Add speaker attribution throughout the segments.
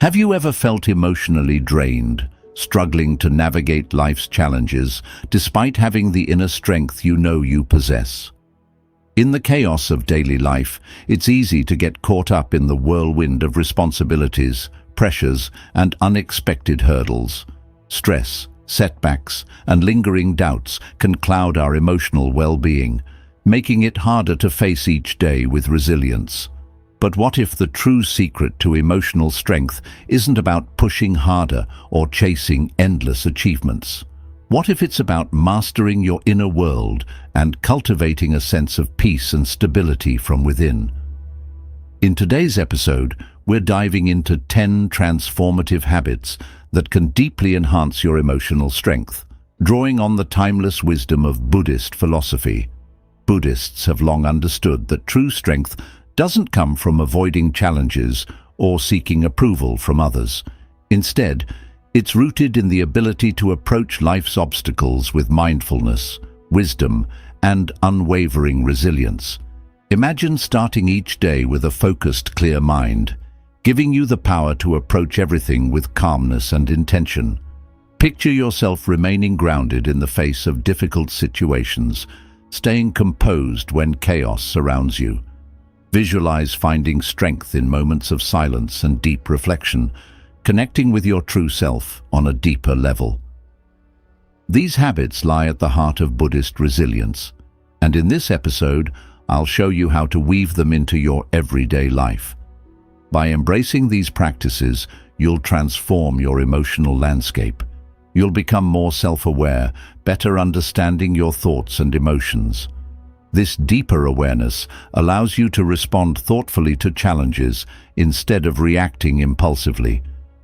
Speaker 1: Have you ever felt emotionally drained, struggling to navigate life's challenges, despite having the inner strength you know you possess? In the chaos of daily life, it's easy to get caught up in the whirlwind of responsibilities, pressures, and unexpected hurdles. Stress, setbacks, and lingering doubts can cloud our emotional well-being, making it harder to face each day with resilience. But what if the true secret to emotional strength isn't about pushing harder or chasing endless achievements? What if it's about mastering your inner world and cultivating a sense of peace and stability from within? In today's episode, we're diving into 10 transformative habits that can deeply enhance your emotional strength, drawing on the timeless wisdom of Buddhist philosophy. Buddhists have long understood that true strength doesn't come from avoiding challenges or seeking approval from others. Instead, it's rooted in the ability to approach life's obstacles with mindfulness, wisdom, and unwavering resilience. Imagine starting each day with a focused, clear mind, giving you the power to approach everything with calmness and intention. Picture yourself remaining grounded in the face of difficult situations, staying composed when chaos surrounds you. Visualize finding strength in moments of silence and deep reflection, connecting with your true self on a deeper level. These habits lie at the heart of Buddhist resilience, and in this episode, I'll show you how to weave them into your everyday life. By embracing these practices, you'll transform your emotional landscape. You'll become more self-aware, better understanding your thoughts and emotions. This deeper awareness allows you to respond thoughtfully to challenges instead of reacting impulsively.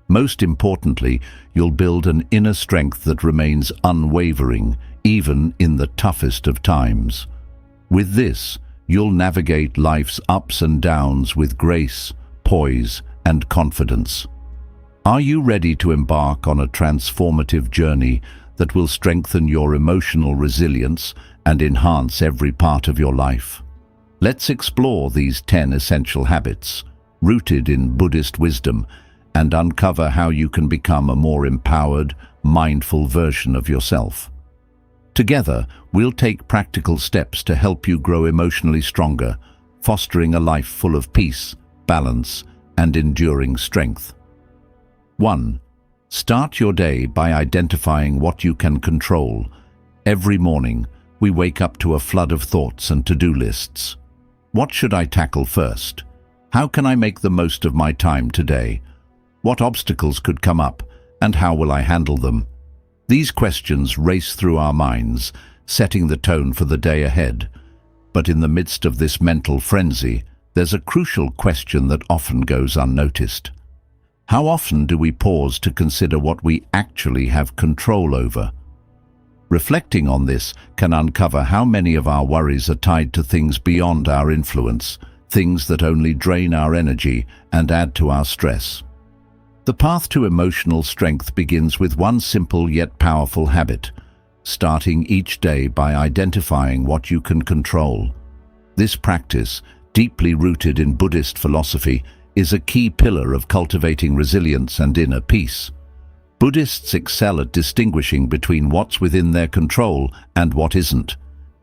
Speaker 1: Most importantly, you'll build an inner strength that remains unwavering, even in the toughest of times. With this, you'll navigate life's ups and downs with grace, poise, and confidence. Are you ready to embark on a transformative journey that will strengthen your emotional resilience and enhance every part of your life? Let's explore these 10 essential habits, rooted in Buddhist wisdom, and uncover how you can become a more empowered, mindful version of yourself. Together, we'll take practical steps to help you grow emotionally stronger, fostering a life full of peace, balance, and enduring strength. 1. Start your day by identifying what you can control. Every morning, we wake up to a flood of thoughts and to-do lists. What should I tackle first? How can I make the most of my time today? What obstacles could come up, and how will I handle them? These questions race through our minds, setting the tone for the day ahead. But in the midst of this mental frenzy, there's a crucial question that often goes unnoticed. How often do we pause to consider what we actually have control over? Reflecting on this can uncover how many of our worries are tied to things beyond our influence, things that only drain our energy and add to our stress. The path to emotional strength begins with one simple yet powerful habit, starting each day by identifying what you can control. This practice, deeply rooted in Buddhist philosophy, is a key pillar of cultivating resilience and inner peace. Buddhists excel at distinguishing between what's within their control and what isn't.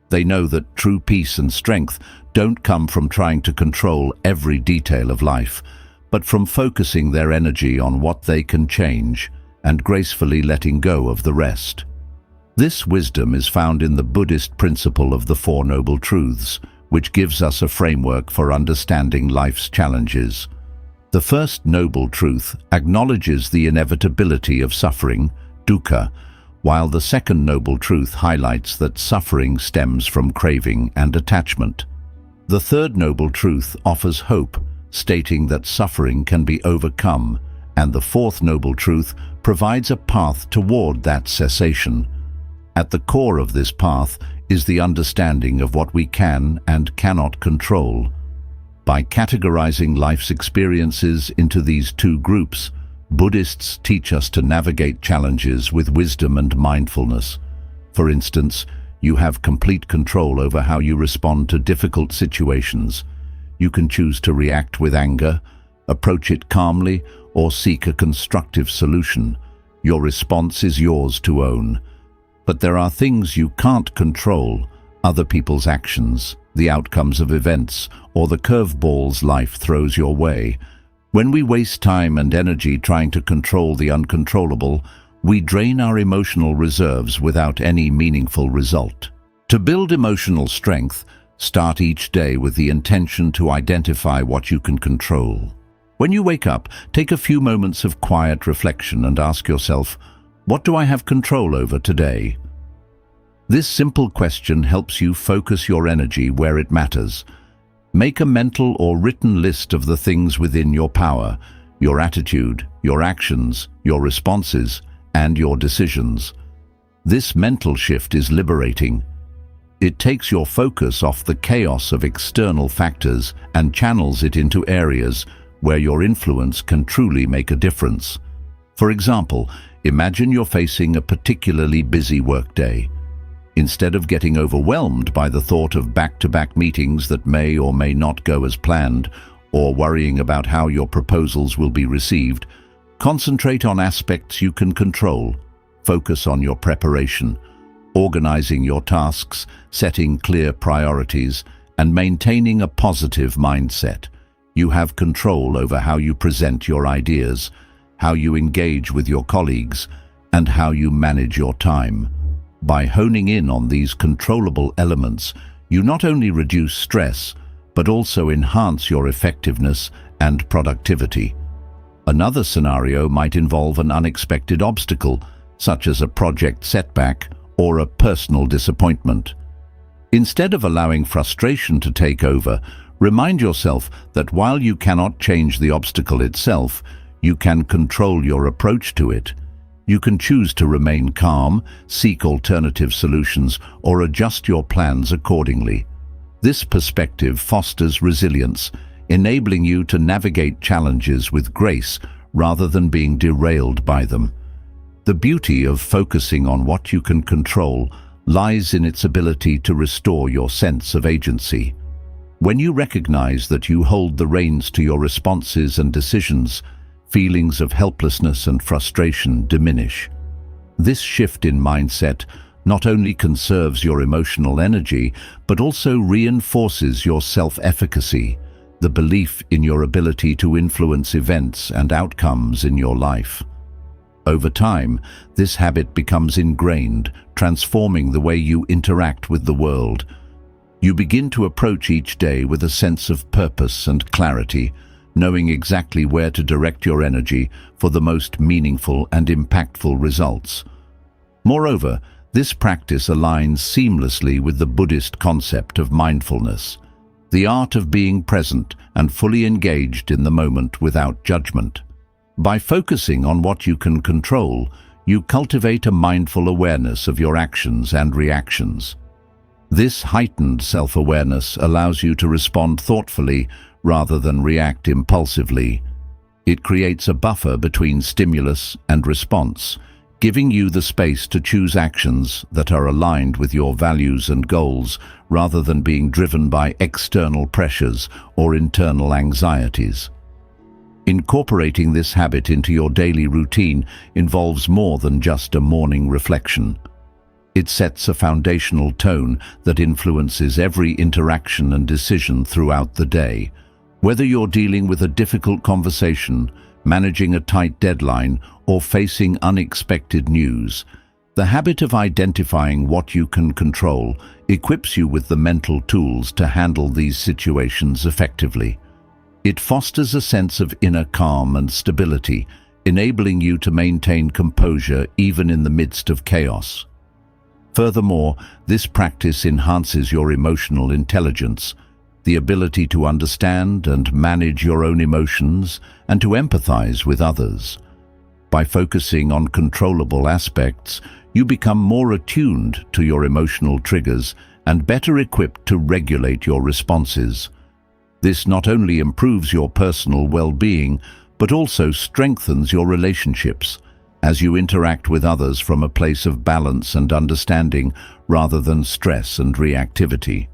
Speaker 1: They know that true peace and strength don't come from trying to control every detail of life, but from focusing their energy on what they can change and gracefully letting go of the rest. This wisdom is found in the Buddhist principle of the Four Noble Truths, which gives us a framework for understanding life's challenges. The first noble truth acknowledges the inevitability of suffering, dukkha, while the second noble truth highlights that suffering stems from craving and attachment. The third noble truth offers hope, stating that suffering can be overcome, and the fourth noble truth provides a path toward that cessation. At the core of this path is the understanding of what we can and cannot control. By categorizing life's experiences into these two groups, Buddhists teach us to navigate challenges with wisdom and mindfulness. For instance, you have complete control over how you respond to difficult situations. You can choose to react with anger, approach it calmly, or seek a constructive solution. Your response is yours to own. But there are things you can't control: other people's actions, the outcomes of events, or the curveballs life throws your way. When we waste time and energy trying to control the uncontrollable, we drain our emotional reserves without any meaningful result. To build emotional strength, start each day with the intention to identify what you can control. When you wake up, take a few moments of quiet reflection and ask yourself, what do I have control over today? This simple question helps you focus your energy where it matters. Make a mental or written list of the things within your power: your attitude, your actions, your responses, and your decisions. This mental shift is liberating. It takes your focus off the chaos of external factors and channels it into areas where your influence can truly make a difference. For example, imagine you're facing a particularly busy workday. Instead of getting overwhelmed by the thought of back-to-back meetings that may or may not go as planned, or worrying about how your proposals will be received, concentrate on aspects you can control. Focus on your preparation, organizing your tasks, setting clear priorities, and maintaining a positive mindset. You have control over how you present your ideas, how you engage with your colleagues, and how you manage your time. By honing in on these controllable elements, you not only reduce stress, but also enhance your effectiveness and productivity. Another scenario might involve an unexpected obstacle, such as a project setback or a personal disappointment. Instead of allowing frustration to take over, remind yourself that while you cannot change the obstacle itself, you can control your approach to it. You can choose to remain calm, seek alternative solutions, or adjust your plans accordingly. This perspective fosters resilience, enabling you to navigate challenges with grace rather than being derailed by them. The beauty of focusing on what you can control lies in its ability to restore your sense of agency. When you recognize that you hold the reins to your responses and decisions, feelings of helplessness and frustration diminish. This shift in mindset not only conserves your emotional energy, but also reinforces your self-efficacy, the belief in your ability to influence events and outcomes in your life. Over time, this habit becomes ingrained, transforming the way you interact with the world. You begin to approach each day with a sense of purpose and clarity, knowing exactly where to direct your energy for the most meaningful and impactful results. Moreover, this practice aligns seamlessly with the Buddhist concept of mindfulness, the art of being present and fully engaged in the moment without judgment. By focusing on what you can control, you cultivate a mindful awareness of your actions and reactions. This heightened self-awareness allows you to respond thoughtfully rather than react impulsively. It creates a buffer between stimulus and response, giving you the space to choose actions that are aligned with your values and goals rather than being driven by external pressures or internal anxieties. Incorporating this habit into your daily routine involves more than just a morning reflection. It sets a foundational tone that influences every interaction and decision throughout the day. Whether you're dealing with a difficult conversation, managing a tight deadline, or facing unexpected news, the habit of identifying what you can control equips you with the mental tools to handle these situations effectively. It fosters a sense of inner calm and stability, enabling you to maintain composure even in the midst of chaos. Furthermore, this practice enhances your emotional intelligence, the ability to understand and manage your own emotions and to empathize with others. By focusing on controllable aspects, you become more attuned to your emotional triggers and better equipped to regulate your responses. This not only improves your personal well-being, but also strengthens your relationships as you interact with others from a place of balance and understanding rather than stress and reactivity.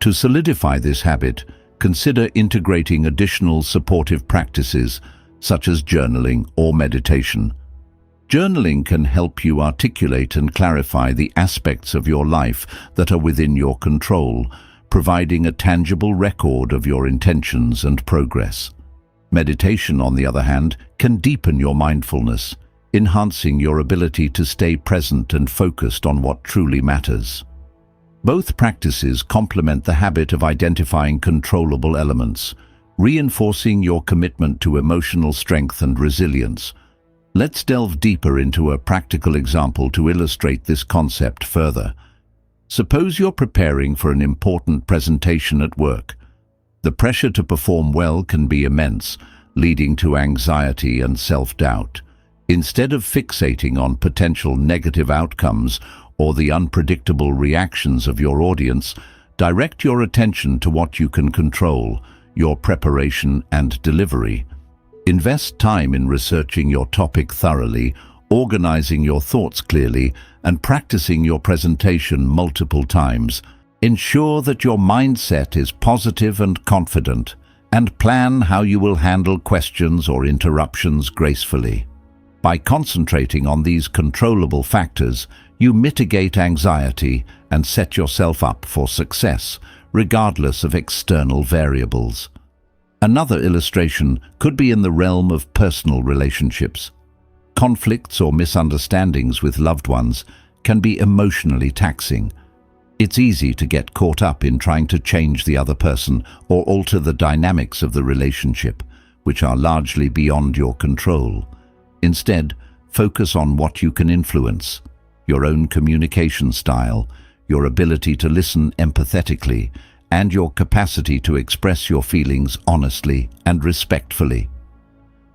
Speaker 1: To solidify this habit, consider integrating additional supportive practices such as journaling or meditation. Journaling can help you articulate and clarify the aspects of your life that are within your control, providing a tangible record of your intentions and progress. Meditation, on the other hand, can deepen your mindfulness, enhancing your ability to stay present and focused on what truly matters. Both practices complement the habit of identifying controllable elements, reinforcing your commitment to emotional strength and resilience. Let's delve deeper into a practical example to illustrate this concept further. Suppose you're preparing for an important presentation at work. The pressure to perform well can be immense, leading to anxiety and self-doubt. Instead of fixating on potential negative outcomes or the unpredictable reactions of your audience, direct your attention to what you can control, your preparation and delivery. Invest time in researching your topic thoroughly, organizing your thoughts clearly, and practicing your presentation multiple times. Ensure that your mindset is positive and confident, and plan how you will handle questions or interruptions gracefully. By concentrating on these controllable factors, you mitigate anxiety and set yourself up for success, regardless of external variables. Another illustration could be in the realm of personal relationships. Conflicts or misunderstandings with loved ones can be emotionally taxing. It's easy to get caught up in trying to change the other person or alter the dynamics of the relationship, which are largely beyond your control. Instead, focus on what you can influence: your own communication style, your ability to listen empathetically, and your capacity to express your feelings honestly and respectfully.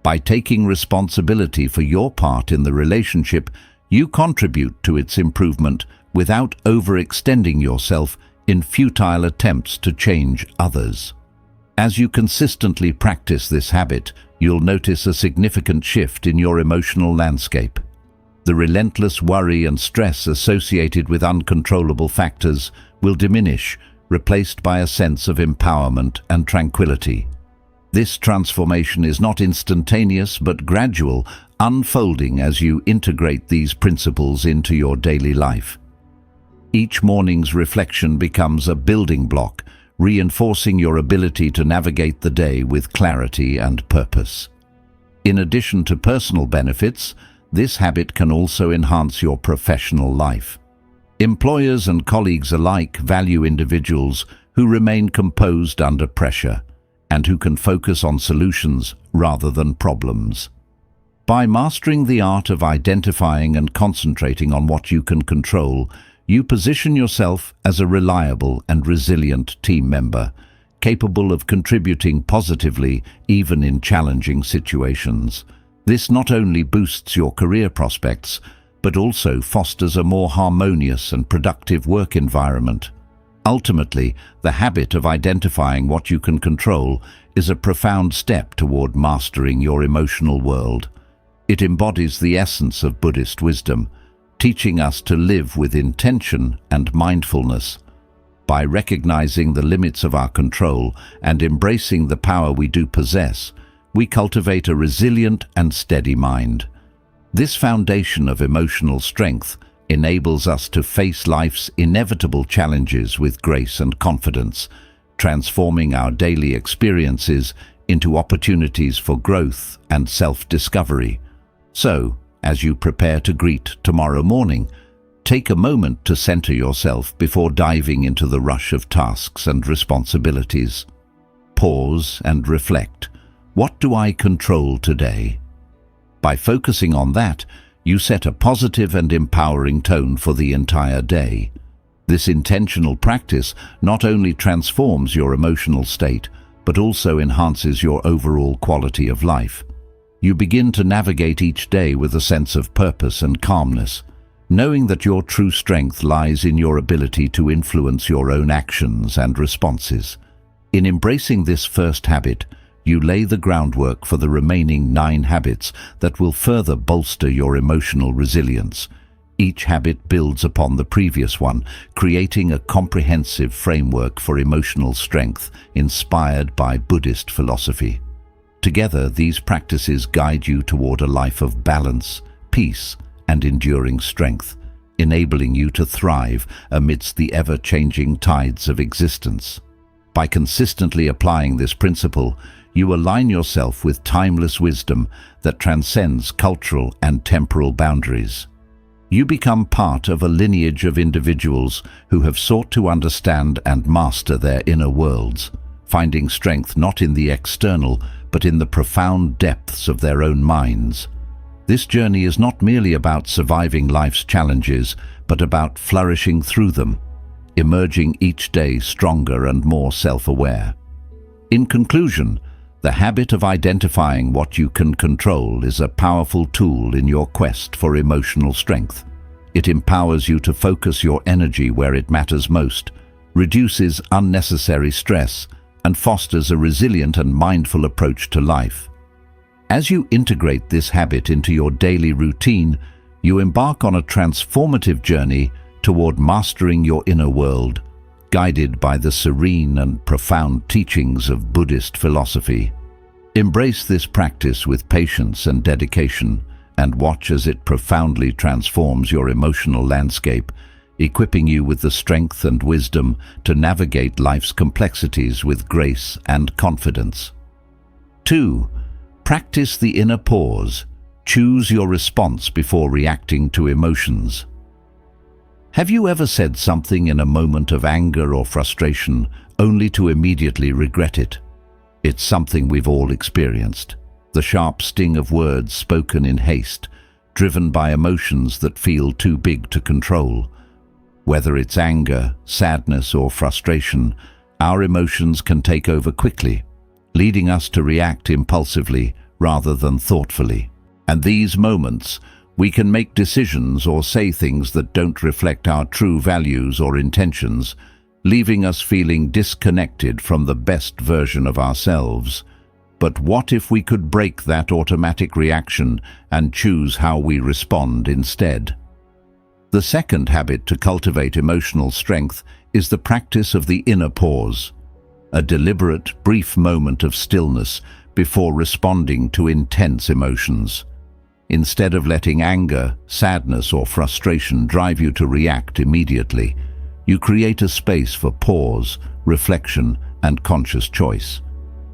Speaker 1: By taking responsibility for your part in the relationship, you contribute to its improvement without overextending yourself in futile attempts to change others. As you consistently practice this habit, you'll notice a significant shift in your emotional landscape. The relentless worry and stress associated with uncontrollable factors will diminish, replaced by a sense of empowerment and tranquility. This transformation is not instantaneous but gradual, unfolding as you integrate these principles into your daily life. Each morning's reflection becomes a building block, reinforcing your ability to navigate the day with clarity and purpose. In addition to personal benefits, this habit can also enhance your professional life. Employers and colleagues alike value individuals who remain composed under pressure and who can focus on solutions rather than problems. By mastering the art of identifying and concentrating on what you can control, you position yourself as a reliable and resilient team member, capable of contributing positively even in challenging situations. This not only boosts your career prospects, but also fosters a more harmonious and productive work environment. Ultimately, the habit of identifying what you can control is a profound step toward mastering your emotional world. It embodies the essence of Buddhist wisdom, teaching us to live with intention and mindfulness. By recognizing the limits of our control and embracing the power we do possess, we cultivate a resilient and steady mind. This foundation of emotional strength enables us to face life's inevitable challenges with grace and confidence, transforming our daily experiences into opportunities for growth and self-discovery. So, as you prepare to greet tomorrow morning, take a moment to center yourself before diving into the rush of tasks and responsibilities. Pause and reflect. What do I control today? By focusing on that, you set a positive and empowering tone for the entire day. This intentional practice not only transforms your emotional state, but also enhances your overall quality of life. You begin to navigate each day with a sense of purpose and calmness, knowing that your true strength lies in your ability to influence your own actions and responses. In embracing this first habit, you lay the groundwork for the remaining 9 habits that will further bolster your emotional resilience. Each habit builds upon the previous one, creating a comprehensive framework for emotional strength inspired by Buddhist philosophy. Together, these practices guide you toward a life of balance, peace, and enduring strength, enabling you to thrive amidst the ever-changing tides of existence. By consistently applying this principle, you align yourself with timeless wisdom that transcends cultural and temporal boundaries. You become part of a lineage of individuals who have sought to understand and master their inner worlds, finding strength not in the external, but in the profound depths of their own minds. This journey is not merely about surviving life's challenges, but about flourishing through them, emerging each day stronger and more self-aware. In conclusion, the habit of identifying what you can control is a powerful tool in your quest for emotional strength. It empowers you to focus your energy where it matters most, reduces unnecessary stress, and fosters a resilient and mindful approach to life. As you integrate this habit into your daily routine, you embark on a transformative journey toward mastering your inner world, guided by the serene and profound teachings of Buddhist philosophy. Embrace this practice with patience and dedication, and watch as it profoundly transforms your emotional landscape, equipping you with the strength and wisdom to navigate life's complexities with grace and confidence. 2. Practice the inner pause. Choose your response before reacting to emotions. Have you ever said something in a moment of anger or frustration only to immediately regret it? It's something we've all experienced. The sharp sting of words spoken in haste, driven by emotions that feel too big to control. Whether it's anger, sadness, or frustration, our emotions can take over quickly, leading us to react impulsively rather than thoughtfully. And these moments, we can make decisions or say things that don't reflect our true values or intentions, leaving us feeling disconnected from the best version of ourselves. But what if we could break that automatic reaction and choose how we respond instead? The second habit to cultivate emotional strength is the practice of the inner pause, a deliberate, brief moment of stillness before responding to intense emotions. Instead of letting anger, sadness, or frustration drive you to react immediately, you create a space for pause, reflection, and conscious choice.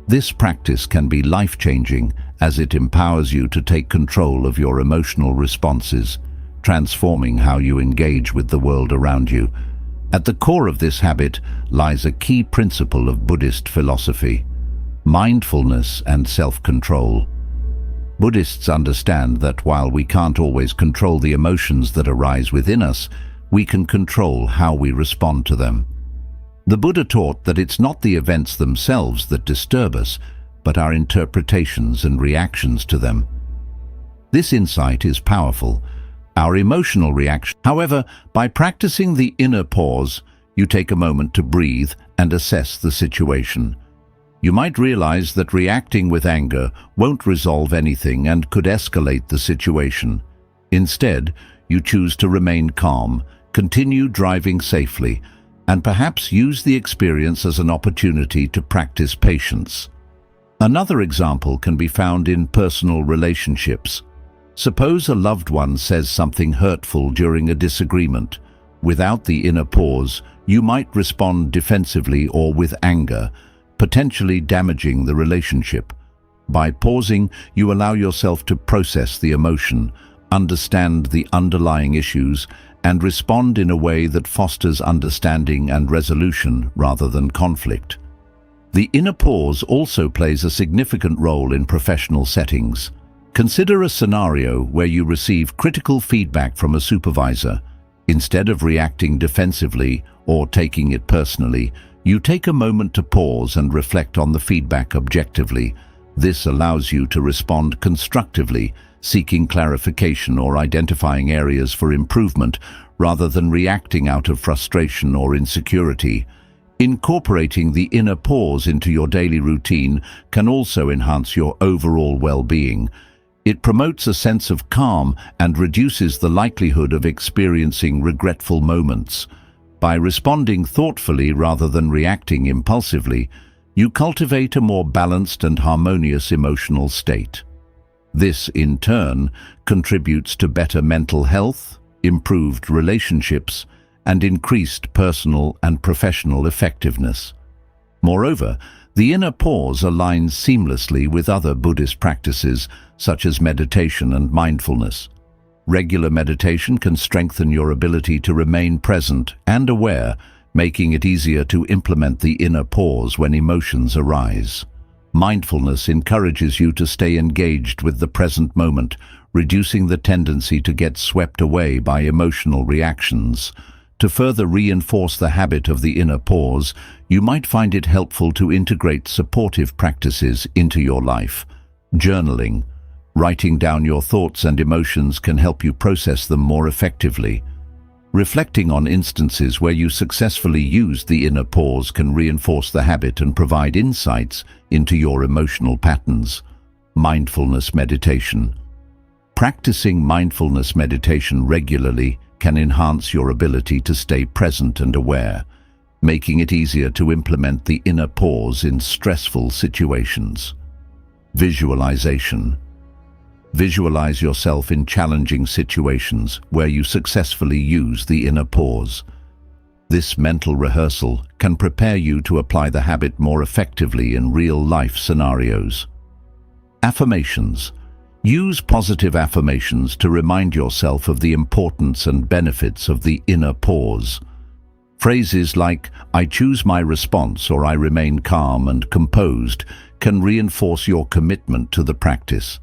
Speaker 1: This practice can be life-changing as it empowers you to take control of your emotional responses, transforming how you engage with the world around you. At the core of this habit lies a key principle of Buddhist philosophy: mindfulness and self-control. Buddhists understand that while we can't always control the emotions that arise within us, we can control how we respond to them. The Buddha taught that it's not the events themselves that disturb us, but our interpretations and reactions to them. This insight is powerful. Our emotional reaction. However, by practicing the inner pause, you take a moment to breathe and assess the situation. You might realize that reacting with anger won't resolve anything and could escalate the situation. Instead, you choose to remain calm, continue driving safely, and perhaps use the experience as an opportunity to practice patience. Another example can be found in personal relationships. Suppose a loved one says something hurtful during a disagreement. Without the inner pause, you might respond defensively or with anger, potentially damaging the relationship. By pausing, you allow yourself to process the emotion, understand the underlying issues, and respond in a way that fosters understanding and resolution rather than conflict. The inner pause also plays a significant role in professional settings. Consider a scenario where you receive critical feedback from a supervisor. Instead of reacting defensively or taking it personally, you take a moment to pause and reflect on the feedback objectively. This allows you to respond constructively, seeking clarification or identifying areas for improvement, rather than reacting out of frustration or insecurity. Incorporating the inner pause into your daily routine can also enhance your overall well-being. It promotes a sense of calm and reduces the likelihood of experiencing regretful moments. By responding thoughtfully rather than reacting impulsively, you cultivate a more balanced and harmonious emotional state. This, in turn, contributes to better mental health, improved relationships, and increased personal and professional effectiveness. Moreover, the inner pause aligns seamlessly with other Buddhist practices such as meditation and mindfulness. Regular meditation can strengthen your ability to remain present and aware, making it easier to implement the inner pause when emotions arise. Mindfulness encourages you to stay engaged with the present moment, reducing the tendency to get swept away by emotional reactions. To further reinforce the habit of the inner pause, you might find it helpful to integrate supportive practices into your life. Journaling. Writing down your thoughts and emotions can help you process them more effectively. Reflecting on instances where you successfully used the inner pause can reinforce the habit and provide insights into your emotional patterns. Mindfulness meditation. Practicing mindfulness meditation regularly can enhance your ability to stay present and aware, making it easier to implement the inner pause in stressful situations. Visualization. Visualize yourself in challenging situations where you successfully use the inner pause. This mental rehearsal can prepare you to apply the habit more effectively in real-life scenarios. Affirmations. Use positive affirmations to remind yourself of the importance and benefits of the inner pause. Phrases like, "I choose my response" or "I remain calm and composed" can reinforce your commitment to the practice.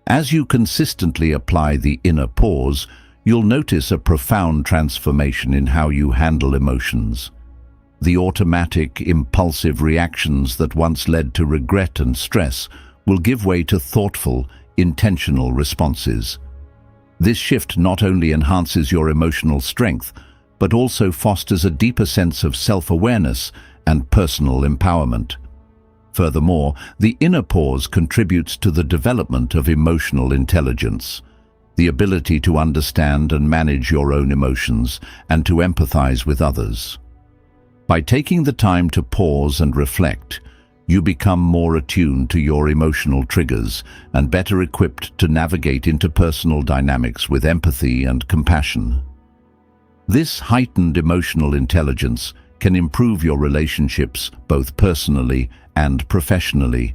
Speaker 1: As you consistently apply the inner pause, you'll notice a profound transformation in how you handle emotions. The automatic, impulsive reactions that once led to regret and stress will give way to thoughtful, intentional responses. This shift not only enhances your emotional strength, but also fosters a deeper sense of self-awareness and personal empowerment. Furthermore, the inner pause contributes to the development of emotional intelligence, the ability to understand and manage your own emotions and to empathize with others. By taking the time to pause and reflect, you become more attuned to your emotional triggers and better equipped to navigate interpersonal dynamics with empathy and compassion. This heightened emotional intelligence can improve your relationships both personally and professionally,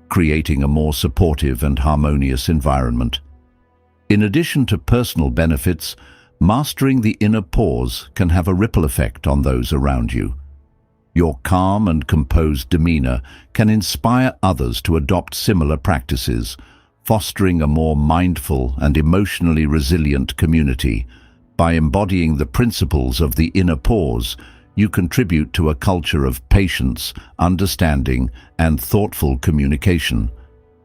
Speaker 1: creating a more supportive and harmonious environment. In addition to personal benefits, mastering the inner pause can have a ripple effect on those around you. Your calm and composed demeanor can inspire others to adopt similar practices, fostering a more mindful and emotionally resilient community. By embodying the principles of the inner pause, you contribute to a culture of patience, understanding, and thoughtful communication.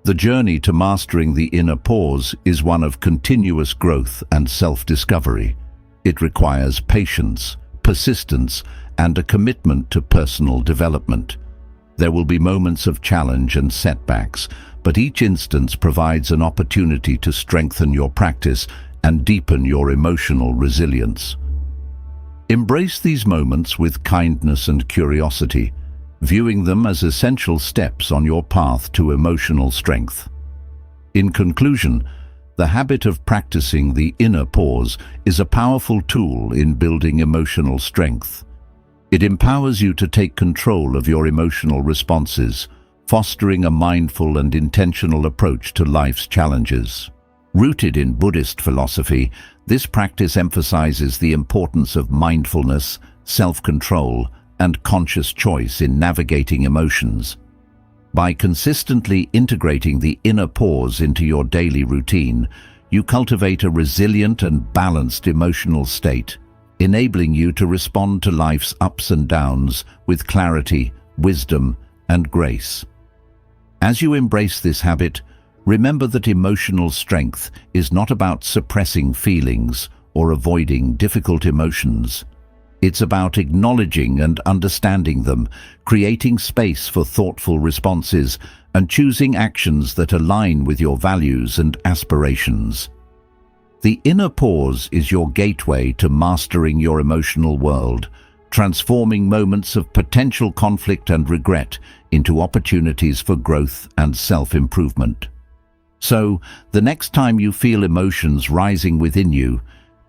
Speaker 1: The journey to mastering the inner pause is one of continuous growth and self-discovery. It requires patience, persistence, and a commitment to personal development. There will be moments of challenge and setbacks, but each instance provides an opportunity to strengthen your practice and deepen your emotional resilience. Embrace these moments with kindness and curiosity, viewing them as essential steps on your path to emotional strength. In conclusion, the habit of practicing the inner pause is a powerful tool in building emotional strength. It empowers you to take control of your emotional responses, fostering a mindful and intentional approach to life's challenges. Rooted in Buddhist philosophy, this practice emphasizes the importance of mindfulness, self-control, and conscious choice in navigating emotions. By consistently integrating the inner pause into your daily routine, you cultivate a resilient and balanced emotional state, enabling you to respond to life's ups and downs with clarity, wisdom, and grace. As you embrace this habit, remember that emotional strength is not about suppressing feelings or avoiding difficult emotions. It's about acknowledging and understanding them, creating space for thoughtful responses, and choosing actions that align with your values and aspirations. The inner pause is your gateway to mastering your emotional world, transforming moments of potential conflict and regret into opportunities for growth and self-improvement. So, the next time you feel emotions rising within you,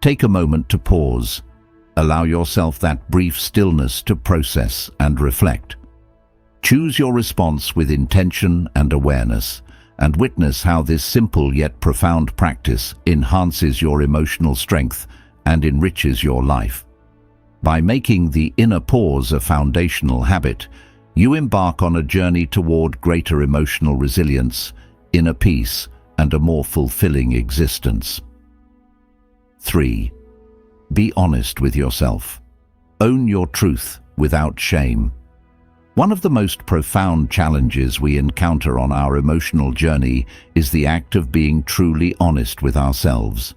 Speaker 1: take a moment to pause. Allow yourself that brief stillness to process and reflect. Choose your response with intention and awareness, and witness how this simple yet profound practice enhances your emotional strength and enriches your life. By making the inner pause a foundational habit, you embark on a journey toward greater emotional resilience, inner peace, and a more fulfilling existence. 3. Be honest with yourself. Own your truth without shame. One of the most profound challenges we encounter on our emotional journey is the act of being truly honest with ourselves.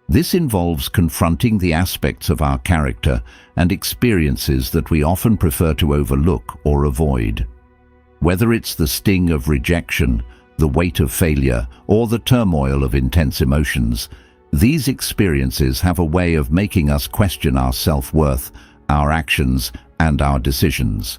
Speaker 1: This involves confronting the aspects of our character and experiences that we often prefer to overlook or avoid. Whether it's the sting of rejection, the weight of failure, or the turmoil of intense emotions, these experiences have a way of making us question our self-worth, our actions, and our decisions.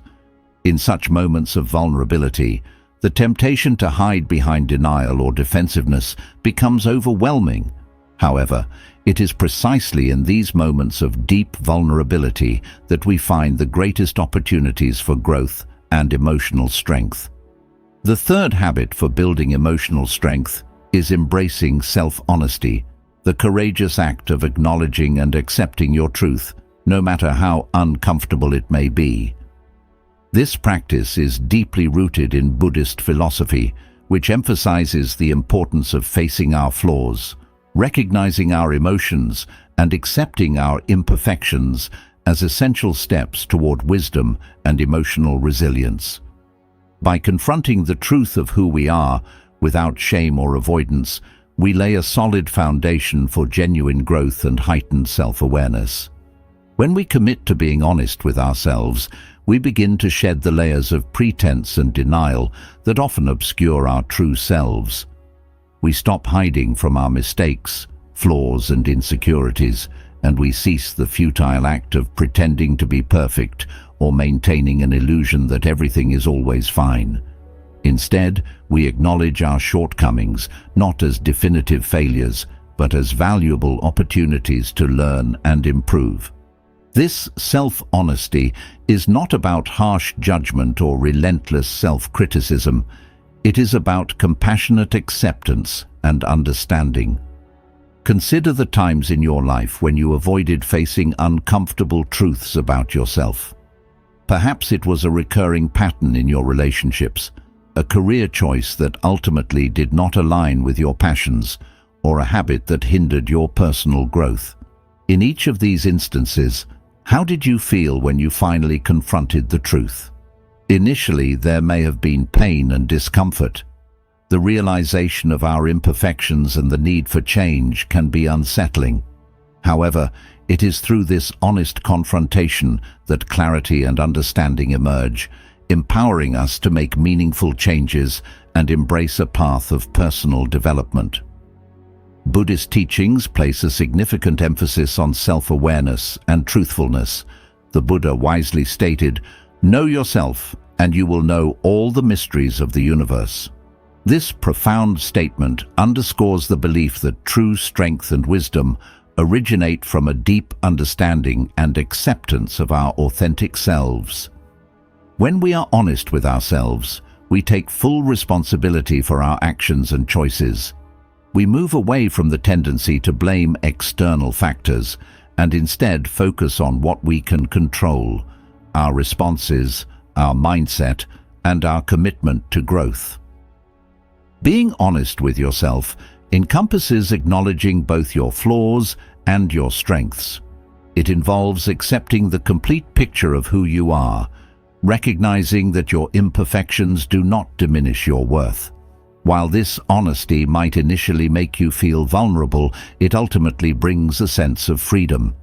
Speaker 1: In such moments of vulnerability, the temptation to hide behind denial or defensiveness becomes overwhelming. However, it is precisely in these moments of deep vulnerability that we find the greatest opportunities for growth and emotional strength. The third habit for building emotional strength is embracing self-honesty, the courageous act of acknowledging and accepting your truth, no matter how uncomfortable it may be. This practice is deeply rooted in Buddhist philosophy, which emphasizes the importance of facing our flaws, recognizing our emotions, and accepting our imperfections as essential steps toward wisdom and emotional resilience. By confronting the truth of who we are, without shame or avoidance, we lay a solid foundation for genuine growth and heightened self-awareness. When we commit to being honest with ourselves, we begin to shed the layers of pretense and denial that often obscure our true selves. We stop hiding from our mistakes, flaws, and insecurities, and we cease the futile act of pretending to be perfect or maintaining an illusion that everything is always fine. Instead, we acknowledge our shortcomings, not as definitive failures, but as valuable opportunities to learn and improve. This self-honesty is not about harsh judgment or relentless self-criticism. It is about compassionate acceptance and understanding. Consider the times in your life when you avoided facing uncomfortable truths about yourself. Perhaps it was a recurring pattern in your relationships, a career choice that ultimately did not align with your passions, or a habit that hindered your personal growth. In each of these instances, how did you feel when you finally confronted the truth? Initially, there may have been pain and discomfort. The realization of our imperfections and the need for change can be unsettling. However, it is through this honest confrontation that clarity and understanding emerge, empowering us to make meaningful changes and embrace a path of personal development. Buddhist teachings place a significant emphasis on self-awareness and truthfulness. The Buddha wisely stated, "Know yourself, and you will know all the mysteries of the universe." This profound statement underscores the belief that true strength and wisdom originate from a deep understanding and acceptance of our authentic selves. When we are honest with ourselves, we take full responsibility for our actions and choices. We move away from the tendency to blame external factors and instead focus on what we can control: our responses, our mindset, and our commitment to growth. Being honest with yourself encompasses acknowledging both your flaws and your strengths. It involves accepting the complete picture of who you are, recognizing that your imperfections do not diminish your worth. While this honesty might initially make you feel vulnerable, it ultimately brings a sense of freedom.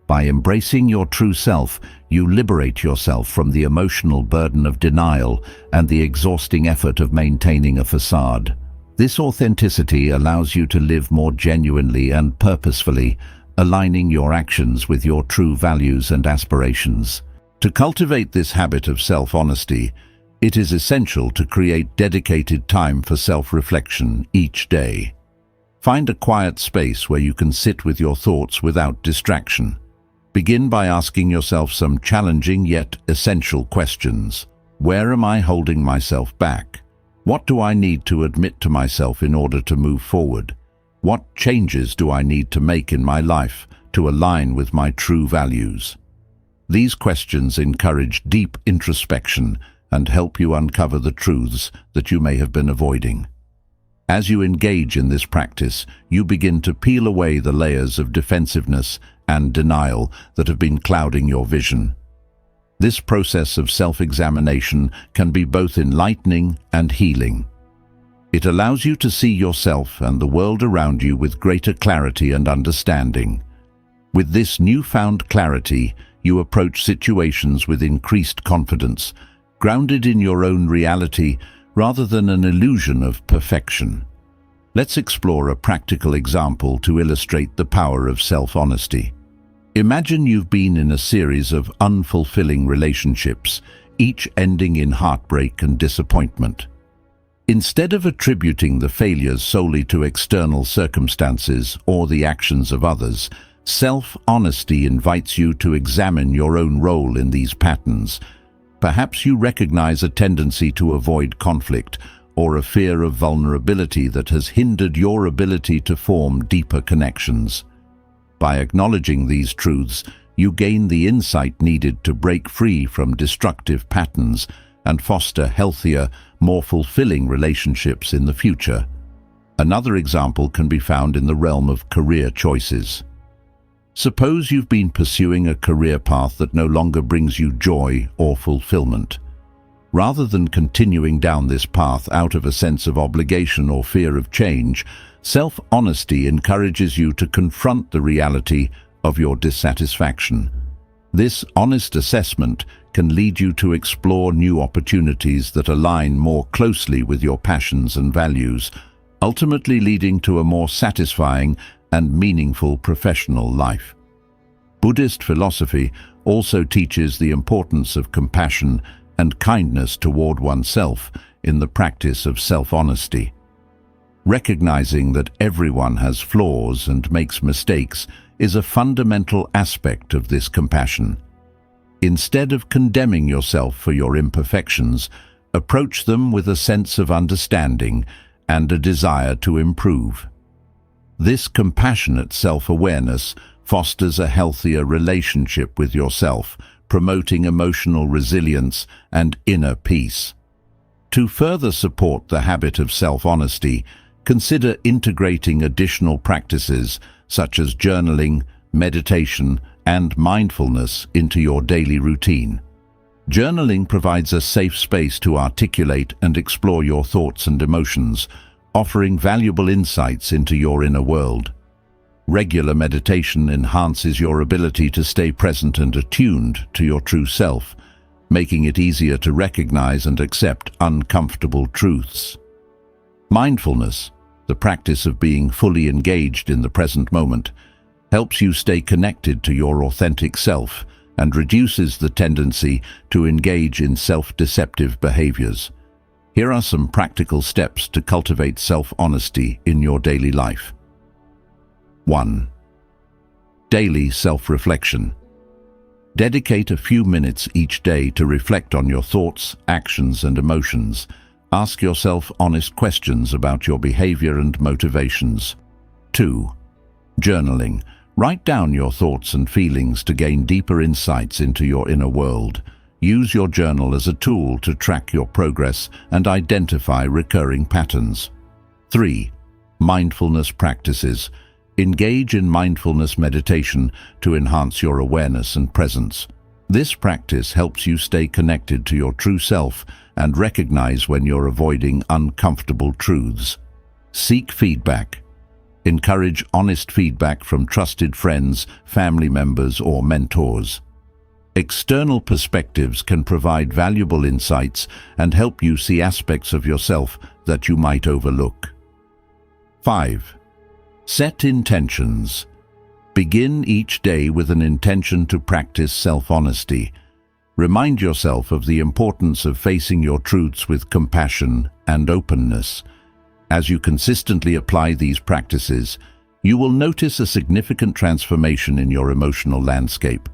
Speaker 1: By embracing your true self, you liberate yourself from the emotional burden of denial and the exhausting effort of maintaining a facade. This authenticity allows you to live more genuinely and purposefully, aligning your actions with your true values and aspirations. To cultivate this habit of self-honesty, it is essential to create dedicated time for self-reflection each day. Find a quiet space where you can sit with your thoughts without distraction. Begin by asking yourself some challenging yet essential questions. Where am I holding myself back? What do I need to admit to myself in order to move forward? What changes do I need to make in my life to align with my true values? These questions encourage deep introspection and help you uncover the truths that you may have been avoiding. As you engage in this practice, you begin to peel away the layers of defensiveness and denial that have been clouding your vision. This process of self-examination can be both enlightening and healing. It allows you to see yourself and the world around you with greater clarity and understanding. With this newfound clarity, you approach situations with increased confidence, grounded in your own reality rather than an illusion of perfection. Let's explore a practical example to illustrate the power of self-honesty. Imagine you've been in a series of unfulfilling relationships, each ending in heartbreak and disappointment. Instead of attributing the failures solely to external circumstances or the actions of others, self-honesty invites you to examine your own role in these patterns. Perhaps you recognize a tendency to avoid conflict or a fear of vulnerability that has hindered your ability to form deeper connections. By acknowledging these truths, you gain the insight needed to break free from destructive patterns and foster healthier, more fulfilling relationships in the future. Another example can be found in the realm of career choices. Suppose you've been pursuing a career path that no longer brings you joy or fulfillment. Rather than continuing down this path out of a sense of obligation or fear of change, self-honesty encourages you to confront the reality of your dissatisfaction. This honest assessment can lead you to explore new opportunities that align more closely with your passions and values, ultimately leading to a more satisfying and meaningful professional life. Buddhist philosophy also teaches the importance of compassion and kindness toward oneself in the practice of self-honesty. Recognizing that everyone has flaws and makes mistakes is a fundamental aspect of this compassion. Instead of condemning yourself for your imperfections, approach them with a sense of understanding and a desire to improve. This compassionate self-awareness fosters a healthier relationship with yourself, promoting emotional resilience and inner peace. To further support the habit of self-honesty, consider integrating additional practices such as journaling, meditation, and mindfulness into your daily routine. Journaling provides a safe space to articulate and explore your thoughts and emotions, offering valuable insights into your inner world. Regular meditation enhances your ability to stay present and attuned to your true self, making it easier to recognize and accept uncomfortable truths. Mindfulness, the practice of being fully engaged in the present moment, helps you stay connected to your authentic self and reduces the tendency to engage in self-deceptive behaviors. Here are some practical steps to cultivate self-honesty in your daily life. 1. Daily self-reflection. Dedicate a few minutes each day to reflect on your thoughts, actions, and emotions. Ask yourself honest questions about your behavior and motivations. 2. Journaling. Write down your thoughts and feelings to gain deeper insights into your inner world. Use your journal as a tool to track your progress and identify recurring patterns. 3. Mindfulness practices. Engage in mindfulness meditation to enhance your awareness and presence. This practice helps you stay connected to your true self and recognize when you're avoiding uncomfortable truths. Seek feedback. Encourage honest feedback from trusted friends, family members, or mentors. External perspectives can provide valuable insights and help you see aspects of yourself that you might overlook. 5. Set intentions. Begin each day with an intention to practice self-honesty. Remind yourself of the importance of facing your truths with compassion and openness. As you consistently apply these practices, you will notice a significant transformation in your emotional landscape.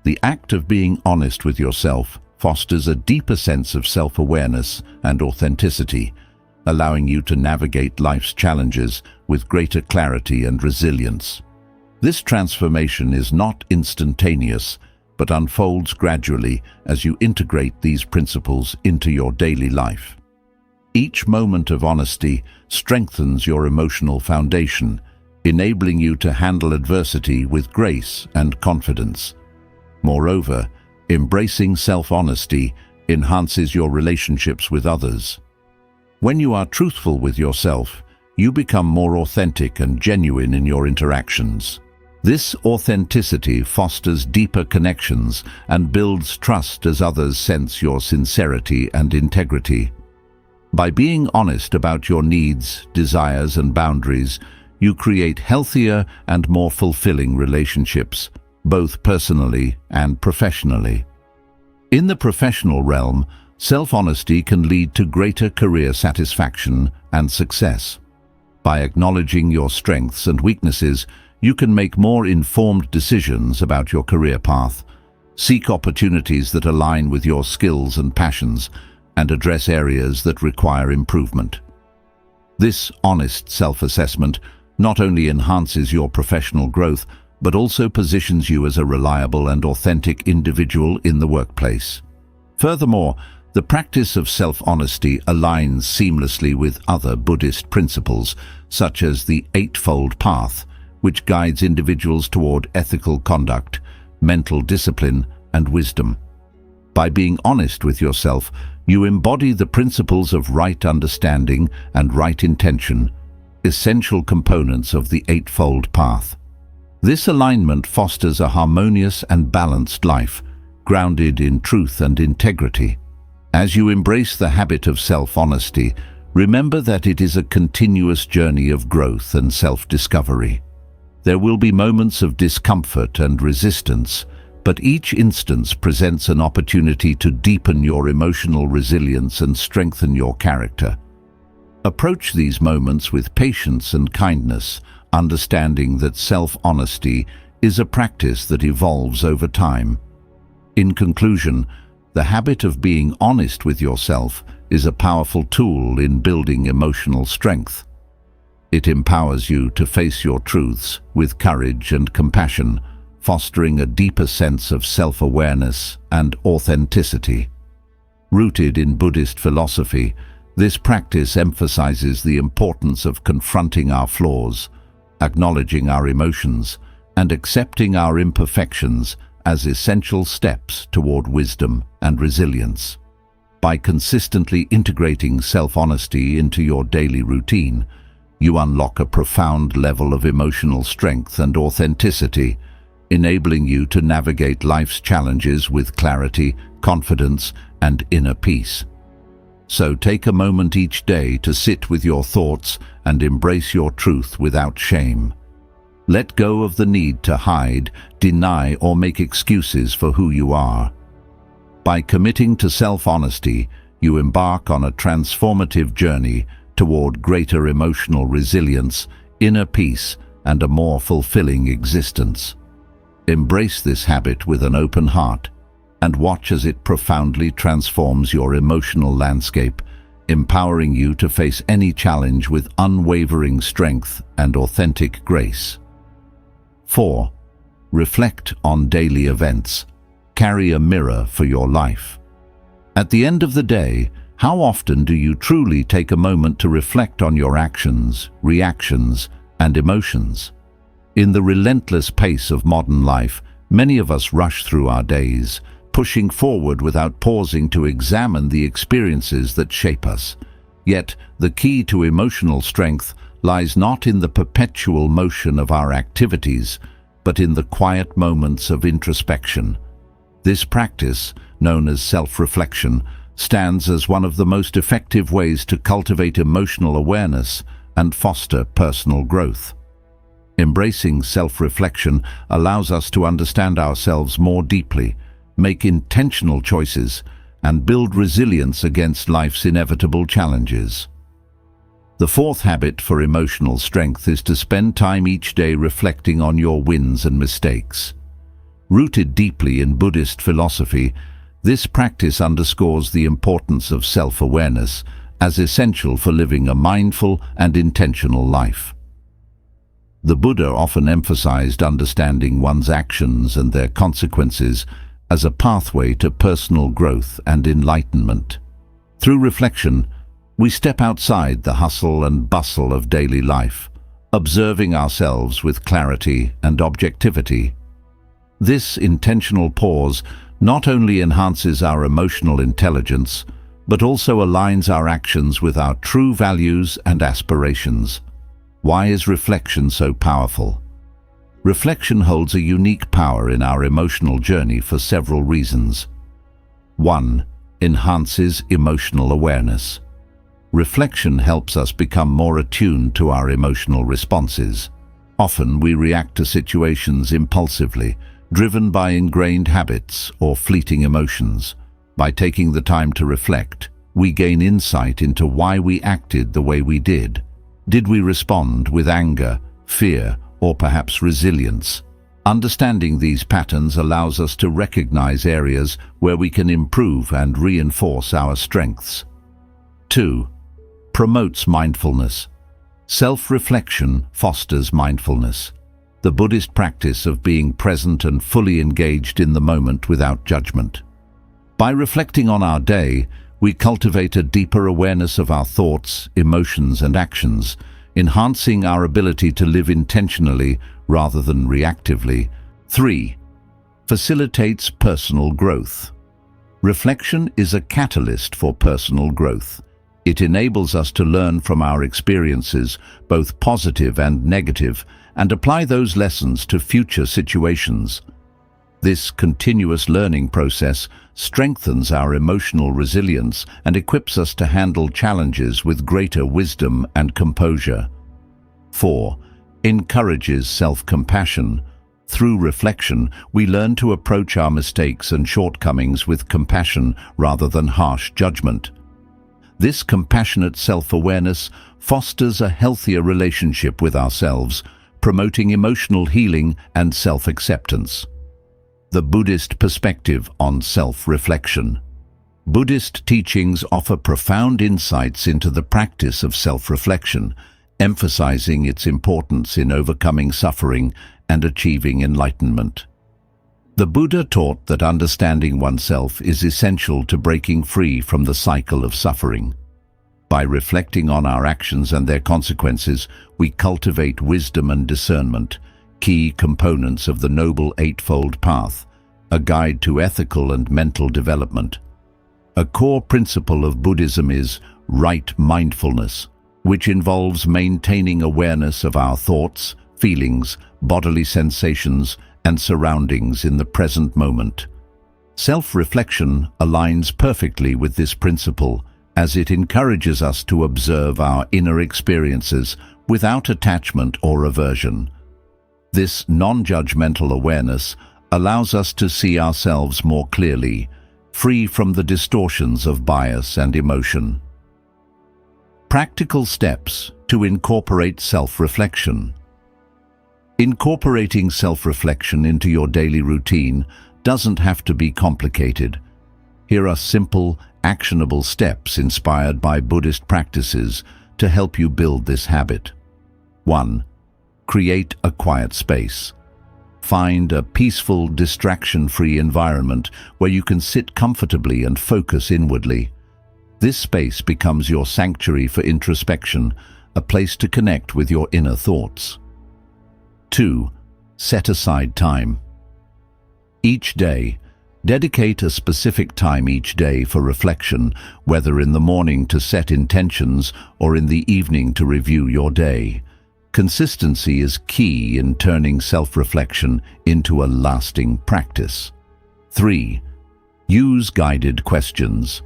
Speaker 1: The act of being honest with yourself fosters a deeper sense of self-awareness and authenticity, allowing you to navigate life's challenges with greater clarity and resilience. This transformation is not instantaneous, but unfolds gradually as you integrate these principles into your daily life. Each moment of honesty strengthens your emotional foundation, enabling you to handle adversity with grace and confidence. Moreover, embracing self-honesty enhances your relationships with others. When you are truthful with yourself, you become more authentic and genuine in your interactions. This authenticity fosters deeper connections and builds trust as others sense your sincerity and integrity. By being honest about your needs, desires, and boundaries, you create healthier and more fulfilling relationships, both personally and professionally. In the professional realm, self-honesty can lead to greater career satisfaction and success. By acknowledging your strengths and weaknesses, you can make more informed decisions about your career path, seek opportunities that align with your skills and passions, and address areas that require improvement. This honest self-assessment not only enhances your professional growth, but also positions you as a reliable and authentic individual in the workplace. Furthermore, the practice of self-honesty aligns seamlessly with other Buddhist principles, such as the Eightfold Path, which guides individuals toward ethical conduct, mental discipline, and wisdom. By being honest with yourself, you embody the principles of right understanding and right intention, essential components of the Eightfold Path. This alignment fosters a harmonious and balanced life, grounded in truth and integrity. As you embrace the habit of self-honesty, remember that it is a continuous journey of growth and self-discovery. There will be moments of discomfort and resistance, but each instance presents an opportunity to deepen your emotional resilience and strengthen your character. Approach these moments with patience and kindness, understanding that self-honesty is a practice that evolves over time. In conclusion, the habit of being honest with yourself is a powerful tool in building emotional strength. It empowers you to face your truths with courage and compassion, fostering a deeper sense of self-awareness and authenticity. Rooted in Buddhist philosophy, this practice emphasizes the importance of confronting our flaws, acknowledging our emotions, and accepting our imperfections as essential steps toward wisdom and resilience. By consistently integrating self-honesty into your daily routine, you unlock a profound level of emotional strength and authenticity, enabling you to navigate life's challenges with clarity, confidence, and inner peace. So take a moment each day to sit with your thoughts and embrace your truth without shame. Let go of the need to hide, deny, or make excuses for who you are. By committing to self-honesty, you embark on a transformative journey toward greater emotional resilience, inner peace, and a more fulfilling existence. Embrace this habit with an open heart and watch as it profoundly transforms your emotional landscape, empowering you to face any challenge with unwavering strength and authentic grace. 4. Reflect on daily events. Carry a mirror for your life. At the end of the day, how often do you truly take a moment to reflect on your actions, reactions, and emotions? In the relentless pace of modern life, many of us rush through our days, pushing forward without pausing to examine the experiences that shape us. Yet, the key to emotional strength lies not in the perpetual motion of our activities, but in the quiet moments of introspection. This practice, known as self-reflection, stands as one of the most effective ways to cultivate emotional awareness and foster personal growth. Embracing self-reflection allows us to understand ourselves more deeply, make intentional choices, and build resilience against life's inevitable challenges. The fourth habit for emotional strength is to spend time each day reflecting on your wins and mistakes. Rooted deeply in Buddhist philosophy, this practice underscores the importance of self-awareness as essential for living a mindful and intentional life. The Buddha often emphasized understanding one's actions and their consequences as a pathway to personal growth and enlightenment. Through reflection, we step outside the hustle and bustle of daily life, observing ourselves with clarity and objectivity. This intentional pause not only enhances our emotional intelligence, but also aligns our actions with our true values and aspirations. Why is reflection so powerful? Reflection holds a unique power in our emotional journey for several reasons. 1. Enhances emotional awareness. Reflection helps us become more attuned to our emotional responses. Often we react to situations impulsively, driven by ingrained habits or fleeting emotions. By taking the time to reflect, we gain insight into why we acted the way we did. Did we respond with anger, fear, or perhaps resilience? Understanding these patterns allows us to recognize areas where we can improve and reinforce our strengths. 2. Promotes mindfulness. Self-reflection fosters mindfulness, the Buddhist practice of being present and fully engaged in the moment without judgment. By reflecting on our day, we cultivate a deeper awareness of our thoughts, emotions, and actions, enhancing our ability to live intentionally rather than reactively. 3. Facilitates personal growth. Reflection is a catalyst for personal growth. It enables us to learn from our experiences, both positive and negative, and apply those lessons to future situations. This continuous learning process strengthens our emotional resilience and equips us to handle challenges with greater wisdom and composure. 4. Encourages self-compassion. Through reflection, we learn to approach our mistakes and shortcomings with compassion rather than harsh judgment. This compassionate self-awareness fosters a healthier relationship with ourselves, promoting emotional healing and self-acceptance. The Buddhist perspective on self-reflection. Buddhist teachings offer profound insights into the practice of self-reflection, emphasizing its importance in overcoming suffering and achieving enlightenment. The Buddha taught that understanding oneself is essential to breaking free from the cycle of suffering. By reflecting on our actions and their consequences, we cultivate wisdom and discernment, key components of the Noble Eightfold Path, a guide to ethical and mental development. A core principle of Buddhism is right mindfulness, which involves maintaining awareness of our thoughts, feelings, bodily sensations, and surroundings in the present moment. Self-reflection aligns perfectly with this principle, as it encourages us to observe our inner experiences without attachment or aversion. This non-judgmental awareness allows us to see ourselves more clearly, free from the distortions of bias and emotion. Practical steps to incorporate self-reflection. Incorporating self-reflection into your daily routine doesn't have to be complicated. Here are simple, actionable steps inspired by Buddhist practices to help you build this habit. 1. Create a quiet space. Find a peaceful, distraction-free environment where you can sit comfortably and focus inwardly. This space becomes your sanctuary for introspection, a place to connect with your inner thoughts. 2. Set aside time. Each day, dedicate a specific time each day for reflection, whether in the morning to set intentions or in the evening to review your day. Consistency is key in turning self-reflection into a lasting practice. 3. Use guided questions.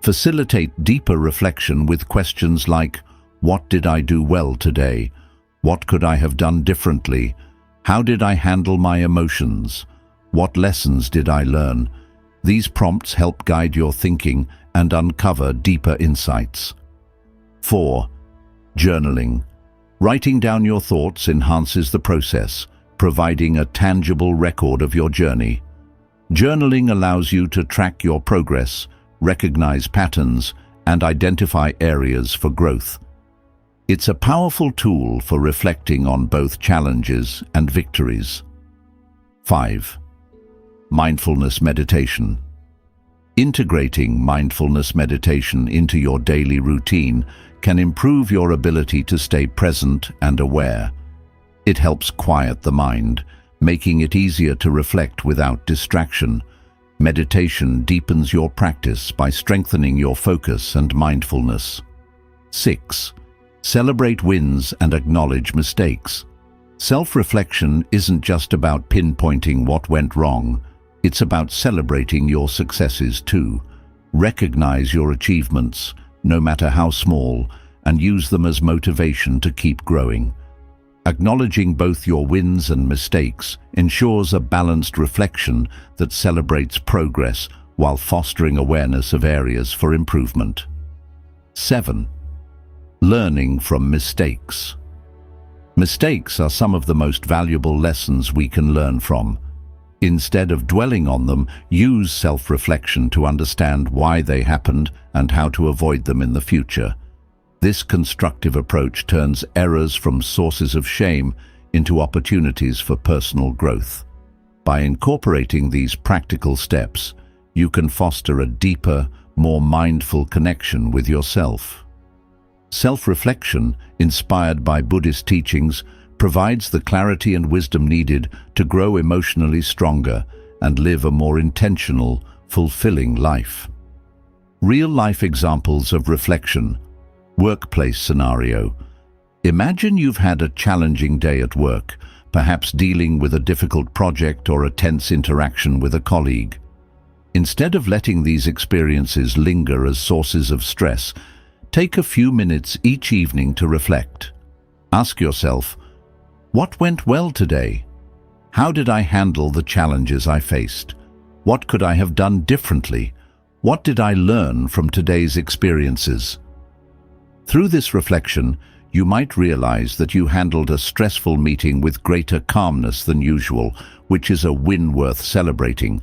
Speaker 1: Facilitate deeper reflection with questions like, "What did I do well today?" What could I have done differently? How did I handle my emotions? What lessons did I learn? These prompts help guide your thinking and uncover deeper insights. 4. Journaling. Writing down your thoughts enhances the process, providing a tangible record of your journey. Journaling allows you to track your progress, recognize patterns, and identify areas for growth. It's a powerful tool for reflecting on both challenges and victories. 5. Mindfulness meditation. Integrating mindfulness meditation into your daily routine can improve your ability to stay present and aware. It helps quiet the mind, making it easier to reflect without distraction. Meditation deepens your practice by strengthening your focus and mindfulness. 6. Celebrate wins and acknowledge mistakes. Self-reflection isn't just about pinpointing what went wrong. It's about celebrating your successes too. Recognize your achievements, no matter how small, and use them as motivation to keep growing. Acknowledging both your wins and mistakes ensures a balanced reflection that celebrates progress while fostering awareness of areas for improvement. 7. Learning from mistakes. Mistakes are some of the most valuable lessons we can learn from. Instead of dwelling on them, use self-reflection to understand why they happened and how to avoid them in the future. This constructive approach turns errors from sources of shame into opportunities for personal growth. By incorporating these practical steps, you can foster a deeper, more mindful connection with yourself. Self-reflection, inspired by Buddhist teachings, provides the clarity and wisdom needed to grow emotionally stronger and live a more intentional, fulfilling life. Real-life examples of reflection. Workplace scenario. Imagine you've had a challenging day at work, perhaps dealing with a difficult project or a tense interaction with a colleague. Instead of letting these experiences linger as sources of stress, take a few minutes each evening to reflect. Ask yourself, what went well today? How did I handle the challenges I faced? What could I have done differently? What did I learn from today's experiences? Through this reflection, you might realize that you handled a stressful meeting with greater calmness than usual, which is a win worth celebrating.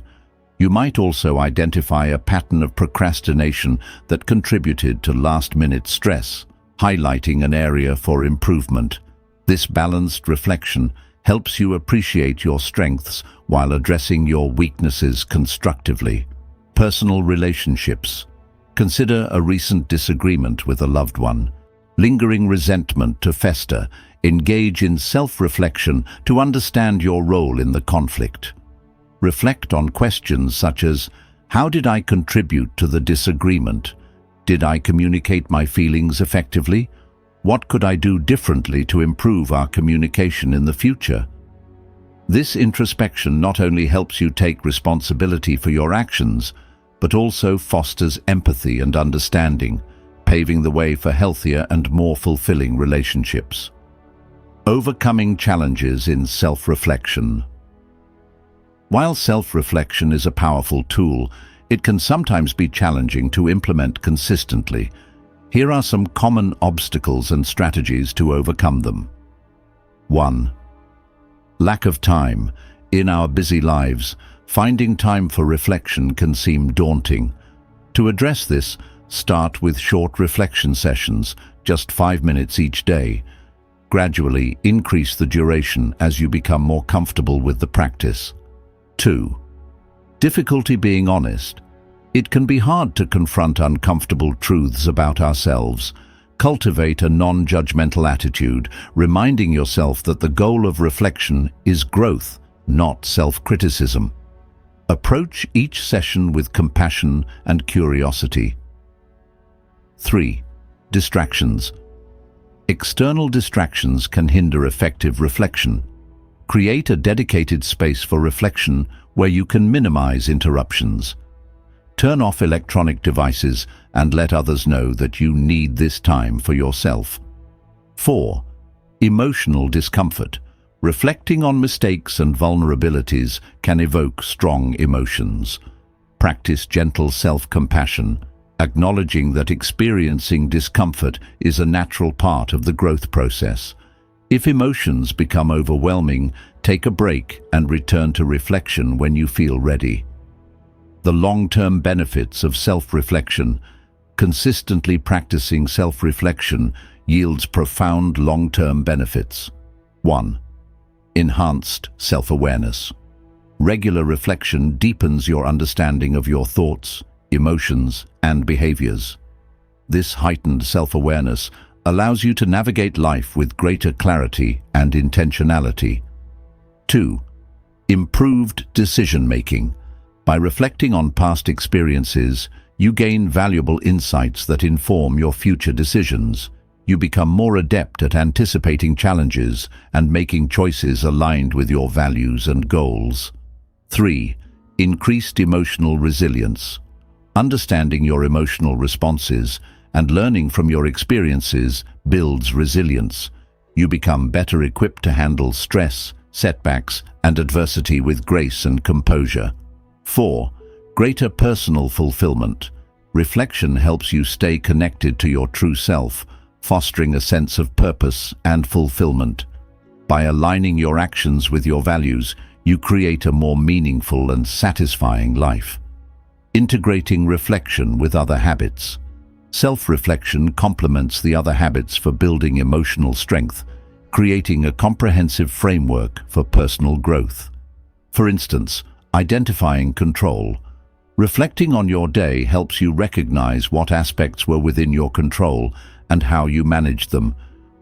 Speaker 1: You might also identify a pattern of procrastination that contributed to last-minute stress, highlighting an area for improvement. This balanced reflection helps you appreciate your strengths while addressing your weaknesses constructively. Personal relationships. Consider a recent disagreement with a loved one. Lingering resentment to fester. Engage in self-reflection to understand your role in the conflict. Reflect on questions such as, how did I contribute to the disagreement? Did I communicate my feelings effectively? What could I do differently to improve our communication in the future? This introspection not only helps you take responsibility for your actions, but also fosters empathy and understanding, paving the way for healthier and more fulfilling relationships. Overcoming challenges in self-reflection. While self-reflection is a powerful tool, it can sometimes be challenging to implement consistently. Here are some common obstacles and strategies to overcome them. 1. Lack of time. In our busy lives, finding time for reflection can seem daunting. To address this, start with short reflection sessions, just 5 minutes each day. Gradually increase the duration as you become more comfortable with the practice. 2. Difficulty being honest. It can be hard to confront uncomfortable truths about ourselves. Cultivate a non-judgmental attitude, reminding yourself that the goal of reflection is growth, not self-criticism. Approach each session with compassion and curiosity. 3. Distractions. External distractions can hinder effective reflection. Create a dedicated space for reflection where you can minimize interruptions. Turn off electronic devices and let others know that you need this time for yourself. 4. Emotional discomfort. Reflecting on mistakes and vulnerabilities can evoke strong emotions. Practice gentle self-compassion, acknowledging that experiencing discomfort is a natural part of the growth process. If emotions become overwhelming, take a break and return to reflection when you feel ready. The long-term benefits of self-reflection. Consistently practicing self-reflection yields profound long-term benefits. 1. Enhanced self-awareness. Regular reflection deepens your understanding of your thoughts, emotions, and behaviors. This heightened self-awareness allows you to navigate life with greater clarity and intentionality. 2. Improved decision-making. By reflecting on past experiences, you gain valuable insights that inform your future decisions. You become more adept at anticipating challenges and making choices aligned with your values and goals. 3. Increased emotional resilience. Understanding your emotional responses and learning from your experiences builds resilience. You become better equipped to handle stress, setbacks, and adversity with grace and composure. 4. Greater personal fulfillment. Reflection helps you stay connected to your true self, fostering a sense of purpose and fulfillment. By aligning your actions with your values, you create a more meaningful and satisfying life. Integrating reflection with other habits. Self-reflection complements the other habits for building emotional strength, creating a comprehensive framework for personal growth. For instance, identifying control. Reflecting on your day helps you recognize what aspects were within your control and how you managed them,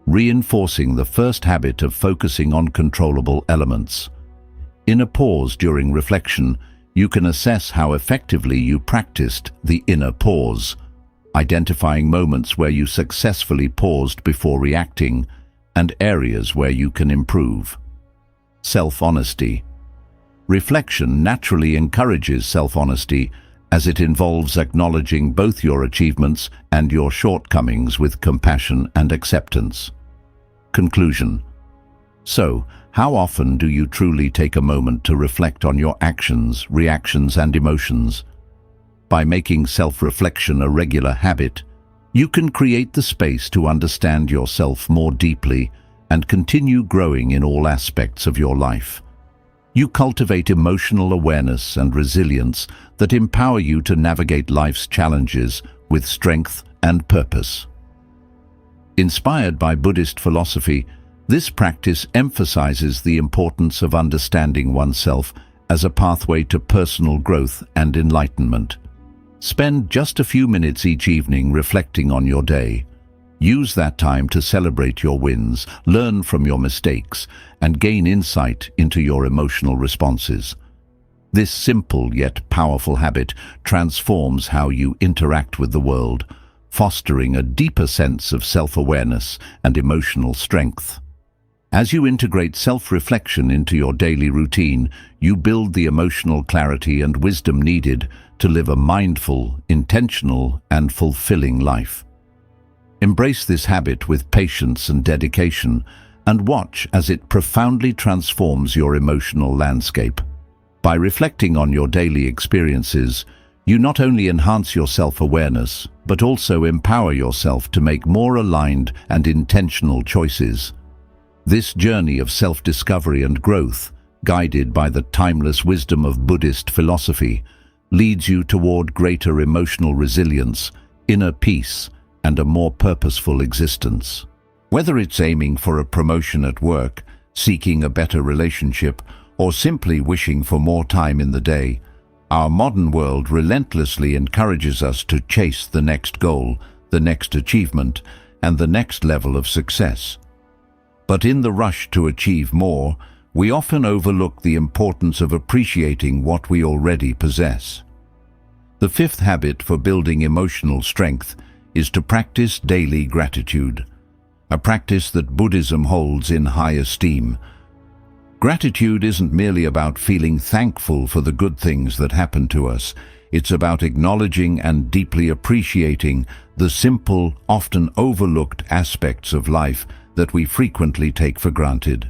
Speaker 1: reinforcing the first habit of focusing on controllable elements. In a pause during reflection, you can assess how effectively you practiced the inner pause, identifying moments where you successfully paused before reacting and areas where you can improve. Self-honesty. Reflection naturally encourages self-honesty as it involves acknowledging both your achievements and your shortcomings with compassion and acceptance. Conclusion. So, how often do you truly take a moment to reflect on your actions, reactions, and emotions? By making self-reflection a regular habit, you can create the space to understand yourself more deeply and continue growing in all aspects of your life. You cultivate emotional awareness and resilience that empower you to navigate life's challenges with strength and purpose. Inspired by Buddhist philosophy, this practice emphasizes the importance of understanding oneself as a pathway to personal growth and enlightenment. Spend just a few minutes each evening reflecting on your day. Use that time to celebrate your wins, learn from your mistakes, and gain insight into your emotional responses. This simple yet powerful habit transforms how you interact with the world, fostering a deeper sense of self-awareness and emotional strength. As you integrate self-reflection into your daily routine, you build the emotional clarity and wisdom needed to live a mindful, intentional, and fulfilling life. Embrace this habit with patience and dedication, and watch as it profoundly transforms your emotional landscape. By reflecting on your daily experiences, you not only enhance your self-awareness, but also empower yourself to make more aligned and intentional choices. This journey of self-discovery and growth, guided by the timeless wisdom of Buddhist philosophy, leads you toward greater emotional resilience, inner peace, and a more purposeful existence. Whether it's aiming for a promotion at work, seeking a better relationship, or simply wishing for more time in the day, our modern world relentlessly encourages us to chase the next goal, the next achievement, and the next level of success. But in the rush to achieve more, we often overlook the importance of appreciating what we already possess. The fifth habit for building emotional strength is to practice daily gratitude, a practice that Buddhism holds in high esteem. Gratitude isn't merely about feeling thankful for the good things that happen to us. It's about acknowledging and deeply appreciating the simple, often overlooked aspects of life that we frequently take for granted.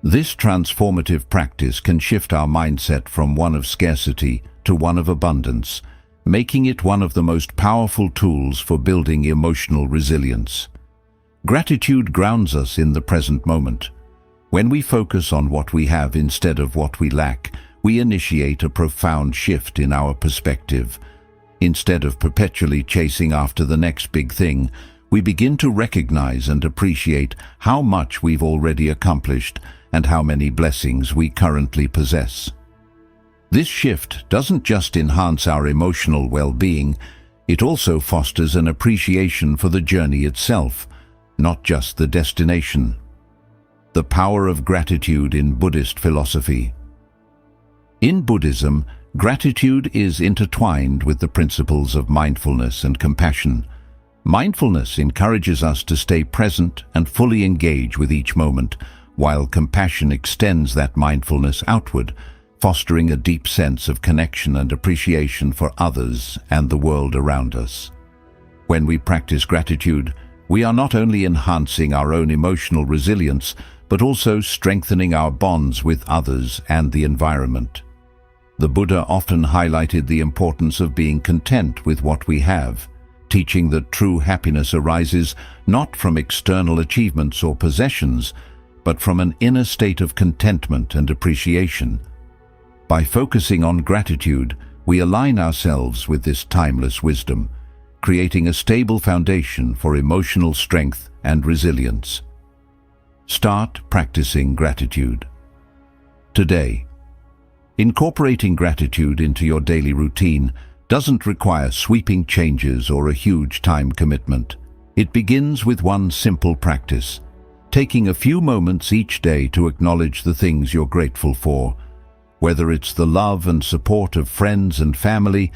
Speaker 1: This transformative practice can shift our mindset from one of scarcity to one of abundance, making it one of the most powerful tools for building emotional resilience. Gratitude grounds us in the present moment. When we focus on what we have instead of what we lack, we initiate a profound shift in our perspective. Instead of perpetually chasing after the next big thing, we begin to recognize and appreciate how much we've already accomplished and how many blessings we currently possess. This shift doesn't just enhance our emotional well-being, it also fosters an appreciation for the journey itself, not just the destination. The power of gratitude in Buddhist philosophy. In Buddhism, gratitude is intertwined with the principles of mindfulness and compassion. Mindfulness encourages us to stay present and fully engage with each moment, while compassion extends that mindfulness outward, fostering a deep sense of connection and appreciation for others and the world around us. When we practice gratitude, we are not only enhancing our own emotional resilience, but also strengthening our bonds with others and the environment. The Buddha often highlighted the importance of being content with what we have, teaching that true happiness arises not from external achievements or possessions, but from an inner state of contentment and appreciation. By focusing on gratitude, we align ourselves with this timeless wisdom, creating a stable foundation for emotional strength and resilience. Start practicing gratitude. Today, incorporating gratitude into your daily routine doesn't require sweeping changes or a huge time commitment. It begins with one simple practice, taking a few moments each day to acknowledge the things you're grateful for, whether it's the love and support of friends and family,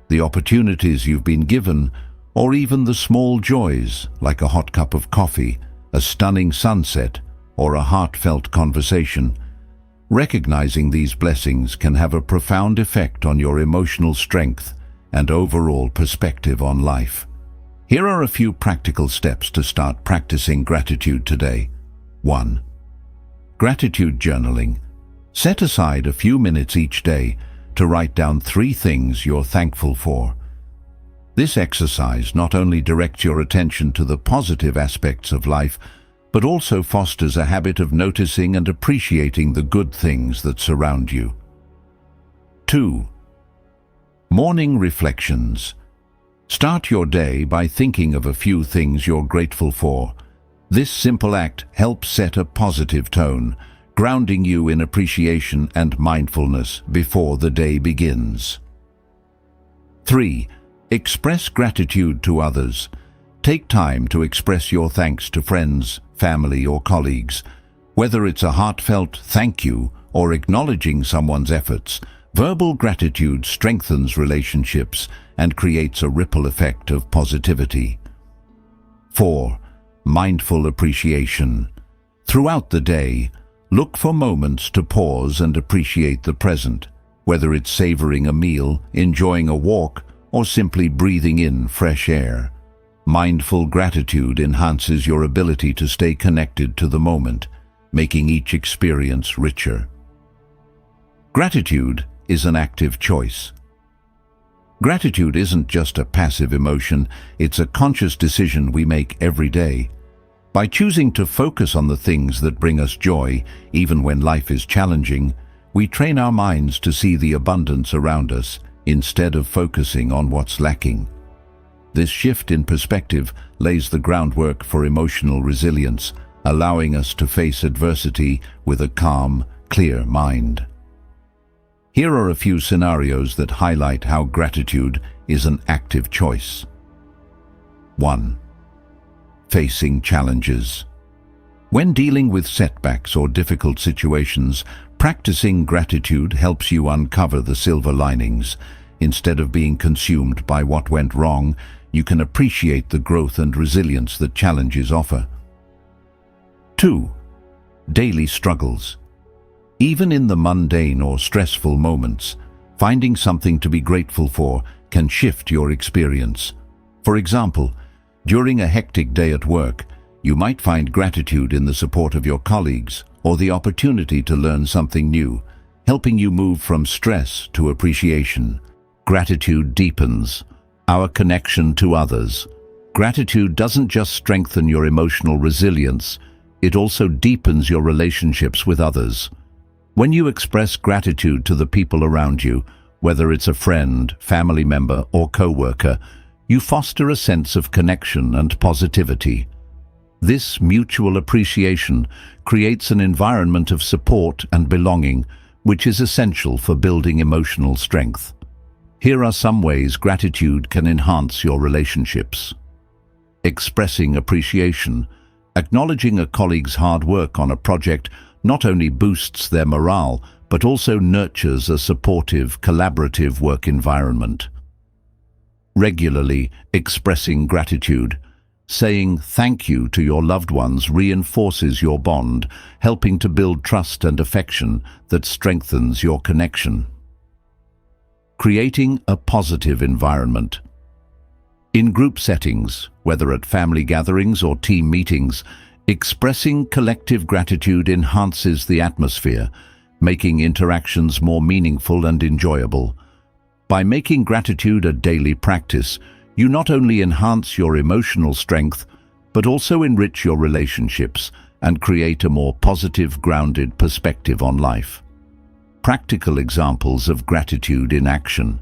Speaker 1: the opportunities you've been given, or even the small joys like a hot cup of coffee, a stunning sunset, or a heartfelt conversation. Recognizing these blessings can have a profound effect on your emotional strength and overall perspective on life. Here are a few practical steps to start practicing gratitude today. 1. Gratitude journaling. Set aside a few minutes each day to write down 3 things you're thankful for. This exercise not only directs your attention to the positive aspects of life, but also fosters a habit of noticing and appreciating the good things that surround you. 2. Morning reflections. Start your day by thinking of a few things you're grateful for. This simple act helps set a positive tone, grounding you in appreciation and mindfulness before the day begins. 3. Express gratitude to others. Take time to express your thanks to friends, family, or colleagues. Whether it's a heartfelt thank you or acknowledging someone's efforts, verbal gratitude strengthens relationships and creates a ripple effect of positivity. 4. Mindful appreciation. Throughout the day, look for moments to pause and appreciate the present, whether it's savoring a meal, enjoying a walk, or simply breathing in fresh air. Mindful gratitude enhances your ability to stay connected to the moment, making each experience richer. Gratitude is an active choice. Gratitude isn't just a passive emotion, it's a conscious decision we make every day. By choosing to focus on the things that bring us joy, even when life is challenging, we train our minds to see the abundance around us instead of focusing on what's lacking. This shift in perspective lays the groundwork for emotional resilience, allowing us to face adversity with a calm, clear mind. Here are a few scenarios that highlight how gratitude is an active choice. 1. Facing challenges. When dealing with setbacks or difficult situations, practicing gratitude helps you uncover the silver linings. Instead of being consumed by what went wrong, you can appreciate the growth and resilience that challenges offer. 2. Daily struggles. Even in the mundane or stressful moments, finding something to be grateful for can shift your experience. For example, during a hectic day at work, You might find gratitude in the support of your colleagues or the opportunity to learn something new, helping you move from stress to appreciation. Gratitude deepens our connection to others. Gratitude doesn't just strengthen your emotional resilience, it also deepens your relationships with others. When you express gratitude to the people around you, whether it's a friend, family member, or co-worker, you foster a sense of connection and positivity. This mutual appreciation creates an environment of support and belonging, which is essential for building emotional strength. Here are some ways gratitude can enhance your relationships. Expressing appreciation. Acknowledging a colleague's hard work on a project not only boosts their morale, but also nurtures a supportive, collaborative work environment. Regularly expressing gratitude. Saying thank you to your loved ones reinforces your bond, helping to build trust and affection that strengthens your connection. Creating a positive environment. In group settings, whether at family gatherings or team meetings, expressing collective gratitude enhances the atmosphere, making interactions more meaningful and enjoyable. By making gratitude a daily practice, you not only enhance your emotional strength, but also enrich your relationships and create a more positive, grounded perspective on life. Practical examples of gratitude in action.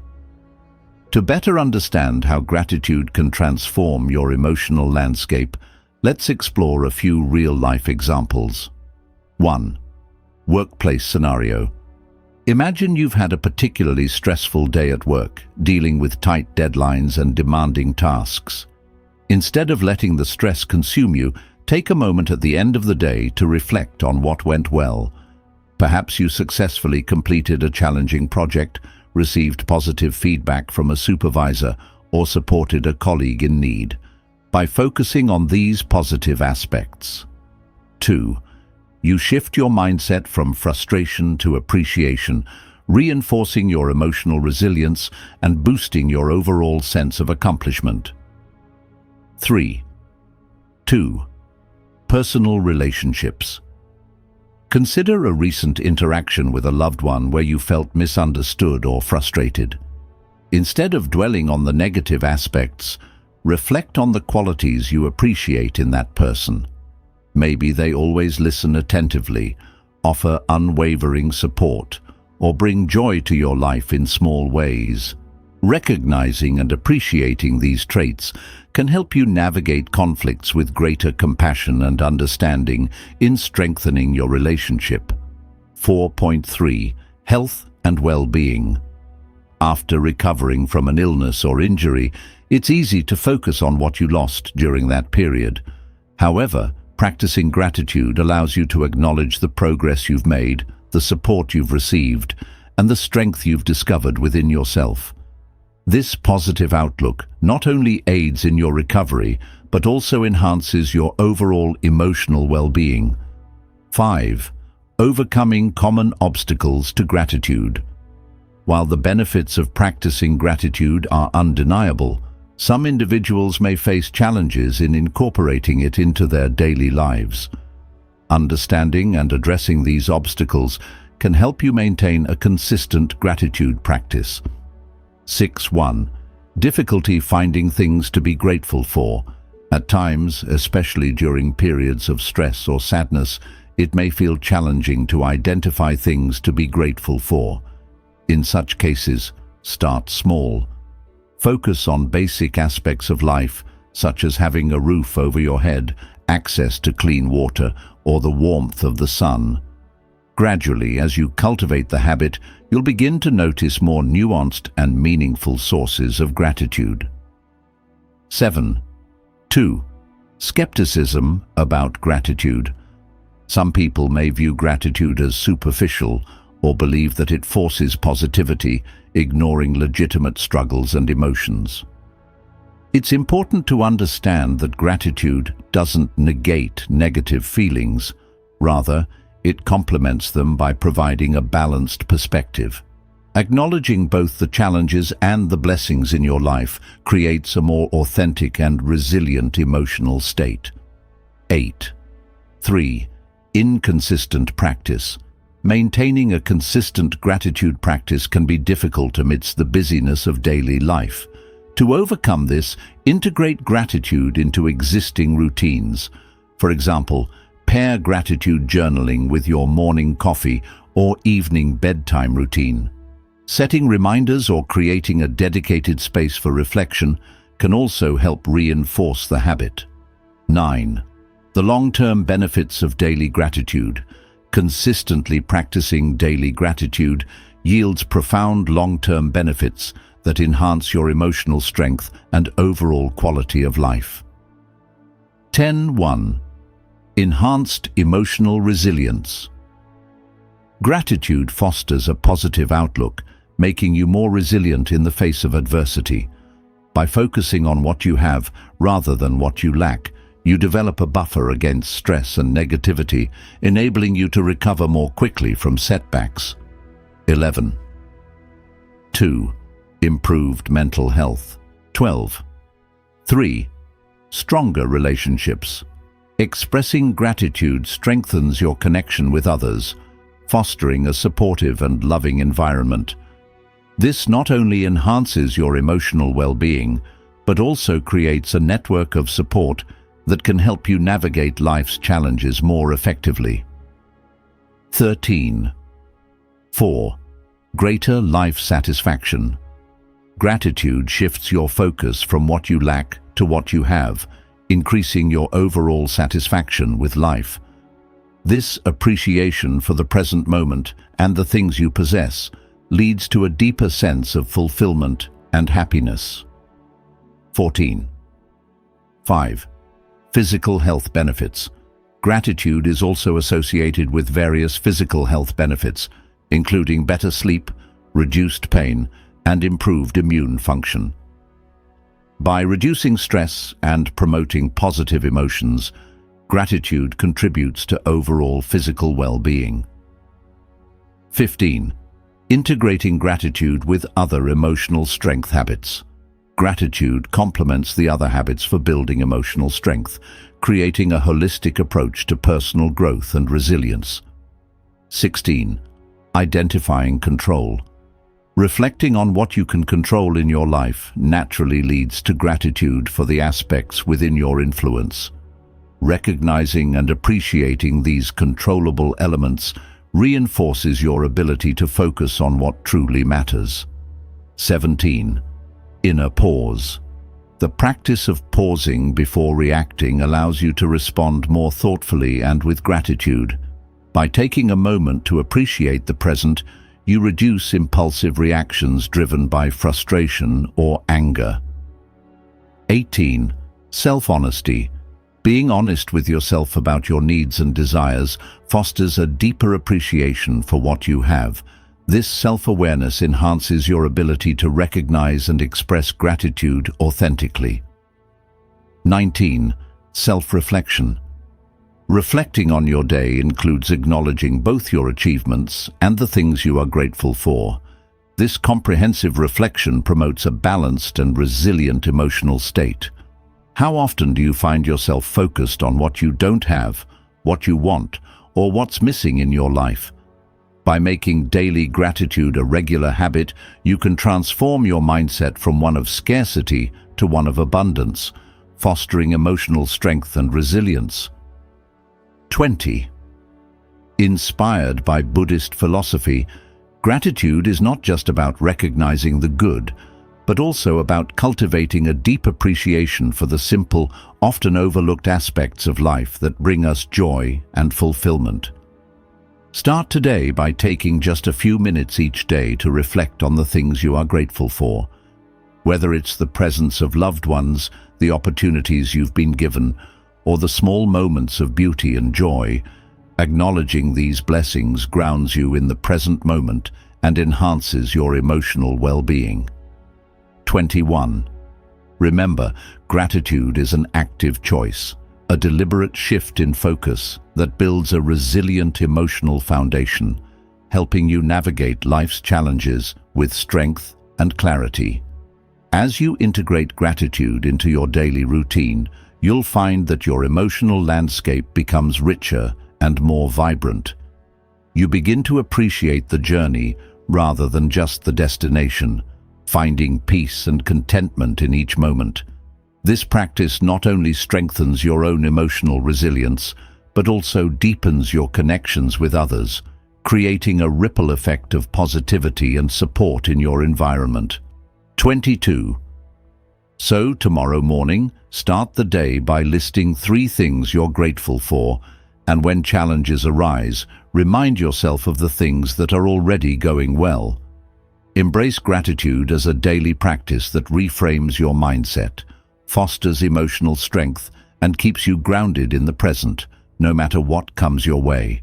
Speaker 1: To better understand how gratitude can transform your emotional landscape, let's explore a few real-life examples. 1. Workplace scenario. Imagine you've had a particularly stressful day at work, dealing with tight deadlines and demanding tasks. Instead of letting the stress consume you, take a moment at the end of the day to reflect on what went well. Perhaps you successfully completed a challenging project, received positive feedback from a supervisor, or supported a colleague in need. By focusing on these positive aspects. 2. You shift your mindset from frustration to appreciation, reinforcing your emotional resilience and boosting your overall sense of accomplishment. 3. 2. Personal relationships. Consider a recent interaction with a loved one where you felt misunderstood or frustrated. Instead of dwelling on the negative aspects, reflect on the qualities you appreciate in that person. Maybe they always listen attentively, offer unwavering support, or bring joy to your life in small ways. Recognizing and appreciating these traits can help you navigate conflicts with greater compassion and understanding in strengthening your relationship. 4.3. Health and well-being. After recovering from an illness or injury, it's easy to focus on what you lost during that period. However, practicing gratitude allows you to acknowledge the progress you've made, the support you've received, and the strength you've discovered within yourself. This positive outlook not only aids in your recovery, but also enhances your overall emotional well-being. 5. Overcoming common obstacles to gratitude. While the benefits of practicing gratitude are undeniable, some individuals may face challenges in incorporating it into their daily lives. Understanding and addressing these obstacles can help you maintain a consistent gratitude practice. 6.1. Difficulty finding things to be grateful for. At times, especially during periods of stress or sadness, it may feel challenging to identify things to be grateful for. In such cases, start small. Focus on basic aspects of life, such as having a roof over your head, access to clean water, or the warmth of the sun. Gradually, as you cultivate the habit, you'll begin to notice more nuanced and meaningful sources of gratitude. 7.2. Skepticism about gratitude. Some people may view gratitude as superficial or believe that it forces positivity, ignoring legitimate struggles and emotions. It's important to understand that gratitude doesn't negate negative feelings. Rather, it complements them by providing a balanced perspective. Acknowledging both the challenges and the blessings in your life creates a more authentic and resilient emotional state. 8. 3. Inconsistent practice. Maintaining a consistent gratitude practice can be difficult amidst the busyness of daily life. To overcome this, integrate gratitude into existing routines. For example, pair gratitude journaling with your morning coffee or evening bedtime routine. Setting reminders or creating a dedicated space for reflection can also help reinforce the habit. 9. The long-term benefits of daily gratitude. Consistently practicing daily gratitude yields profound long-term benefits that enhance your emotional strength and overall quality of life. 10.1. Enhanced emotional resilience. Gratitude fosters a positive outlook, making you more resilient in the face of adversity. By focusing on what you have rather than what you lack, you develop a buffer against stress and negativity, enabling you to recover more quickly from setbacks. 11. 2. Improved mental health. 12. 3. Stronger relationships. Expressing gratitude strengthens your connection with others, fostering a supportive and loving environment. This not only enhances your emotional well-being, but also creates a network of support that can help you navigate life's challenges more effectively. 13. 4. Greater life satisfaction. Gratitude shifts your focus from what you lack to what you have, increasing your overall satisfaction with life. This appreciation for the present moment and the things you possess leads to a deeper sense of fulfillment and happiness. 14. 5. Physical health benefits. Gratitude is also associated with various physical health benefits, including better sleep, reduced pain, and improved immune function. By reducing stress and promoting positive emotions, gratitude contributes to overall physical well-being. 15. Integrating gratitude with other emotional strength habits. Gratitude complements the other habits for building emotional strength, creating a holistic approach to personal growth and resilience. 16. Identifying control. Reflecting on what you can control in your life naturally leads to gratitude for the aspects within your influence. Recognizing and appreciating these controllable elements reinforces your ability to focus on what truly matters. 17. Inner pause. The practice of pausing before reacting allows you to respond more thoughtfully and with gratitude. By taking a moment to appreciate the present, you reduce impulsive reactions driven by frustration or anger. 18. Self-honesty. Being honest with yourself about your needs and desires fosters a deeper appreciation for what you have. This self-awareness enhances your ability to recognize and express gratitude authentically. 19. Self-reflection. Reflecting on your day includes acknowledging both your achievements and the things you are grateful for. This comprehensive reflection promotes a balanced and resilient emotional state. How often do you find yourself focused on what you don't have, what you want, or what's missing in your life? By making daily gratitude a regular habit, you can transform your mindset from one of scarcity to one of abundance, fostering emotional strength and resilience. 20. Inspired by Buddhist philosophy, gratitude is not just about recognizing the good, but also about cultivating a deep appreciation for the simple, often overlooked aspects of life that bring us joy and fulfillment. Start today by taking just a few minutes each day to reflect on the things you are grateful for. Whether it's the presence of loved ones, the opportunities you've been given, or the small moments of beauty and joy, acknowledging these blessings grounds you in the present moment and enhances your emotional well-being. 21. Remember, gratitude is an active choice, a deliberate shift in focus that builds a resilient emotional foundation, helping you navigate life's challenges with strength and clarity. As you integrate gratitude into your daily routine, you'll find that your emotional landscape becomes richer and more vibrant. You begin to appreciate the journey rather than just the destination, finding peace and contentment in each moment. This practice not only strengthens your own emotional resilience, but also deepens your connections with others, creating a ripple effect of positivity and support in your environment. 22. So, tomorrow morning, start the day by listing 3 things you're grateful for, and when challenges arise, remind yourself of the things that are already going well. Embrace gratitude as a daily practice that reframes your mindset, fosters emotional strength, and keeps you grounded in the present, no matter what comes your way.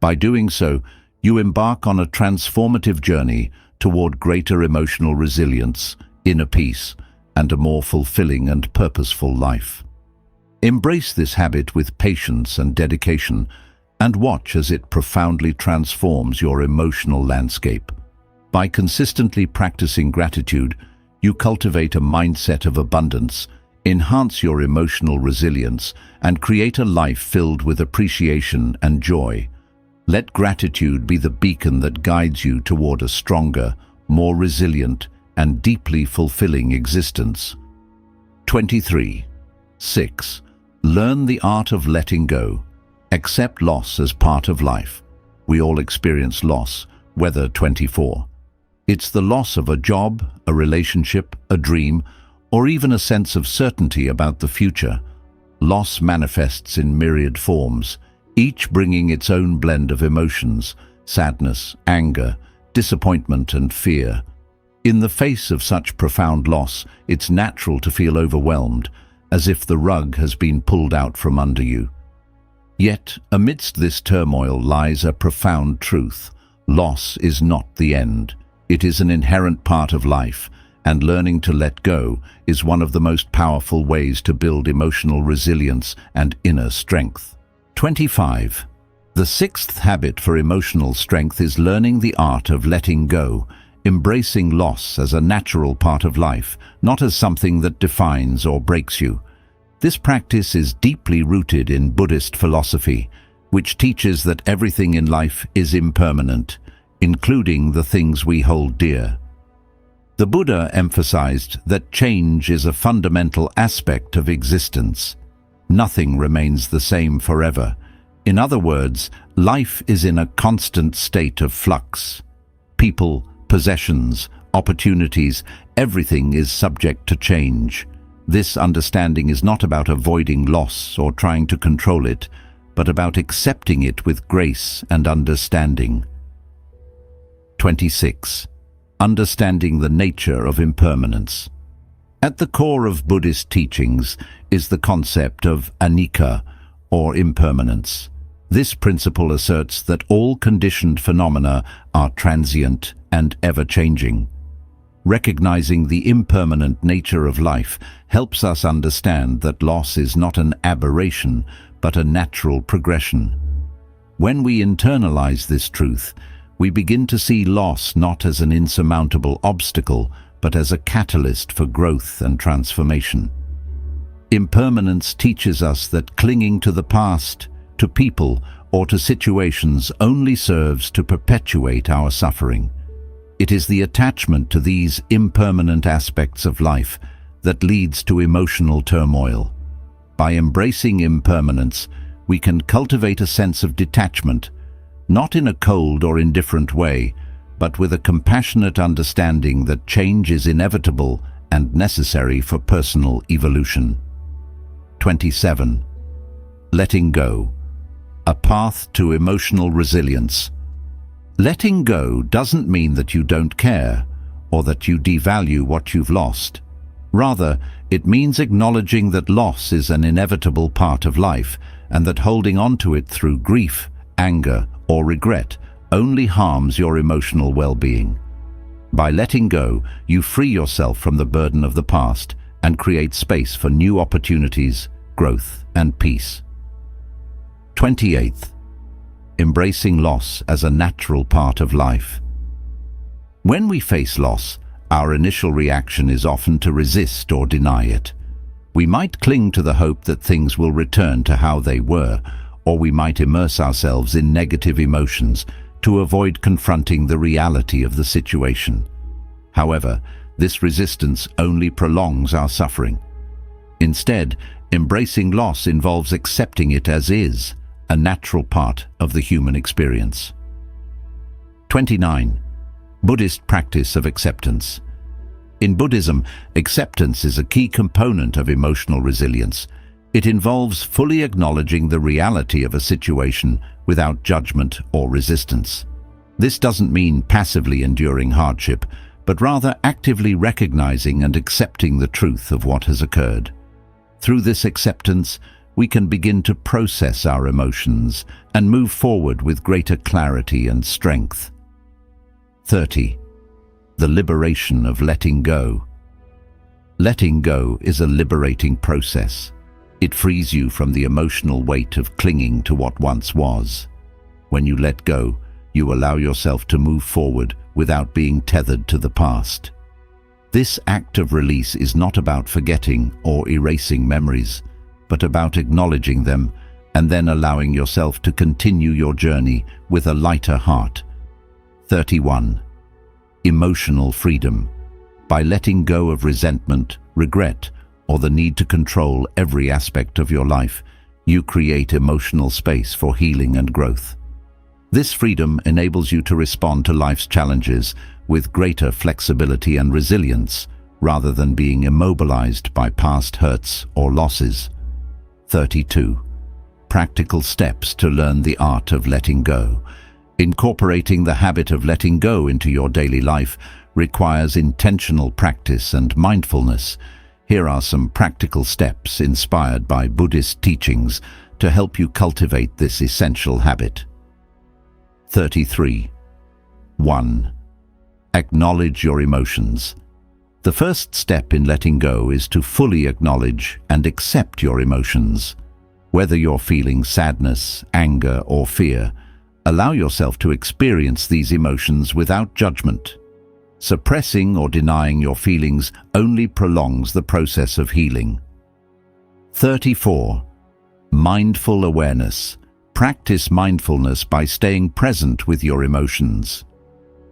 Speaker 1: By doing so, you embark on a transformative journey toward greater emotional resilience, inner peace, and a more fulfilling and purposeful life. Embrace this habit with patience and dedication, and watch as it profoundly transforms your emotional landscape. By consistently practicing gratitude, you cultivate a mindset of abundance, enhance your emotional resilience, and create a life filled with appreciation and joy. Let gratitude be the beacon that guides you toward a stronger, more resilient, and deeply fulfilling existence. 23. 6. Learn the art of letting go. Accept loss as part of life. We all experience loss, whether 24. It's the loss of a job, a relationship, a dream, or even a sense of certainty about the future. Loss manifests in myriad forms, each bringing its own blend of emotions: sadness, anger, disappointment, and fear. In the face of such profound loss, it's natural to feel overwhelmed, as if the rug has been pulled out from under you. Yet, amidst this turmoil lies a profound truth. Loss is not the end. It is an inherent part of life, and learning to let go is one of the most powerful ways to build emotional resilience and inner strength. 25. The 6th habit for emotional strength is learning the art of letting go, embracing loss as a natural part of life, not as something that defines or breaks you. This practice is deeply rooted in Buddhist philosophy, which teaches that everything in life is impermanent, including the things we hold dear. The Buddha emphasized that change is a fundamental aspect of existence. Nothing remains the same forever. In other words, life is in a constant state of flux. People, possessions, opportunities, everything is subject to change. This understanding is not about avoiding loss or trying to control it, but about accepting it with grace and understanding. 26. Understanding the nature of impermanence. At the core of Buddhist teachings is the concept of anicca, or impermanence. This principle asserts that all conditioned phenomena are transient and ever-changing. Recognizing the impermanent nature of life helps us understand that loss is not an aberration, but a natural progression. When we internalize this truth, we begin to see loss not as an insurmountable obstacle, but as a catalyst for growth and transformation. Impermanence teaches us that clinging to the past, to people, or to situations only serves to perpetuate our suffering. It is the attachment to these impermanent aspects of life that leads to emotional turmoil. By embracing impermanence, we can cultivate a sense of detachment, not in a cold or indifferent way, but with a compassionate understanding that change is inevitable and necessary for personal evolution. 27. Letting go. A path to emotional resilience. Letting go doesn't mean that you don't care or that you devalue what you've lost. Rather, it means acknowledging that loss is an inevitable part of life and that holding on to it through grief, anger, or regret only harms your emotional well-being. By letting go, you free yourself from the burden of the past and create space for new opportunities, growth, and peace. 28. Embracing loss as a natural part of life. When we face loss, our initial reaction is often to resist or deny it. We might cling to the hope that things will return to how they were, or we might immerse ourselves in negative emotions to avoid confronting the reality of the situation. However, this resistance only prolongs our suffering. Instead, embracing loss involves accepting it as is, a natural part of the human experience. 29. Buddhist practice of acceptance. In Buddhism, acceptance is a key component of emotional resilience. It involves fully acknowledging the reality of a situation without judgment or resistance. This doesn't mean passively enduring hardship, but rather actively recognizing and accepting the truth of what has occurred. Through this acceptance, we can begin to process our emotions and move forward with greater clarity and strength. 30. The liberation of letting go. Letting go is a liberating process. It frees you from the emotional weight of clinging to what once was. When you let go, you allow yourself to move forward without being tethered to the past. This act of release is not about forgetting or erasing memories, but about acknowledging them and then allowing yourself to continue your journey with a lighter heart. 31. Emotional freedom. By letting go of resentment, regret, or the need to control every aspect of your life, you create emotional space for healing and growth. This freedom enables you to respond to life's challenges with greater flexibility and resilience, rather than being immobilized by past hurts or losses. 32. Practical steps to learn the art of letting go. Incorporating the habit of letting go into your daily life requires intentional practice and mindfulness. Here are some practical steps inspired by Buddhist teachings to help you cultivate this essential habit. 33. 1. Acknowledge your emotions. The first step in letting go is to fully acknowledge and accept your emotions. Whether you're feeling sadness, anger, or fear, allow yourself to experience these emotions without judgment. Suppressing or denying your feelings only prolongs the process of healing. 34. Mindful awareness. Practice mindfulness by staying present with your emotions.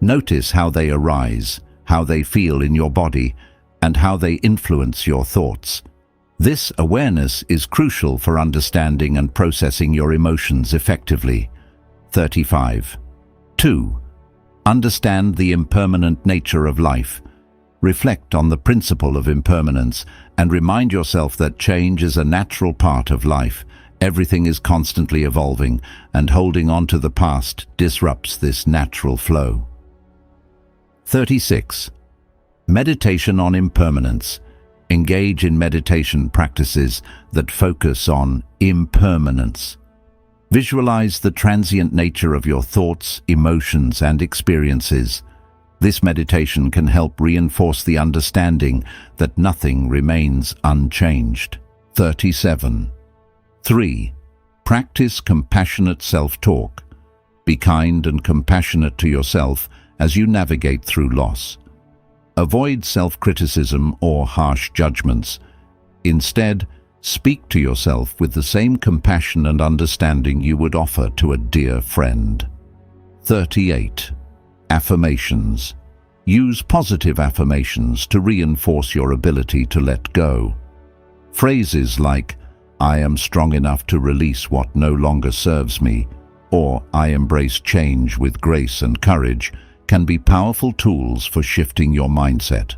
Speaker 1: Notice how they arise, how they feel in your body, and how they influence your thoughts. This awareness is crucial for understanding and processing your emotions effectively. 35. 2. Understand the impermanent nature of life. Reflect on the principle of impermanence and remind yourself that change is a natural part of life. Everything is constantly evolving, and holding on to the past disrupts this natural flow. 36. Meditation on impermanence. Engage in meditation practices that focus on impermanence. Visualize the transient nature of your thoughts, emotions, and experiences. This meditation can help reinforce the understanding that nothing remains unchanged. 37. 3. Practice compassionate self-talk. Be kind and compassionate to yourself as you navigate through loss. Avoid self-criticism or harsh judgments. Instead, speak to yourself with the same compassion and understanding you would offer to a dear friend. 38. Affirmations. Use positive affirmations to reinforce your ability to let go. Phrases like, "I am strong enough to release what no longer serves me," or "I embrace change with grace and courage," can be powerful tools for shifting your mindset.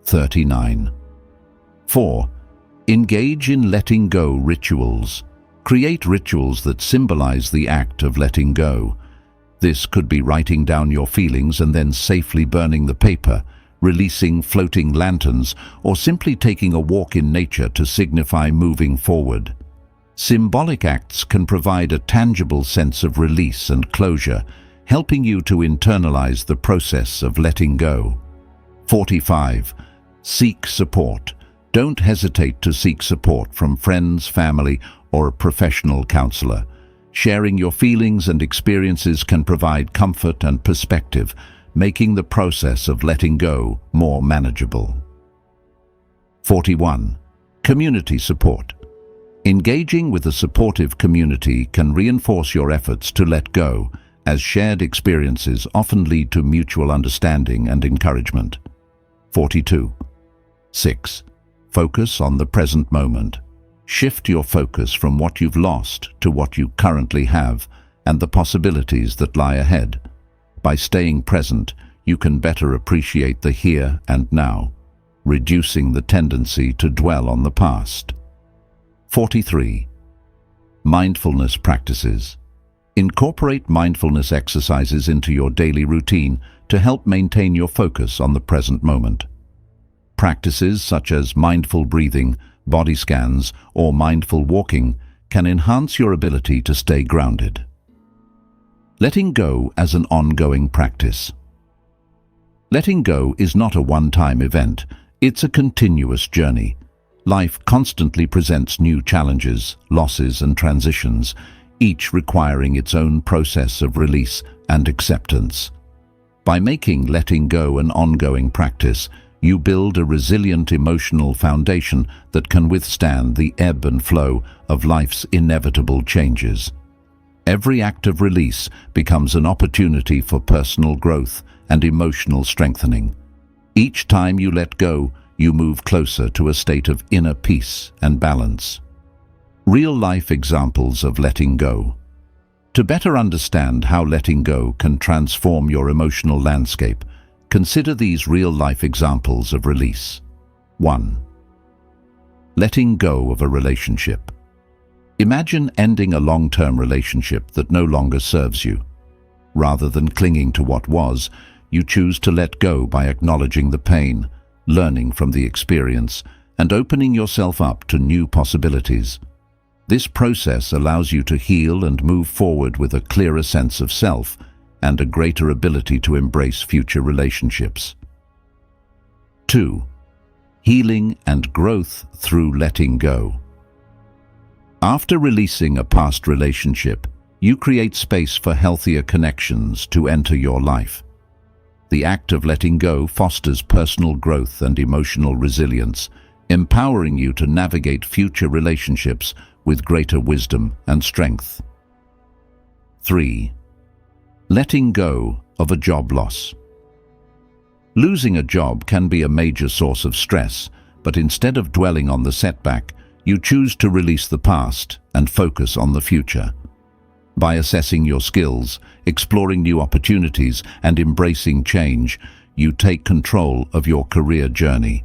Speaker 1: 39. 4. Engage in letting go rituals. Create rituals that symbolize the act of letting go. This could be writing down your feelings and then safely burning the paper, releasing floating lanterns, or simply taking a walk in nature to signify moving forward. Symbolic acts can provide a tangible sense of release and closure, helping you to internalize the process of letting go. 45. Seek support. Don't hesitate to seek support from friends, family, or a professional counselor. Sharing your feelings and experiences can provide comfort and perspective, making the process of letting go more manageable. 41. Community support. Engaging with a supportive community can reinforce your efforts to let go, as shared experiences often lead to mutual understanding and encouragement. 42. 6. Focus on the present moment. Shift your focus from what you've lost to what you currently have and the possibilities that lie ahead. By staying present, you can better appreciate the here and now, reducing the tendency to dwell on the past. 43. Mindfulness practices. Incorporate mindfulness exercises into your daily routine to help maintain your focus on the present moment. Practices such as mindful breathing, body scans, or mindful walking can enhance your ability to stay grounded. Letting go as an ongoing practice. Letting go is not a one-time event, it's a continuous journey. Life constantly presents new challenges, losses, and transitions, each requiring its own process of release and acceptance. By making letting go an ongoing practice, you build a resilient emotional foundation that can withstand the ebb and flow of life's inevitable changes. Every act of release becomes an opportunity for personal growth and emotional strengthening. Each time you let go, you move closer to a state of inner peace and balance. Real-life examples of letting go. To better understand how letting go can transform your emotional landscape, consider these real-life examples of release. 1. Letting go of a relationship. Imagine ending a long-term relationship that no longer serves you. Rather than clinging to what was, you choose to let go by acknowledging the pain, learning from the experience, and opening yourself up to new possibilities. This process allows you to heal and move forward with a clearer sense of self and a greater ability to embrace future relationships. 2. Healing and growth through letting go. After releasing a past relationship, you create space for healthier connections to enter your life. The act of letting go fosters personal growth and emotional resilience, empowering you to navigate future relationships with greater wisdom and strength. 3. Letting go of a job loss. Losing a job can be a major source of stress, but instead of dwelling on the setback, you choose to release the past and focus on the future. By assessing your skills, exploring new opportunities, and embracing change, you take control of your career journey.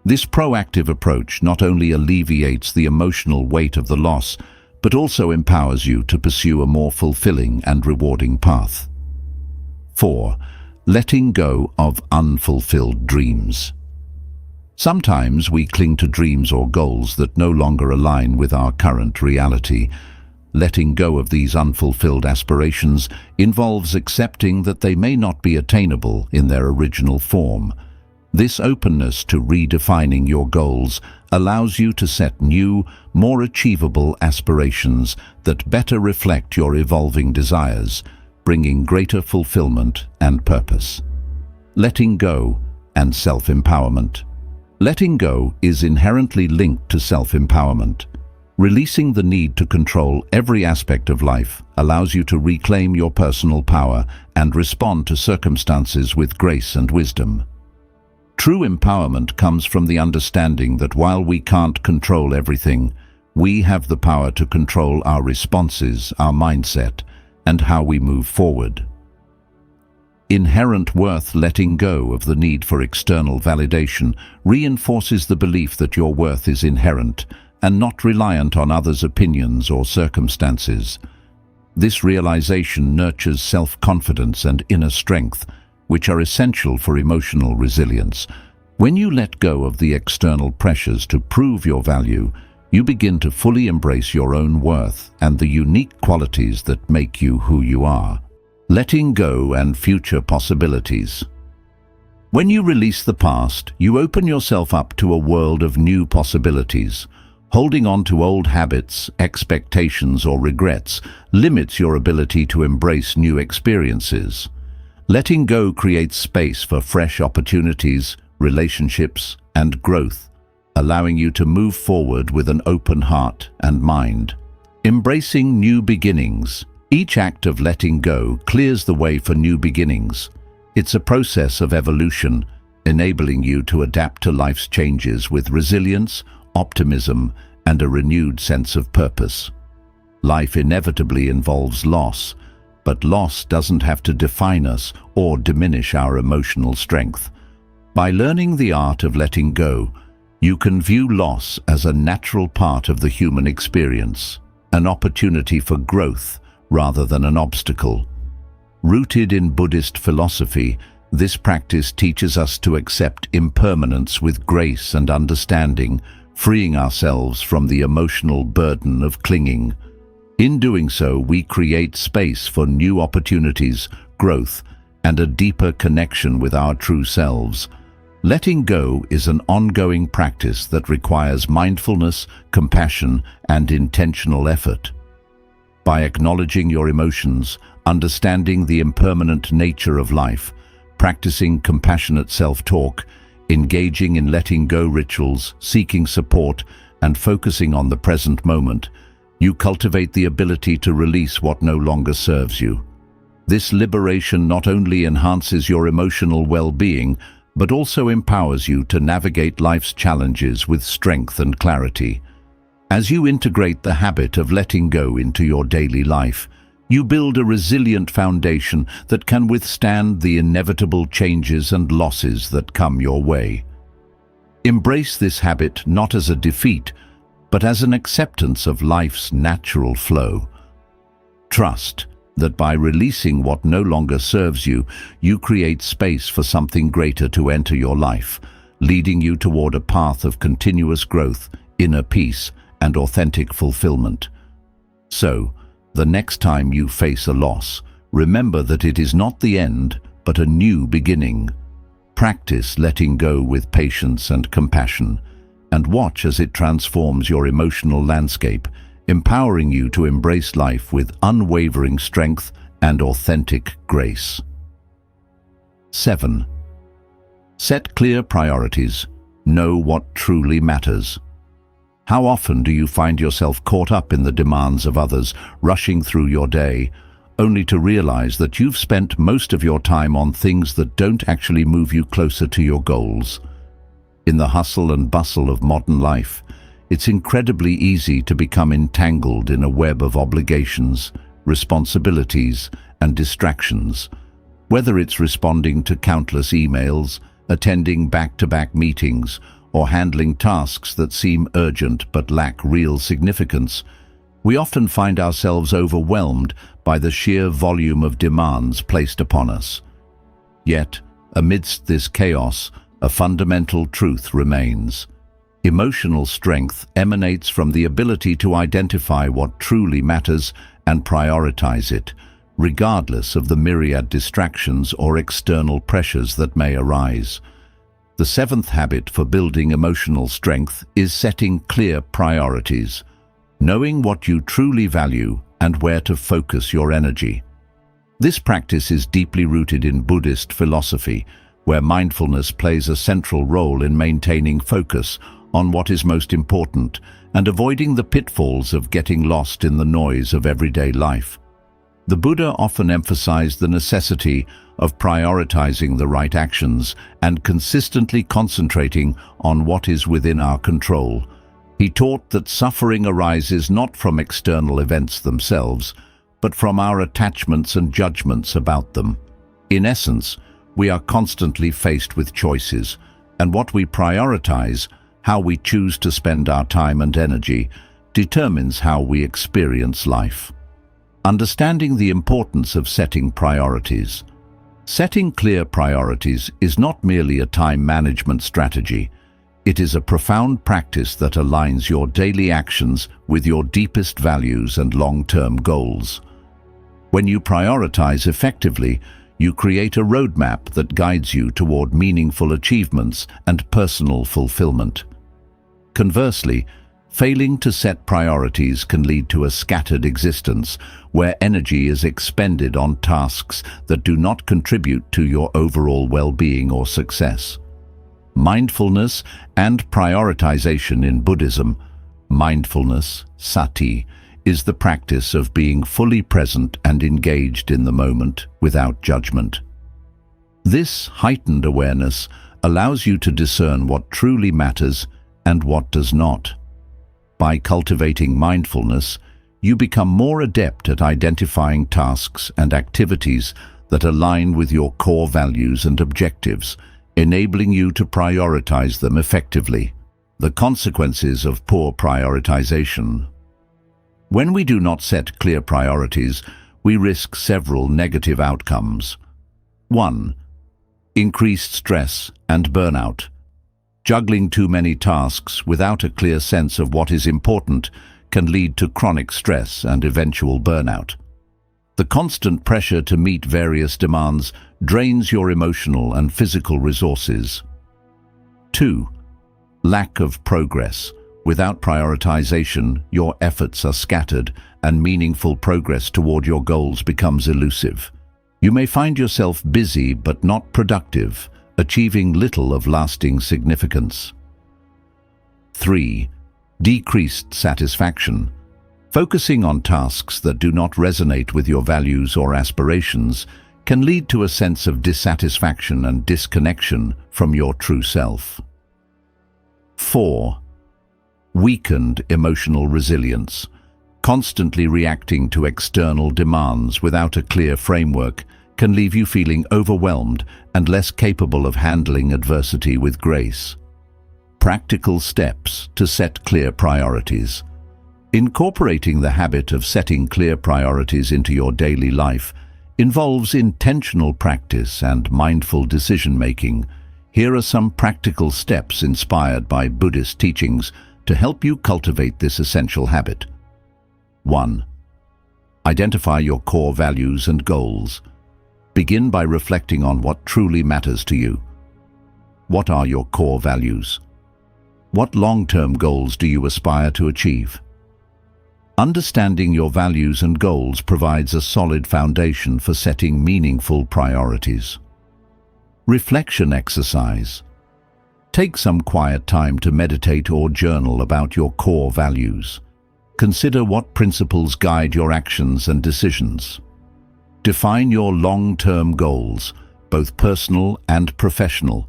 Speaker 1: This proactive approach not only alleviates the emotional weight of the loss, but also empowers you to pursue a more fulfilling and rewarding path. 4. Letting go of unfulfilled dreams. Sometimes we cling to dreams or goals that no longer align with our current reality. Letting go of these unfulfilled aspirations involves accepting that they may not be attainable in their original form. This openness to redefining your goals allows you to set new, more achievable aspirations that better reflect your evolving desires, bringing greater fulfillment and purpose. Letting go and self-empowerment. Letting go is inherently linked to self-empowerment. Releasing the need to control every aspect of life allows you to reclaim your personal power and respond to circumstances with grace and wisdom. True empowerment comes from the understanding that while we can't control everything, we have the power to control our responses, our mindset, and how we move forward. Inherent worth. Letting go of the need for external validation reinforces the belief that your worth is inherent and not reliant on others' opinions or circumstances. This realization nurtures self-confidence and inner strength, which are essential for emotional resilience. When you let go of the external pressures to prove your value, you begin to fully embrace your own worth and the unique qualities that make you who you are. Letting go and future possibilities. When you release the past, you open yourself up to a world of new possibilities. Holding on to old habits, expectations, or regrets limits your ability to embrace new experiences. Letting go creates space for fresh opportunities, relationships, and growth, allowing you to move forward with an open heart and mind. Embracing new beginnings. Each act of letting go clears the way for new beginnings. It's a process of evolution, enabling you to adapt to life's changes with resilience, optimism, and a renewed sense of purpose. Life inevitably involves loss, but loss doesn't have to define us or diminish our emotional strength. By learning the art of letting go, you can view loss as a natural part of the human experience, an opportunity for growth rather than an obstacle. Rooted in Buddhist philosophy, this practice teaches us to accept impermanence with grace and understanding, freeing ourselves from the emotional burden of clinging. In doing so, we create space for new opportunities, growth, and a deeper connection with our true selves. Letting go is an ongoing practice that requires mindfulness, compassion, and intentional effort. By acknowledging your emotions, understanding the impermanent nature of life, practicing compassionate self-talk, engaging in letting go rituals, seeking support, and focusing on the present moment, you cultivate the ability to release what no longer serves you. This liberation not only enhances your emotional well-being, but also empowers you to navigate life's challenges with strength and clarity. As you integrate the habit of letting go into your daily life, you build a resilient foundation that can withstand the inevitable changes and losses that come your way. Embrace this habit not as a defeat, but as an acceptance of life's natural flow. Trust that by releasing what no longer serves you, you create space for something greater to enter your life, leading you toward a path of continuous growth, inner peace, and authentic fulfillment. So, the next time you face a loss, remember that it is not the end, but a new beginning. Practice letting go with patience and compassion, and watch as it transforms your emotional landscape, empowering you to embrace life with unwavering strength and authentic grace. 7. Set clear priorities. Know what truly matters. How often do you find yourself caught up in the demands of others, rushing through your day, only to realize that you've spent most of your time on things that don't actually move you closer to your goals? In the hustle and bustle of modern life, it's incredibly easy to become entangled in a web of obligations, responsibilities, and distractions. Whether it's responding to countless emails, attending back-to-back meetings, or handling tasks that seem urgent but lack real significance, we often find ourselves overwhelmed by the sheer volume of demands placed upon us. Yet, amidst this chaos, a fundamental truth remains. Emotional strength emanates from the ability to identify what truly matters and prioritize it, regardless of the myriad distractions or external pressures that may arise. The 7th habit for building emotional strength is setting clear priorities, knowing what you truly value and where to focus your energy. This practice is deeply rooted in Buddhist philosophy, where mindfulness plays a central role in maintaining focus on what is most important and avoiding the pitfalls of getting lost in the noise of everyday life. The Buddha often emphasized the necessity of prioritizing the right actions and consistently concentrating on what is within our control. He taught that suffering arises not from external events themselves, but from our attachments and judgments about them. In essence, we are constantly faced with choices, and what we prioritize, how we choose to spend our time and energy, determines how we experience life. Understanding the importance of setting priorities. Setting clear priorities is not merely a time management strategy. It is a profound practice that aligns your daily actions with your deepest values and long-term goals. When you prioritize effectively, you create a roadmap that guides you toward meaningful achievements and personal fulfillment. Conversely, failing to set priorities can lead to a scattered existence where energy is expended on tasks that do not contribute to your overall well-being or success. mindfulness, and prioritization. In Buddhism, mindfulness, sati, is the practice of being fully present and engaged in the moment without judgment. This heightened awareness allows you to discern what truly matters and what does not. By cultivating mindfulness, you become more adept at identifying tasks and activities that align with your core values and objectives, enabling you to prioritize them effectively. The consequences of poor prioritization. When we do not set clear priorities, we risk several negative outcomes. 1. Increased stress and burnout. Juggling too many tasks without a clear sense of what is important can lead to chronic stress and eventual burnout. The constant pressure to meet various demands drains your emotional and physical resources. 2. Lack of progress. Without prioritization, your efforts are scattered and meaningful progress toward your goals becomes elusive. You may find yourself busy but not productive, achieving little of lasting significance. 3. Decreased satisfaction. Focusing on tasks that do not resonate with your values or aspirations can lead to a sense of dissatisfaction and disconnection from your true self. 4. Weakened emotional resilience. Constantly reacting to external demands without a clear framework can leave you feeling overwhelmed and less capable of handling adversity with grace. Practical steps to set clear priorities. Incorporating the habit of setting clear priorities into your daily life involves intentional practice and mindful decision-making. Here are some practical steps inspired by Buddhist teachings to help you cultivate this essential habit. 1. Identify your core values and goals. Begin by reflecting on what truly matters to you. What are your core values? What long-term goals do you aspire to achieve? Understanding your values and goals provides a solid foundation for setting meaningful priorities. Reflection exercise. Take some quiet time to meditate or journal about your core values. Consider what principles guide your actions and decisions. Define your long-term goals, both personal and professional.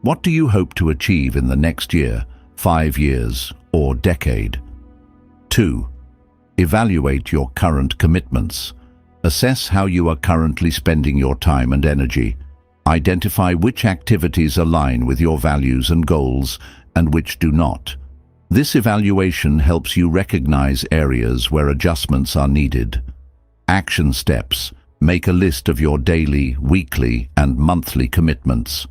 Speaker 1: What do you hope to achieve in the next year, 5 years, or decade? 2. Evaluate your current commitments. Assess how you are currently spending your time and energy. Identify which activities align with your values and goals and which do not. This evaluation helps you recognize areas where adjustments are needed. Action steps. Make a list of your daily, weekly, and monthly commitments.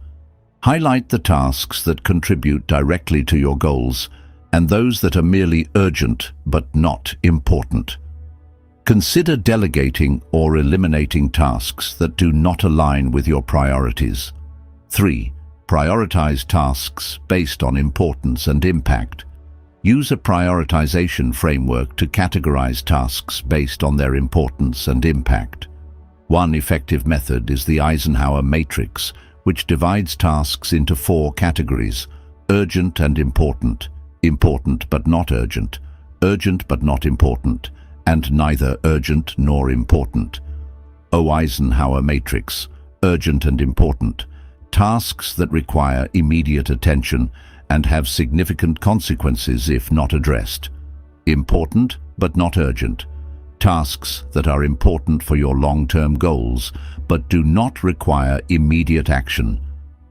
Speaker 1: Highlight the tasks that contribute directly to your goals and those that are merely urgent but not important. Consider delegating or eliminating tasks that do not align with your priorities. 3. Prioritize tasks based on importance and impact. Use a prioritization framework to categorize tasks based on their importance and impact. One effective method is the Eisenhower matrix, which divides tasks into 4 categories: urgent and important, important but not urgent, urgent but not important, and neither urgent nor important. Eisenhower matrix: urgent and important, tasks that require immediate attention and have significant consequences if not addressed. Important but not urgent, tasks that are important for your long-term goals but do not require immediate action.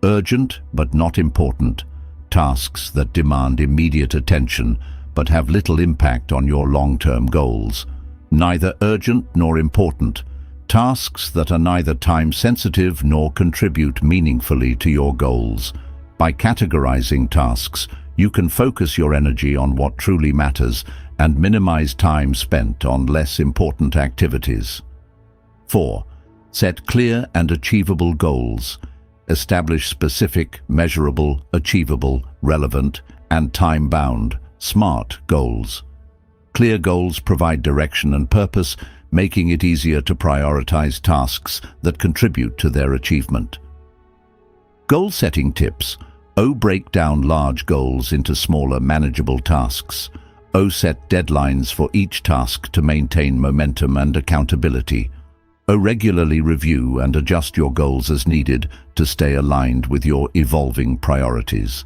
Speaker 1: Urgent but not important, tasks that demand immediate attention but have little impact on your long-term goals. Neither urgent nor important, tasks that are neither time-sensitive nor contribute meaningfully to your goals. By categorizing tasks, you can focus your energy on what truly matters and minimize time spent on less important activities. 4. Set clear and achievable goals. Establish specific, measurable, achievable, relevant, and time-bound, SMART goals. Clear goals provide direction and purpose, making it easier to prioritize tasks that contribute to their achievement. Goal-setting tips. O. Break down large goals into smaller, manageable tasks. O. Set deadlines for each task to maintain momentum and accountability. O. Regularly review and adjust your goals as needed to stay aligned with your evolving priorities.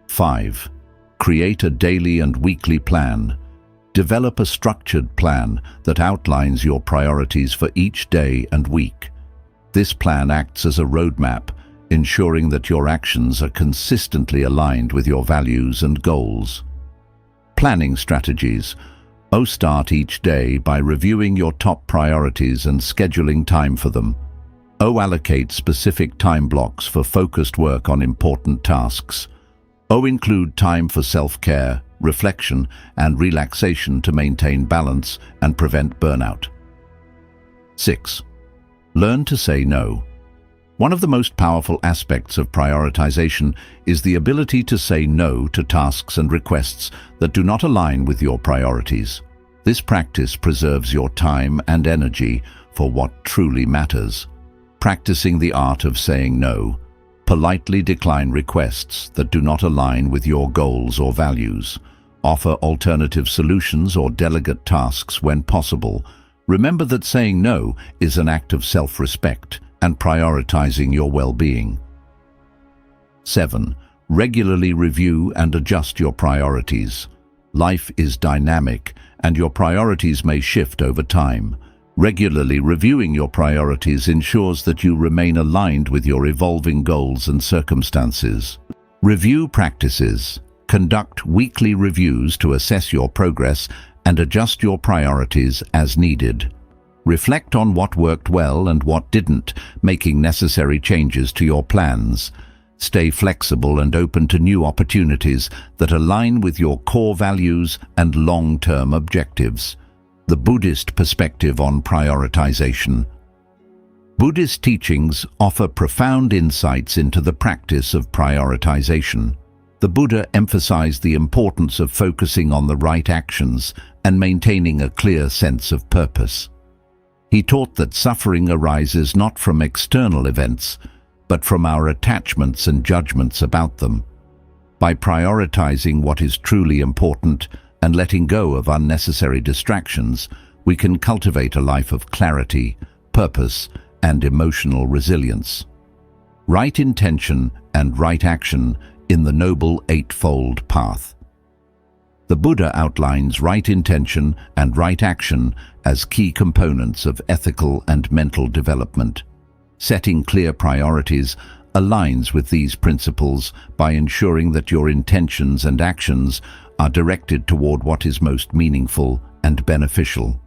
Speaker 1: 5. Create a daily and weekly plan. Develop a structured plan that outlines your priorities for each day and week. This plan acts as a roadmap, ensuring that your actions are consistently aligned with your values and goals. Planning strategies. O. Start each day by reviewing your top priorities and scheduling time for them. O. Allocate specific time blocks for focused work on important tasks. O. Include time for self-care, reflection, and relaxation to maintain balance and prevent burnout. 6. Learn to say no. One of the most powerful aspects of prioritization is the ability to say no to tasks and requests that do not align with your priorities. This practice preserves your time and energy for what truly matters. Practicing the art of saying no. Politely decline requests that do not align with your goals or values. Offer alternative solutions or delegate tasks when possible. Remember that saying no is an act of self-respect and prioritizing your well-being. 7. Regularly review and adjust your priorities. Life is dynamic, and your priorities may shift over time. Regularly reviewing your priorities ensures that you remain aligned with your evolving goals and circumstances. Review practices. Conduct weekly reviews to assess your progress and adjust your priorities as needed. Reflect on what worked well and what didn't, making necessary changes to your plans. Stay flexible and open to new opportunities that align with your core values and long-term objectives. The Buddhist perspective on prioritization. Buddhist teachings offer profound insights into the practice of prioritization. The Buddha emphasized the importance of focusing on the right actions and maintaining a clear sense of purpose. He taught that suffering arises not from external events, but from our attachments and judgments about them. By prioritizing what is truly important and letting go of unnecessary distractions, we can cultivate a life of clarity, purpose, and emotional resilience. Right intention and right action in the Noble Eightfold Path. The Buddha outlines right intention and right action as key components of ethical and mental development. Setting clear priorities aligns with these principles by ensuring that your intentions and actions are directed toward what is most meaningful and beneficial.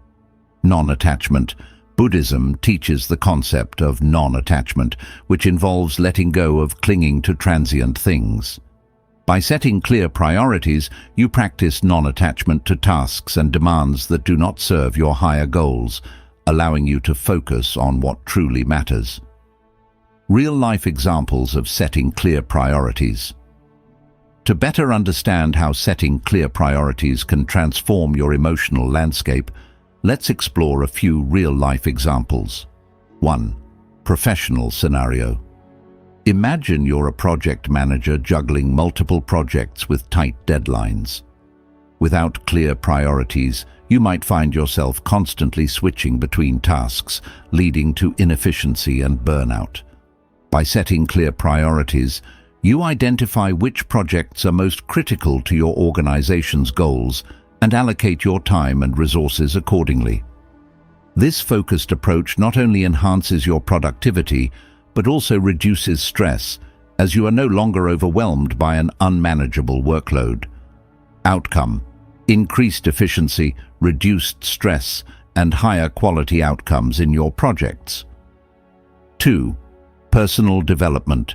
Speaker 1: Non-attachment. Buddhism teaches the concept of non-attachment, which involves letting go of clinging to transient things. By setting clear priorities, you practice non-attachment to tasks and demands that do not serve your higher goals, allowing you to focus on what truly matters. Real-life examples of setting clear priorities. To better understand how setting clear priorities can transform your emotional landscape, let's explore a few real-life examples. 1. Professional scenario. Imagine you're a project manager juggling multiple projects with tight deadlines. Without clear priorities, you might find yourself constantly switching between tasks, leading to inefficiency and burnout. By setting clear priorities, you identify which projects are most critical to your organization's goals and allocate your time and resources accordingly. This focused approach not only enhances your productivity, but also reduces stress, as you are no longer overwhelmed by an unmanageable workload. Outcome: increased efficiency, reduced stress, and higher quality outcomes in your projects. 2. Personal development.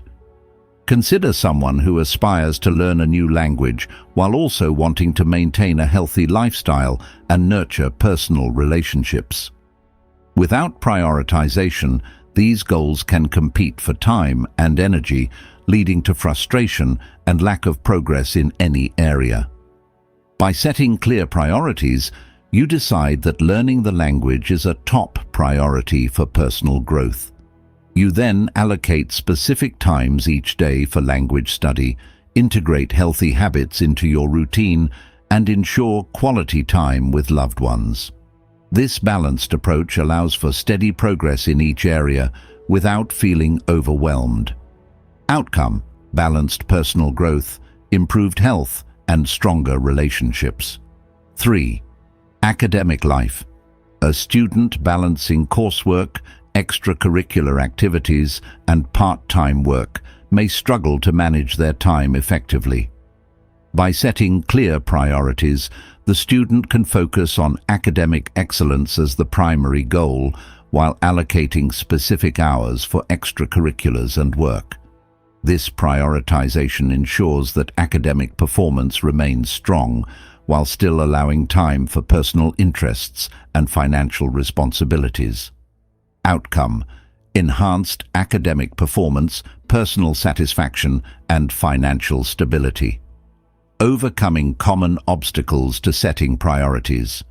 Speaker 1: Consider someone who aspires to learn a new language while also wanting to maintain a healthy lifestyle and nurture personal relationships. Without prioritization, these goals can compete for time and energy, leading to frustration and lack of progress in any area. By setting clear priorities, you decide that learning the language is a top priority for personal growth. You then allocate specific times each day for language study, integrate healthy habits into your routine, and ensure quality time with loved ones. This balanced approach allows for steady progress in each area without feeling overwhelmed. Outcome: balanced personal growth, improved health, and stronger relationships. 3. Academic life. A student balancing coursework, extracurricular activities, and part-time work may struggle to manage their time effectively. By setting clear priorities, the student can focus on academic excellence as the primary goal while allocating specific hours for extracurriculars and work. This prioritization ensures that academic performance remains strong while still allowing time for personal interests and financial responsibilities. Outcome: enhanced academic performance, personal satisfaction, and financial stability. Overcoming common obstacles to setting priorities.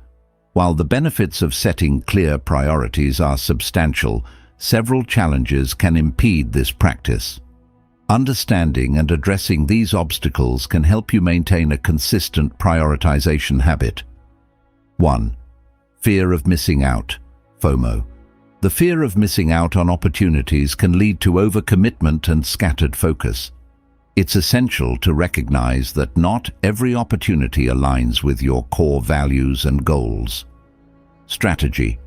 Speaker 1: While the benefits of setting clear priorities are substantial, several challenges can impede this practice. Understanding and addressing these obstacles can help you maintain a consistent prioritization habit. 1. Fear of missing out, FOMO. The fear of missing out on opportunities can lead to overcommitment and scattered focus. It's essential to recognize that not every opportunity aligns with your core values and goals. Strategy: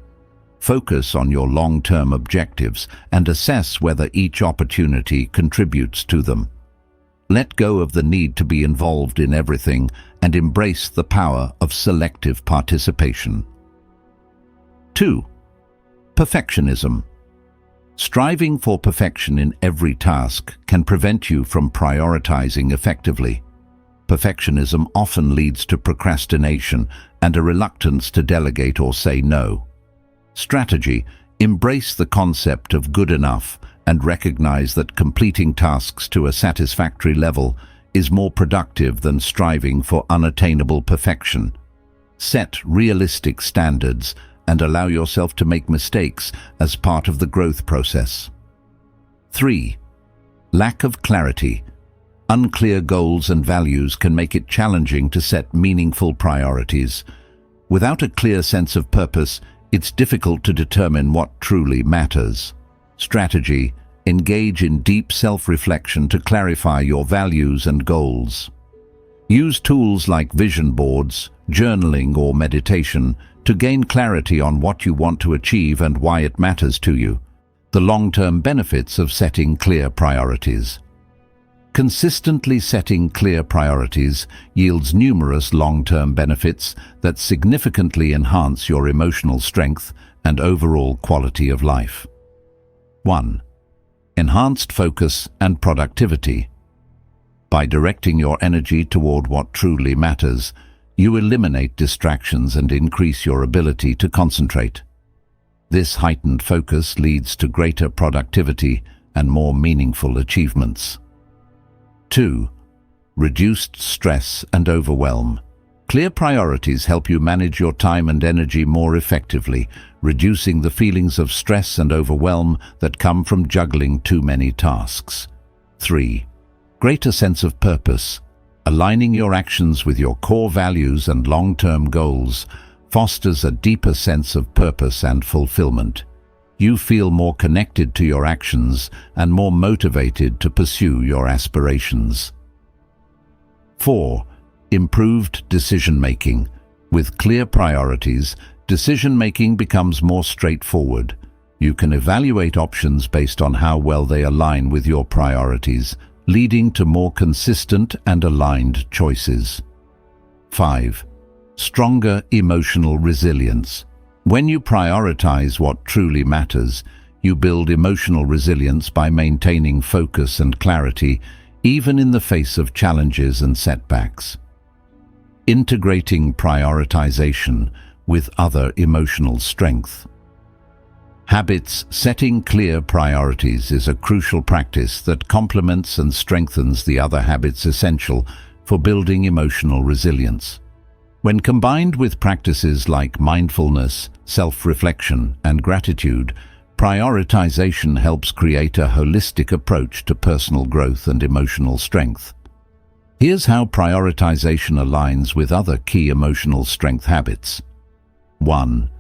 Speaker 1: focus on your long-term objectives and assess whether each opportunity contributes to them. Let go of the need to be involved in everything and embrace the power of selective participation. 2. Perfectionism. Striving for perfection in every task can prevent you from prioritizing effectively. Perfectionism often leads to procrastination and a reluctance to delegate or say no. Strategy: embrace the concept of good enough and recognize that completing tasks to a satisfactory level is more productive than striving for unattainable perfection. Set realistic standards and allow yourself to make mistakes as part of the growth process. 3. Lack of clarity. Unclear goals and values can make it challenging to set meaningful priorities. Without a clear sense of purpose, it's difficult to determine what truly matters. Strategy: engage in deep self-reflection to clarify your values and goals. Use tools like vision boards, journaling, or meditation to gain clarity on what you want to achieve and why it matters to you. The long-term benefits of setting clear priorities. Consistently setting clear priorities yields numerous long-term benefits that significantly enhance your emotional strength and overall quality of life. 1. Enhanced focus and productivity. By directing your energy toward what truly matters, you eliminate distractions and increase your ability to concentrate. This heightened focus leads to greater productivity and more meaningful achievements. 2. Reduced stress and overwhelm. Clear priorities help you manage your time and energy more effectively, reducing the feelings of stress and overwhelm that come from juggling too many tasks. 3. Greater sense of purpose. Aligning your actions with your core values and long-term goals fosters a deeper sense of purpose and fulfillment. You feel more connected to your actions and more motivated to pursue your aspirations. 4. Improved decision-making. With clear priorities, decision-making becomes more straightforward. You can evaluate options based on how well they align with your priorities, leading to more consistent and aligned choices. 5. Stronger emotional resilience. When you prioritize what truly matters, you build emotional resilience by maintaining focus and clarity, even in the face of challenges and setbacks. Integrating prioritization with other emotional strength. Habits. Setting clear priorities is a crucial practice that complements and strengthens the other habits essential for building emotional resilience. When combined with practices like mindfulness, self-reflection, and gratitude, Prioritization helps create a holistic approach to personal growth and emotional strength. Here's how prioritization aligns with other key emotional strength habits. 1.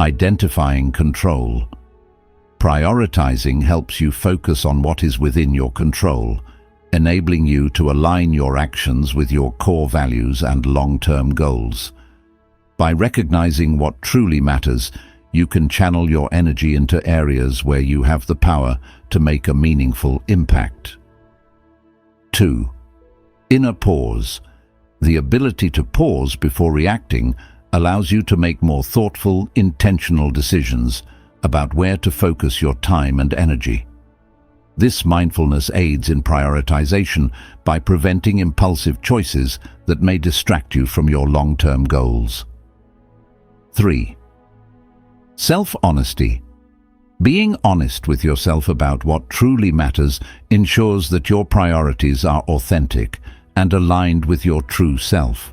Speaker 1: Identifying control. Prioritizing helps you focus on what is within your control, enabling you to align your actions with your core values and long-term goals. By recognizing what truly matters, you can channel your energy into areas where you have the power to make a meaningful impact. 2. Inner pause. The ability to pause before reacting allows you to make more thoughtful, intentional decisions about where to focus your time and energy. This mindfulness aids in prioritization by preventing impulsive choices that may distract you from your long-term goals. 3. Self-honesty. Being honest with yourself about what truly matters ensures that your priorities are authentic and aligned with your true self.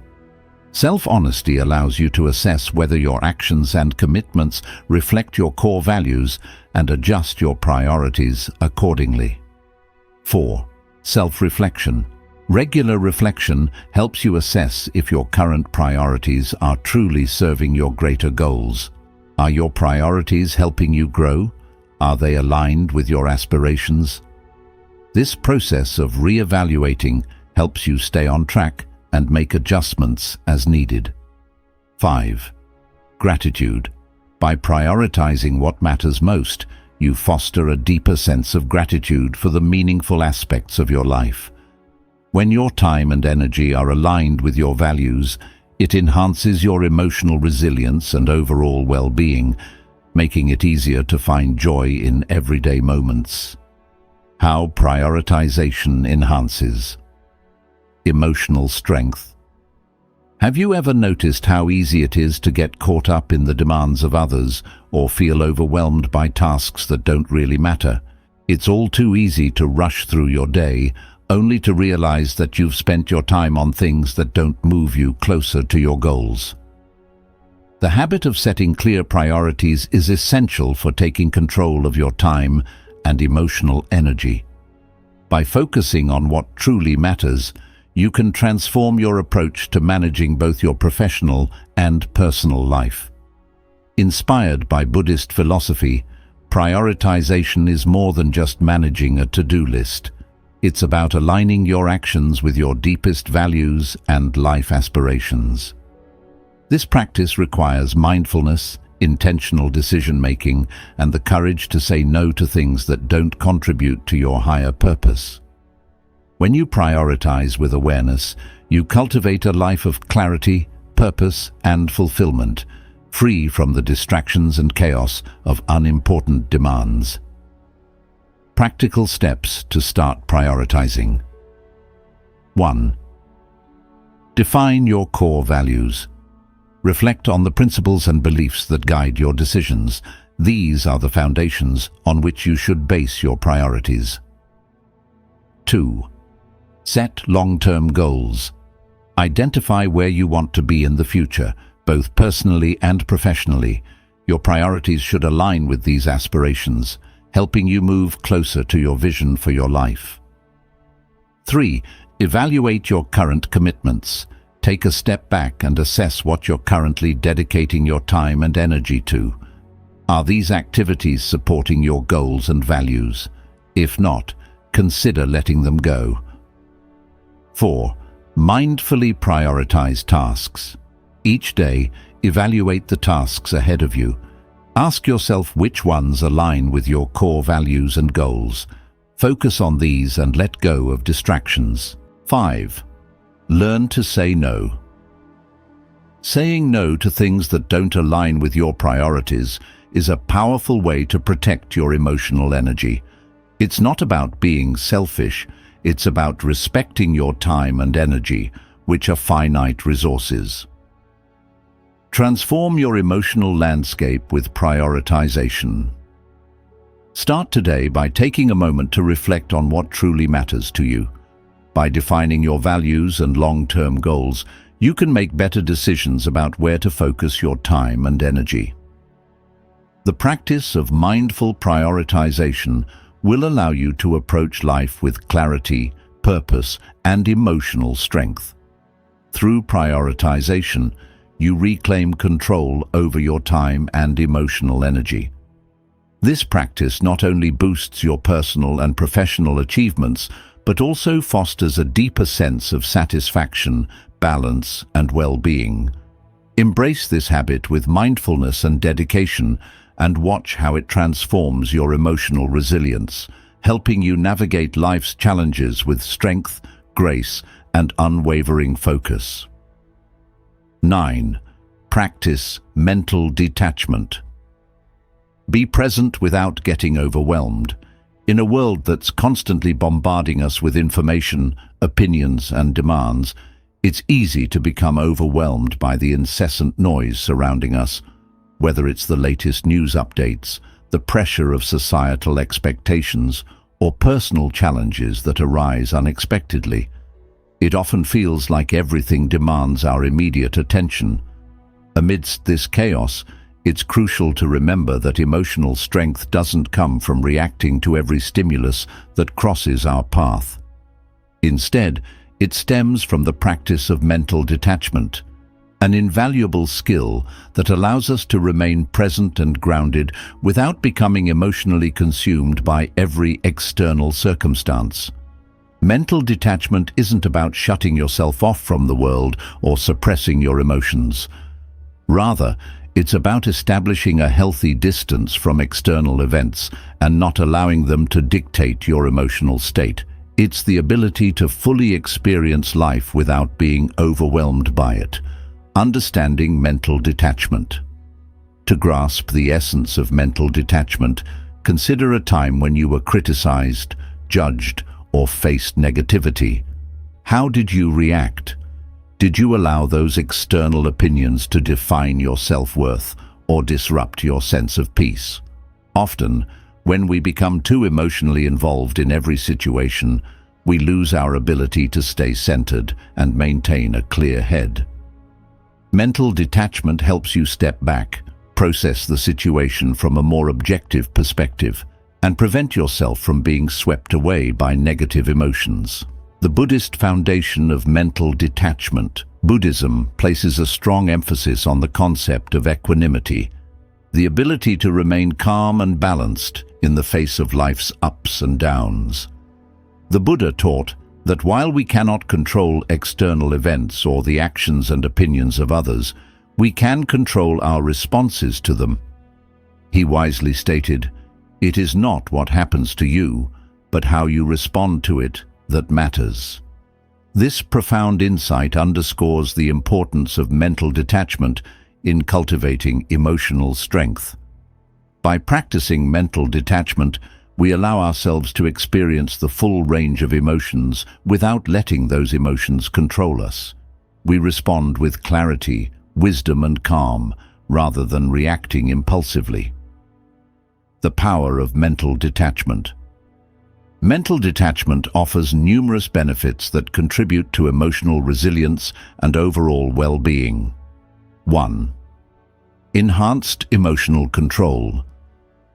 Speaker 1: Self-honesty allows you to assess whether your actions and commitments reflect your core values and adjust your priorities accordingly. 4. Self-reflection. Regular reflection helps you assess if your current priorities are truly serving your greater goals. Are your priorities helping you grow? Are they aligned with your aspirations? This process of re-evaluating helps you stay on track and make adjustments as needed. 5. Gratitude. By prioritizing what matters most, you foster a deeper sense of gratitude for the meaningful aspects of your life. When your time and energy are aligned with your values, it enhances your emotional resilience and overall well-being, making it easier to find joy in everyday moments. How prioritization enhances emotional strength. Have you ever noticed how easy it is to get caught up in the demands of others or feel overwhelmed by tasks that don't really matter? It's all too easy to rush through your day, only to realize that you've spent your time on things that don't move you closer to your goals. The habit of setting clear priorities is essential for taking control of your time and emotional energy. By focusing on what truly matters, you can transform your approach to managing both your professional and personal life. Inspired by Buddhist philosophy, prioritization is more than just managing a to-do list. It's about aligning your actions with your deepest values and life aspirations. This practice requires mindfulness, intentional decision-making, and the courage to say no to things that don't contribute to your higher purpose. When you prioritize with awareness, you cultivate a life of clarity, purpose, and fulfillment, free from the distractions and chaos of unimportant demands. Practical steps to start prioritizing. 1. Define your core values. Reflect on the principles and beliefs that guide your decisions. These are the foundations on which you should base your priorities. 2. Set long-term goals. Identify where you want to be in the future, both personally and professionally. Your priorities should align with these aspirations, helping you move closer to your vision for your life. 3. Evaluate your current commitments. Take a step back and assess what you're currently dedicating your time and energy to. Are these activities supporting your goals and values? If not, consider letting them go. 4. Mindfully prioritize tasks. Each day, evaluate the tasks ahead of you. Ask yourself which ones align with your core values and goals. Focus on these and let go of distractions. 5. Learn to say no. Saying no to things that don't align with your priorities is a powerful way to protect your emotional energy. It's not about being selfish, it's about respecting your time and energy, which are finite resources. Transform your emotional landscape with prioritization. Start today by taking a moment to reflect on what truly matters to you. By defining your values and long-term goals, you can make better decisions about where to focus your time and energy. The practice of mindful prioritization will allow you to approach life with clarity, purpose, and emotional strength. Through prioritization, you reclaim control over your time and emotional energy. This practice not only boosts your personal and professional achievements, but also fosters a deeper sense of satisfaction, balance, and well-being. Embrace this habit with mindfulness and dedication, and watch how it transforms your emotional resilience, helping you navigate life's challenges with strength, grace, and unwavering focus. 9. Practice mental detachment. Be present without getting overwhelmed. In a world that's constantly bombarding us with information, opinions, and demands, it's easy to become overwhelmed by the incessant noise surrounding us, whether it's the latest news updates, the pressure of societal expectations, or personal challenges that arise unexpectedly. It often feels like everything demands our immediate attention. Amidst this chaos, it's crucial to remember that emotional strength doesn't come from reacting to every stimulus that crosses our path. Instead, it stems from the practice of mental detachment, an invaluable skill that allows us to remain present and grounded without becoming emotionally consumed by every external circumstance. Mental detachment isn't about shutting yourself off from the world or suppressing your emotions. Rather, it's about establishing a healthy distance from external events and not allowing them to dictate your emotional state. It's the ability to fully experience life without being overwhelmed by it. Understanding mental detachment. To grasp the essence of mental detachment, consider a time when you were criticized, judged, or faced negativity. How did you react? Did you allow those external opinions to define your self-worth or disrupt your sense of peace? Often, when we become too emotionally involved in every situation, we lose our ability to stay centered and maintain a clear head. Mental detachment helps you step back, process the situation from a more objective perspective, and prevent yourself from being swept away by negative emotions. The Buddhist foundation of mental detachment, Buddhism, places a strong emphasis on the concept of equanimity, the ability to remain calm and balanced in the face of life's ups and downs. The Buddha taught that while we cannot control external events or the actions and opinions of others, we can control our responses to them. He wisely stated, "It is not what happens to you, but how you respond to it that matters." This profound insight underscores the importance of mental detachment in cultivating emotional strength. By practicing mental detachment, we allow ourselves to experience the full range of emotions without letting those emotions control us. We respond with clarity, wisdom, and calm, rather than reacting impulsively. The power of mental detachment. Mental detachment offers numerous benefits that contribute to emotional resilience and overall well-being. 1. Enhanced emotional control.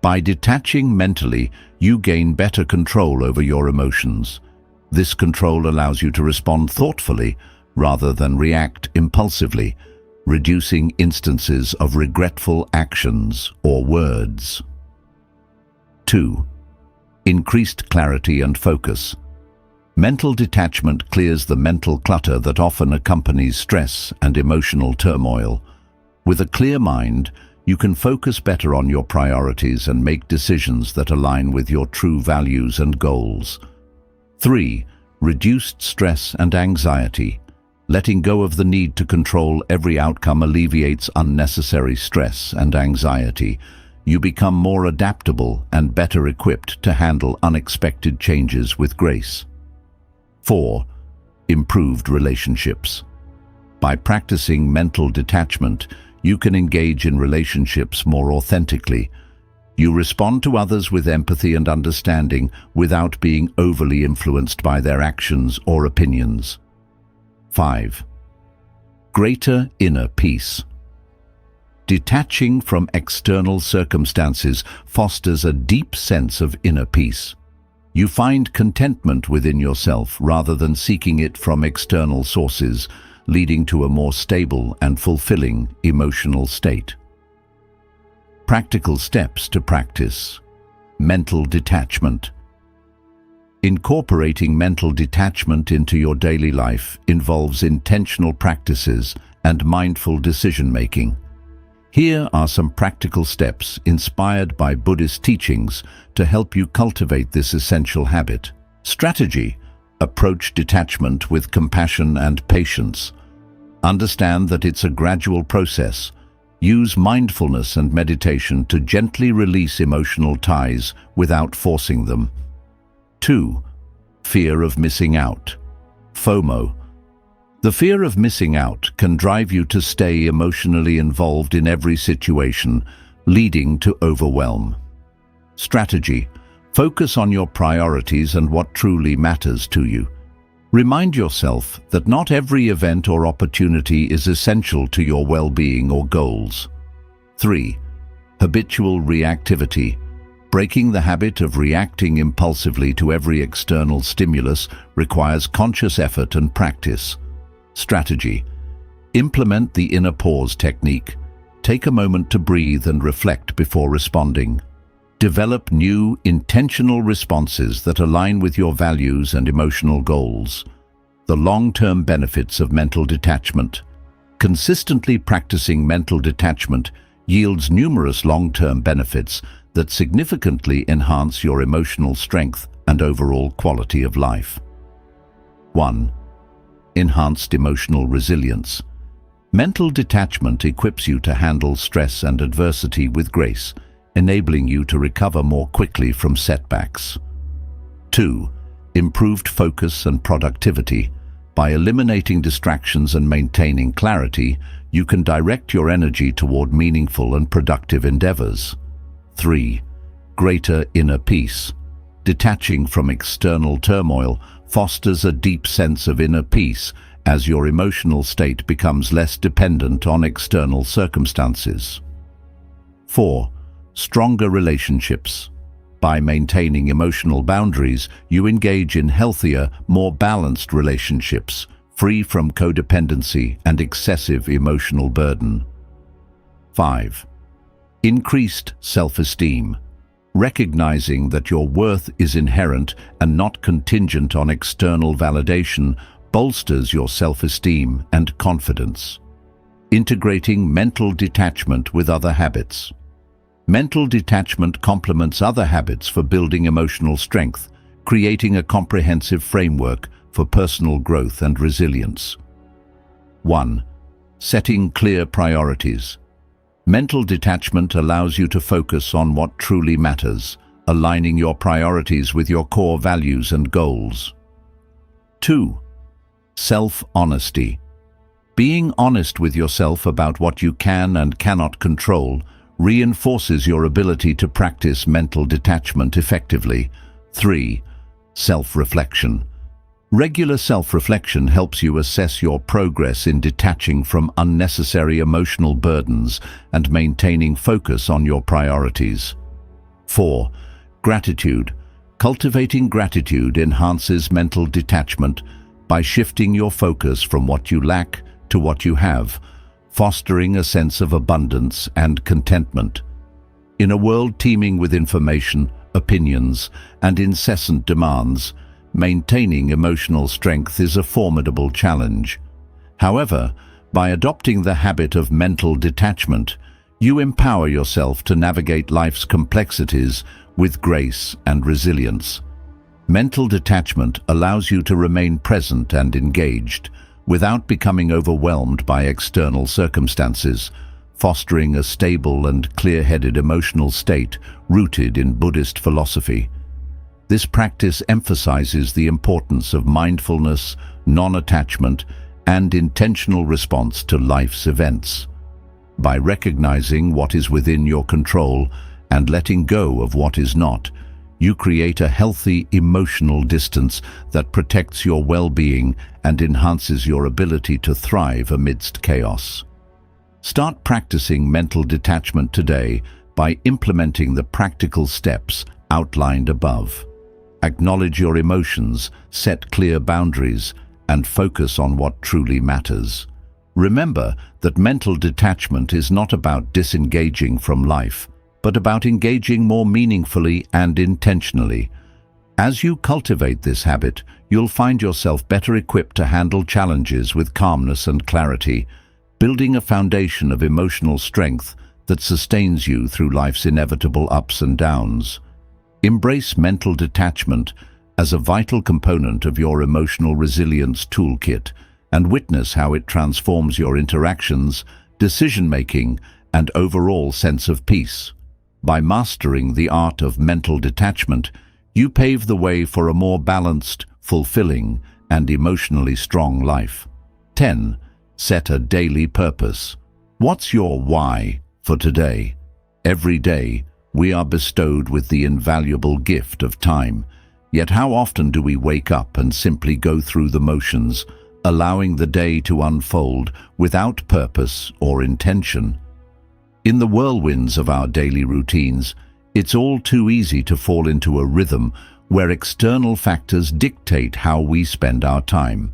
Speaker 1: By detaching mentally, you gain better control over your emotions. This control allows you to respond thoughtfully rather than react impulsively, reducing instances of regretful actions or words. 2. Increased clarity and focus. Mental detachment clears the mental clutter that often accompanies stress and emotional turmoil. With a clear mind, you can focus better on your priorities and make decisions that align with your true values and goals. 3. Reduced stress and anxiety. Letting go of the need to control every outcome alleviates unnecessary stress and anxiety. You become more adaptable and better equipped to handle unexpected changes with grace. 4. Improved relationships. By practicing mental detachment, you can engage in relationships more authentically. You respond to others with empathy and understanding without being overly influenced by their actions or opinions. 5. Greater inner peace. Detaching from external circumstances fosters a deep sense of inner peace. You find contentment within yourself rather than seeking it from external sources, leading to a more stable and fulfilling emotional state. Practical steps to practice mental detachment. Incorporating mental detachment into your daily life involves intentional practices and mindful decision-making. Here are some practical steps inspired by Buddhist teachings to help you cultivate this essential habit. Strategy: approach detachment with compassion and patience. Understand that it's a gradual process. Use mindfulness and meditation to gently release emotional ties without forcing them. 2. Fear of missing out. FOMO. The fear of missing out can drive you to stay emotionally involved in every situation, leading to overwhelm. Strategy: focus on your priorities and what truly matters to you. Remind yourself that not every event or opportunity is essential to your well-being or goals. 3. Habitual reactivity. Breaking the habit of reacting impulsively to every external stimulus requires conscious effort and practice. Strategy: implement the inner pause technique. Take a moment to breathe and reflect before responding. Develop new, intentional responses that align with your values and emotional goals. The long-term benefits of mental detachment. Consistently practicing mental detachment yields numerous long-term benefits that significantly enhance your emotional strength and overall quality of life. 1. Enhanced emotional resilience. Mental detachment equips you to handle stress and adversity with grace, enabling you to recover more quickly from setbacks. 2. Improved focus and productivity. By eliminating distractions and maintaining clarity, you can direct your energy toward meaningful and productive endeavors. 3. Greater inner peace. Detaching from external turmoil fosters a deep sense of inner peace as your emotional state becomes less dependent on external circumstances. 4. Stronger relationships. By maintaining emotional boundaries, you engage in healthier, more balanced relationships, free from codependency and excessive emotional burden. 5. Increased self-esteem. Recognizing that your worth is inherent and not contingent on external validation bolsters your self-esteem and confidence. Integrating mental detachment with other habits. Mental detachment complements other habits for building emotional strength, creating a comprehensive framework for personal growth and resilience. 1. Setting clear priorities. Mental detachment allows you to focus on what truly matters, aligning your priorities with your core values and goals. 2. Self-honesty. Being honest with yourself about what you can and cannot control reinforces your ability to practice mental detachment effectively. 3. Self-reflection. Regular self-reflection helps you assess your progress in detaching from unnecessary emotional burdens and maintaining focus on your priorities. 4. Gratitude. Cultivating gratitude enhances mental detachment by shifting your focus from what you lack to what you have, fostering a sense of abundance and contentment. In a world teeming with information, opinions, and incessant demands, maintaining emotional strength is a formidable challenge. However, by adopting the habit of mental detachment, you empower yourself to navigate life's complexities with grace and resilience. Mental detachment allows you to remain present and engaged, without becoming overwhelmed by external circumstances, fostering a stable and clear-headed emotional state rooted in Buddhist philosophy. This practice emphasizes the importance of mindfulness, non-attachment, and intentional response to life's events. By recognizing what is within your control and letting go of what is not, you create a healthy emotional distance that protects your well-being and enhances your ability to thrive amidst chaos. Start practicing mental detachment today by implementing the practical steps outlined above. Acknowledge your emotions, set clear boundaries, and focus on what truly matters. Remember that mental detachment is not about disengaging from life, but about engaging more meaningfully and intentionally. As you cultivate this habit, you'll find yourself better equipped to handle challenges with calmness and clarity, building a foundation of emotional strength that sustains you through life's inevitable ups and downs. Embrace mental detachment as a vital component of your emotional resilience toolkit and witness how it transforms your interactions, decision-making, and overall sense of peace. By mastering the art of mental detachment, you pave the way for a more balanced, fulfilling, and emotionally strong life. 10. Set a daily purpose. What's your why for today? Every day, we are bestowed with the invaluable gift of time. Yet how often do we wake up and simply go through the motions, allowing the day to unfold without purpose or intention? In the whirlwinds of our daily routines, it's all too easy to fall into a rhythm where external factors dictate how we spend our time.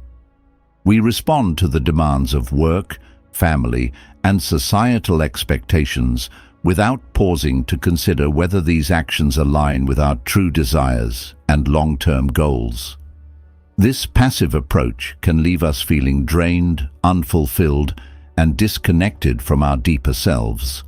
Speaker 1: We respond to the demands of work, family, and societal expectations without pausing to consider whether these actions align with our true desires and long-term goals. This passive approach can leave us feeling drained, unfulfilled, and disconnected from our deeper selves.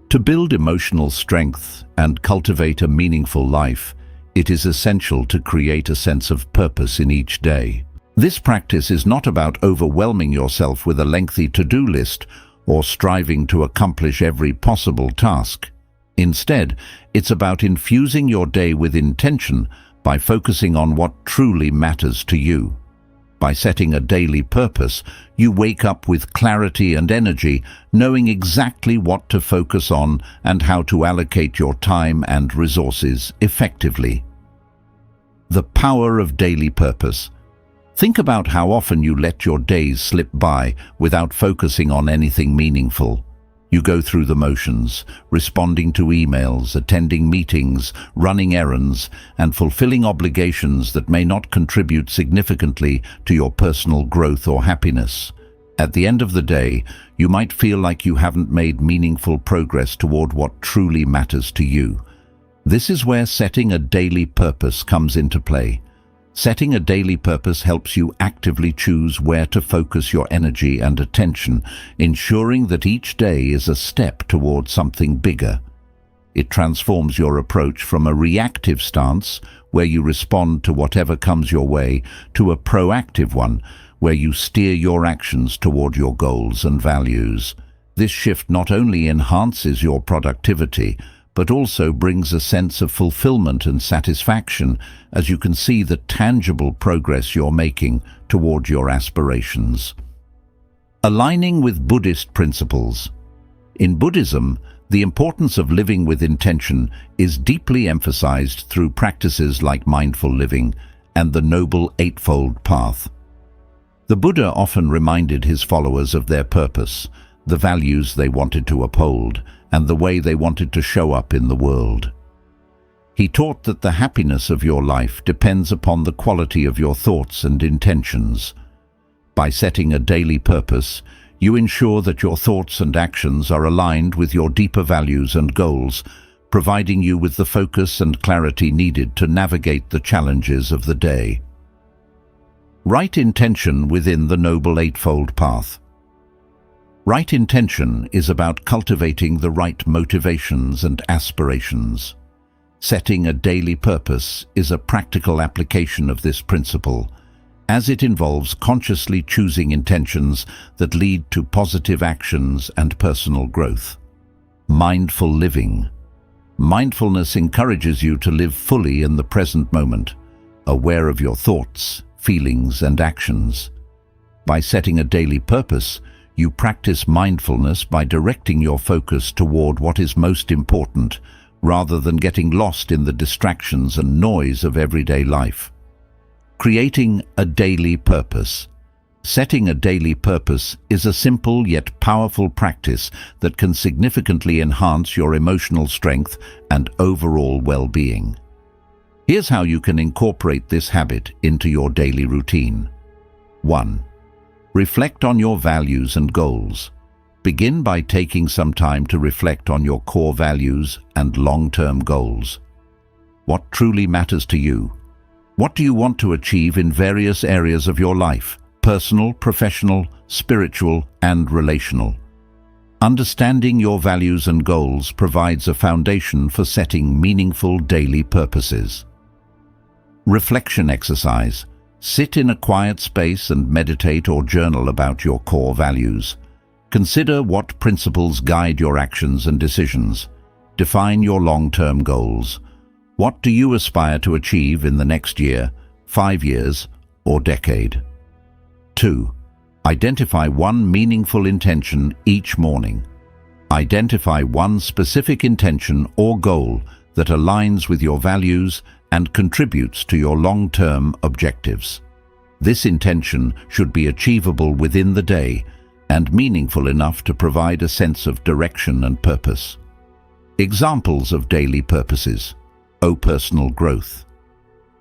Speaker 1: To build emotional strength and cultivate a meaningful life, it is essential to create a sense of purpose in each day. This practice is not about overwhelming yourself with a lengthy to-do list or striving to accomplish every possible task. Instead, it's about infusing your day with intention by focusing on what truly matters to you. By setting a daily purpose, you wake up with clarity and energy, knowing exactly what to focus on and how to allocate your time and resources effectively. The power of daily purpose. Think about how often you let your days slip by without focusing on anything meaningful. You go through the motions, responding to emails, attending meetings, running errands, and fulfilling obligations that may not contribute significantly to your personal growth or happiness. At the end of the day, you might feel like you haven't made meaningful progress toward what truly matters to you. This is where setting a daily purpose comes into play. Setting a daily purpose helps you actively choose where to focus your energy and attention, ensuring that each day is a step towards something bigger. It transforms your approach from a reactive stance, where you respond to whatever comes your way, to a proactive one, where you steer your actions toward your goals and values. This shift not only enhances your productivity, but also brings a sense of fulfillment and satisfaction as you can see the tangible progress you're making toward your aspirations. Aligning with Buddhist principles. In Buddhism, the importance of living with intention is deeply emphasized through practices like mindful living and the Noble Eightfold Path. The Buddha often reminded his followers of their purpose, the values they wanted to uphold, and the way they wanted to show up in the world. He taught that the happiness of your life depends upon the quality of your thoughts and intentions. By setting a daily purpose, you ensure that your thoughts and actions are aligned with your deeper values and goals, providing you with the focus and clarity needed to navigate the challenges of the day. Right intention within the Noble Eightfold Path. Right intention is about cultivating the right motivations and aspirations. Setting a daily purpose is a practical application of this principle, as it involves consciously choosing intentions that lead to positive actions and personal growth. Mindful living. Mindfulness encourages you to live fully in the present moment, aware of your thoughts, feelings, and actions. By setting a daily purpose, you practice mindfulness by directing your focus toward what is most important, rather than getting lost in the distractions and noise of everyday life. Creating a daily purpose. Setting a daily purpose is a simple yet powerful practice that can significantly enhance your emotional strength and overall well-being. Here's how you can incorporate this habit into your daily routine. 1. Reflect on your values and goals. Begin by taking some time to reflect on your core values and long-term goals. What truly matters to you? What do you want to achieve in various areas of your life? Personal, professional, spiritual, and relational. Understanding your values and goals provides a foundation for setting meaningful daily purposes. Reflection exercise. Sit in a quiet space and meditate or journal about your core values. Consider what principles guide your actions and decisions. Define your long-term goals. What do you aspire to achieve in the next year, 5 years, or decade? 2. Identify one meaningful intention each morning. Identify one specific intention or goal that aligns with your values and contributes to your long-term objectives. This intention should be achievable within the day and meaningful enough to provide a sense of direction and purpose. Examples of daily purposes. Personal growth.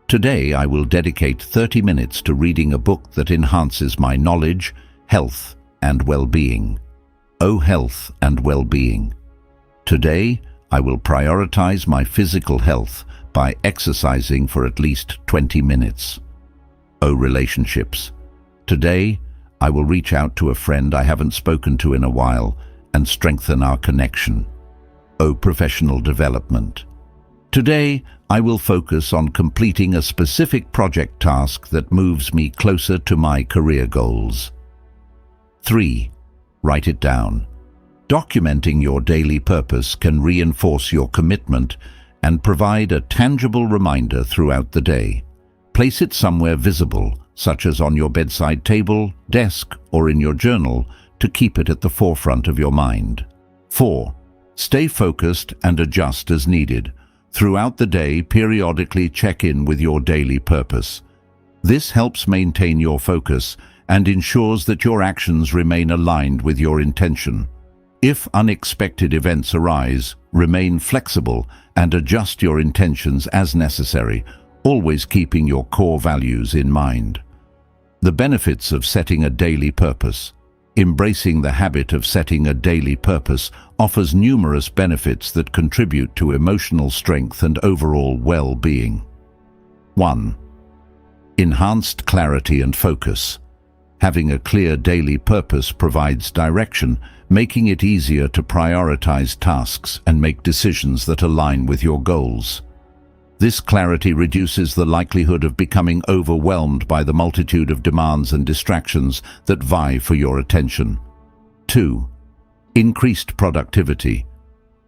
Speaker 1: Today I will dedicate 30 minutes to reading a book that enhances my knowledge, health, and well-being. Health and well-being. Today I will prioritize my physical health by exercising for at least 20 minutes. Relationships. Today I will reach out to a friend I haven't spoken to in a while and strengthen our connection. Professional development. Today, I will focus on completing a specific project task that moves me closer to my career goals. 3. Write it down. Documenting your daily purpose can reinforce your commitment and provide a tangible reminder throughout the day. Place it somewhere visible, such as on your bedside table, desk, or in your journal, to keep it at the forefront of your mind. 4. Stay focused and adjust as needed. Throughout the day, periodically check in with your daily purpose. This helps maintain your focus and ensures that your actions remain aligned with your intention. If unexpected events arise, remain flexible and adjust your intentions as necessary, always keeping your core values in mind. The benefits of setting a daily purpose. Embracing the habit of setting a daily purpose offers numerous benefits that contribute to emotional strength and overall well-being. 1. Enhanced clarity and focus. Having a clear daily purpose provides direction, making it easier to prioritize tasks and make decisions that align with your goals. This clarity reduces the likelihood of becoming overwhelmed by the multitude of demands and distractions that vie for your attention. 2. Increased productivity.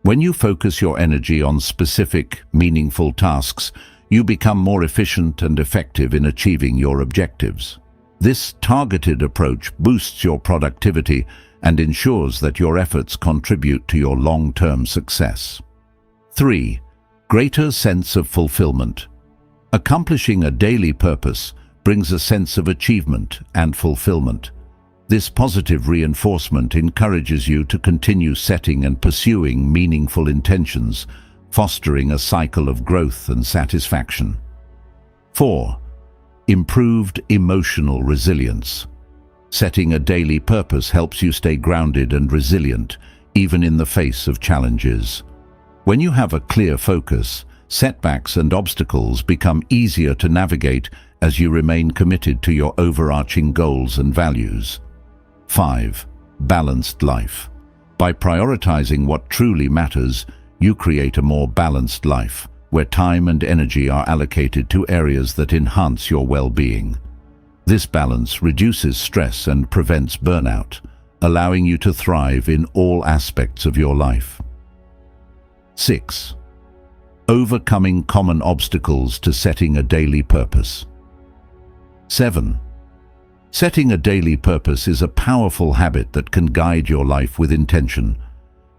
Speaker 1: When you focus your energy on specific, meaningful tasks, you become more efficient and effective in achieving your objectives. This targeted approach boosts your productivity and ensures that your efforts contribute to your long-term success. 3. Greater sense of fulfillment. Accomplishing a daily purpose brings a sense of achievement and fulfillment. This positive reinforcement encourages you to continue setting and pursuing meaningful intentions, fostering a cycle of growth and satisfaction. 4. Improved emotional resilience. Setting a daily purpose helps you stay grounded and resilient, even in the face of challenges. When you have a clear focus, setbacks and obstacles become easier to navigate as you remain committed to your overarching goals and values. 5. Balanced life. By prioritizing what truly matters, you create a more balanced life, where time and energy are allocated to areas that enhance your well-being. This balance reduces stress and prevents burnout, allowing you to thrive in all aspects of your life. 6. Overcoming common obstacles to setting a daily purpose. 7. Setting a daily purpose is a powerful habit that can guide your life with intention.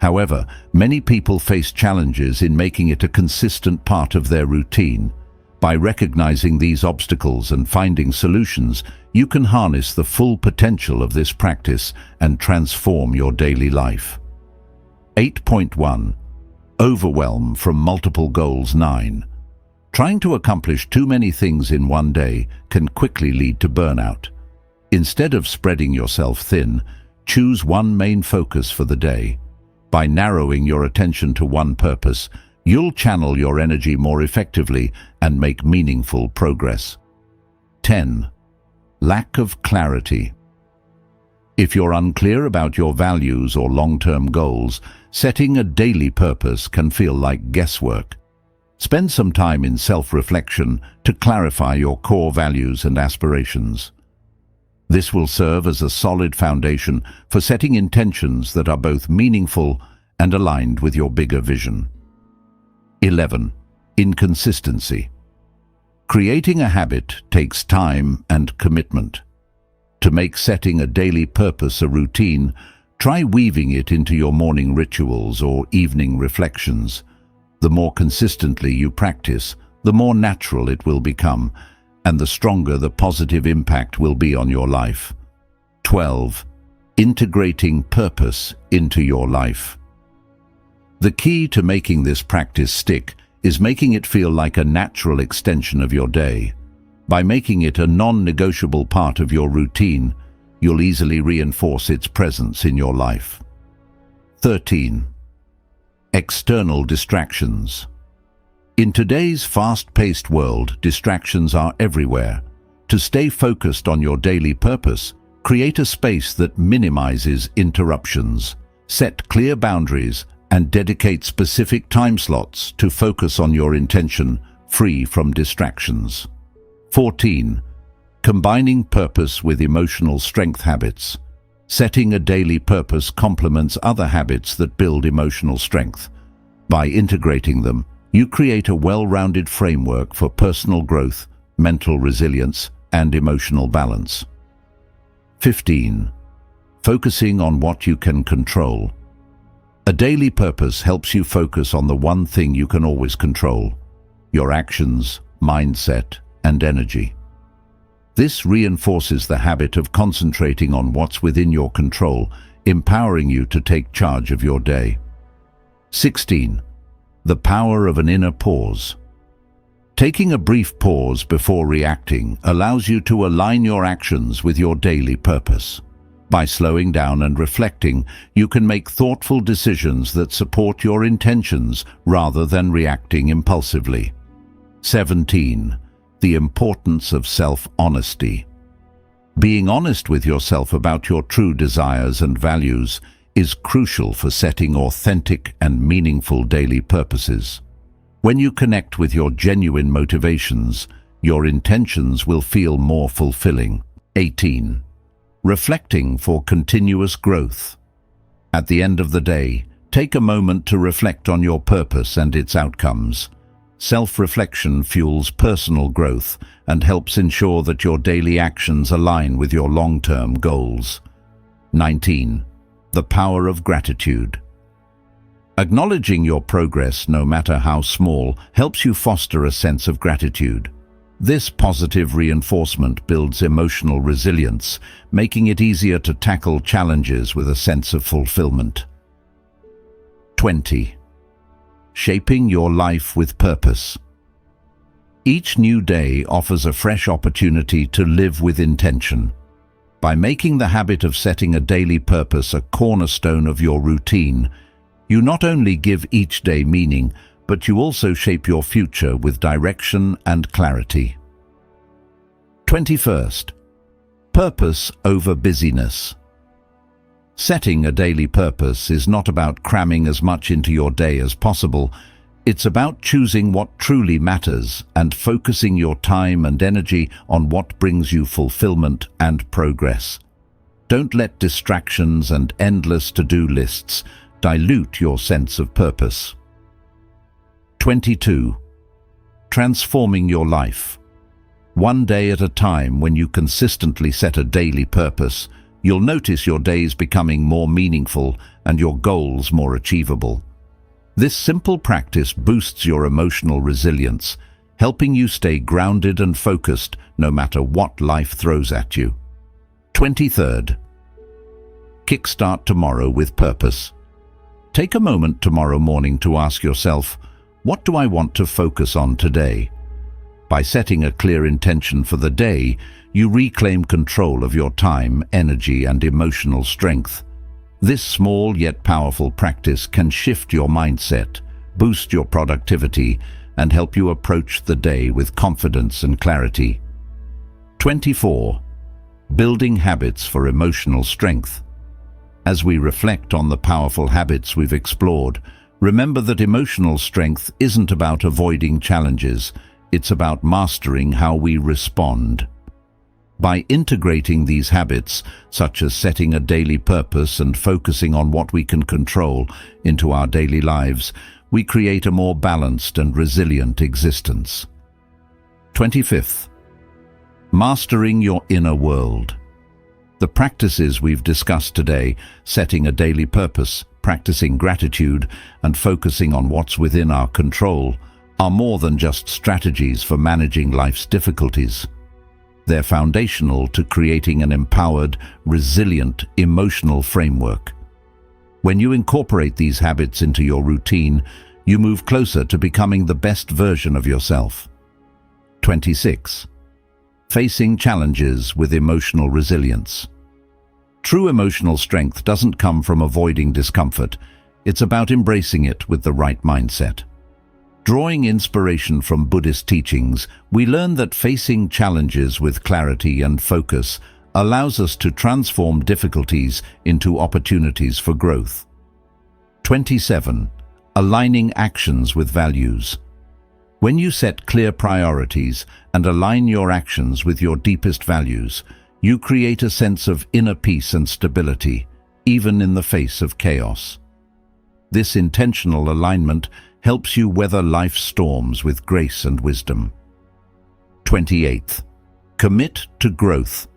Speaker 1: However, many people face challenges in making it a consistent part of their routine. By recognizing these obstacles and finding solutions, you can harness the full potential of this practice and transform your daily life. 8.1. Overwhelm from multiple goals. 9. Trying to accomplish too many things in one day can quickly lead to burnout. Instead of spreading yourself thin, choose one main focus for the day. By narrowing your attention to one purpose, you'll channel your energy more effectively and make meaningful progress. 10. Lack of clarity. If you're unclear about your values or long-term goals, setting a daily purpose can feel like guesswork. Spend some time in self-reflection to clarify your core values and aspirations. This will serve as a solid foundation for setting intentions that are both meaningful and aligned with your bigger vision. 11. Inconsistency. Creating a habit takes time and commitment. To make setting a daily purpose a routine, try weaving it into your morning rituals or evening reflections. The more consistently you practice, the more natural it will become, and the stronger the positive impact will be on your life. 12. Integrating purpose into your life. The key to making this practice stick is making it feel like a natural extension of your day. By making it a non-negotiable part of your routine, you'll easily reinforce its presence in your life. 13. External distractions. In today's fast-paced world, distractions are everywhere. To stay focused on your daily purpose, create a space that minimizes interruptions. Set clear boundaries and dedicate specific time slots to focus on your intention, free from distractions. 14. Combining purpose with emotional strength habits. Setting a daily purpose complements other habits that build emotional strength. By integrating them, you create a well-rounded framework for personal growth, mental resilience, and emotional balance. 15. Focusing on what you can control. A daily purpose helps you focus on the one thing you can always control: your actions, mindset, and energy. This reinforces the habit of concentrating on what's within your control, empowering you to take charge of your day. 16. The power of an inner pause. Taking a brief pause before reacting allows you to align your actions with your daily purpose. By slowing down and reflecting, you can make thoughtful decisions that support your intentions rather than reacting impulsively. 17. The importance of self-honesty. Being honest with yourself about your true desires and values is crucial for setting authentic and meaningful daily purposes. When you connect with your genuine motivations, your intentions will feel more fulfilling. 18. Reflecting for continuous growth. At the end of the day, take a moment to reflect on your purpose and its outcomes. Self-reflection fuels personal growth and helps ensure that your daily actions align with your long-term goals. 19. The power of gratitude. Acknowledging your progress, no matter how small, helps you foster a sense of gratitude. This positive reinforcement builds emotional resilience, making it easier to tackle challenges with a sense of fulfillment. 20. Shaping your life with purpose. Each new day offers a fresh opportunity to live with intention. By making the habit of setting a daily purpose a cornerstone of your routine, you not only give each day meaning, but you also shape your future with direction and clarity. 21st. Purpose over busyness. Setting a daily purpose is not about cramming as much into your day as possible. It's about choosing what truly matters and focusing your time and energy on what brings you fulfillment and progress. Don't let distractions and endless to-do lists dilute your sense of purpose. 22. Transforming your life. One day at a time, when you consistently set a daily purpose, you'll notice your days becoming more meaningful and your goals more achievable. This simple practice boosts your emotional resilience, helping you stay grounded and focused no matter what life throws at you. 23rd, kickstart tomorrow with purpose. Take a moment tomorrow morning to ask yourself, what do I want to focus on today? By setting a clear intention for the day, you reclaim control of your time, energy, and emotional strength. This small yet powerful practice can shift your mindset, boost your productivity, and help you approach the day with confidence and clarity. 24. Building habits for emotional strength. As we reflect on the powerful habits we've explored, remember that emotional strength isn't about avoiding challenges, it's about mastering how we respond. By integrating these habits, such as setting a daily purpose and focusing on what we can control, into our daily lives, we create a more balanced and resilient existence. 25th, mastering your inner world. The practices we've discussed today, setting a daily purpose, practicing gratitude, and focusing on what's within our control, are more than just strategies for managing life's difficulties. They're foundational to creating an empowered, resilient, emotional framework. When you incorporate these habits into your routine, you move closer to becoming the best version of yourself. 26. Facing challenges with emotional resilience. True emotional strength doesn't come from avoiding discomfort. It's about embracing it with the right mindset. Drawing inspiration from Buddhist teachings, we learn that facing challenges with clarity and focus allows us to transform difficulties into opportunities for growth. 27. Aligning actions with values. When you set clear priorities and align your actions with your deepest values, you create a sense of inner peace and stability, even in the face of chaos. This intentional alignment helps you weather life's storms with grace and wisdom. 28th, commit to growth.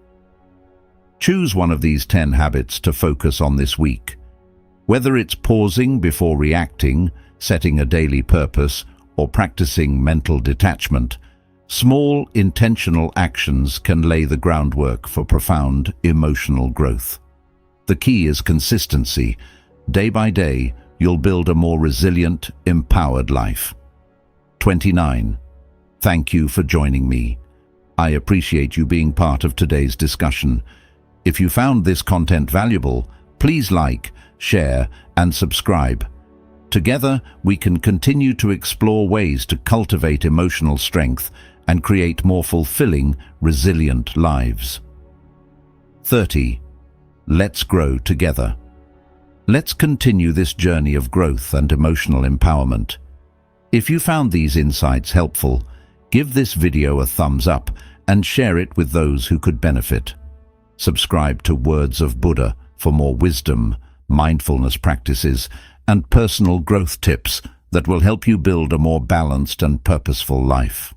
Speaker 1: Choose one of these 10 habits to focus on this week. Whether it's pausing before reacting, setting a daily purpose, or practicing mental detachment, small, intentional actions can lay the groundwork for profound emotional growth. The key is consistency. Day by day, you'll build a more resilient, empowered life. 29. Thank you for joining me. I appreciate you being part of today's discussion. If you found this content valuable, please like, share, and subscribe. Together, we can continue to explore ways to cultivate emotional strength and create more fulfilling, resilient lives. 30. Let's grow together. Let's continue this journey of growth and emotional empowerment. If you found these insights helpful, give this video a thumbs up and share it with those who could benefit. Subscribe to Words of Buddha for more wisdom, mindfulness practices, and personal growth tips that will help you build a more balanced and purposeful life.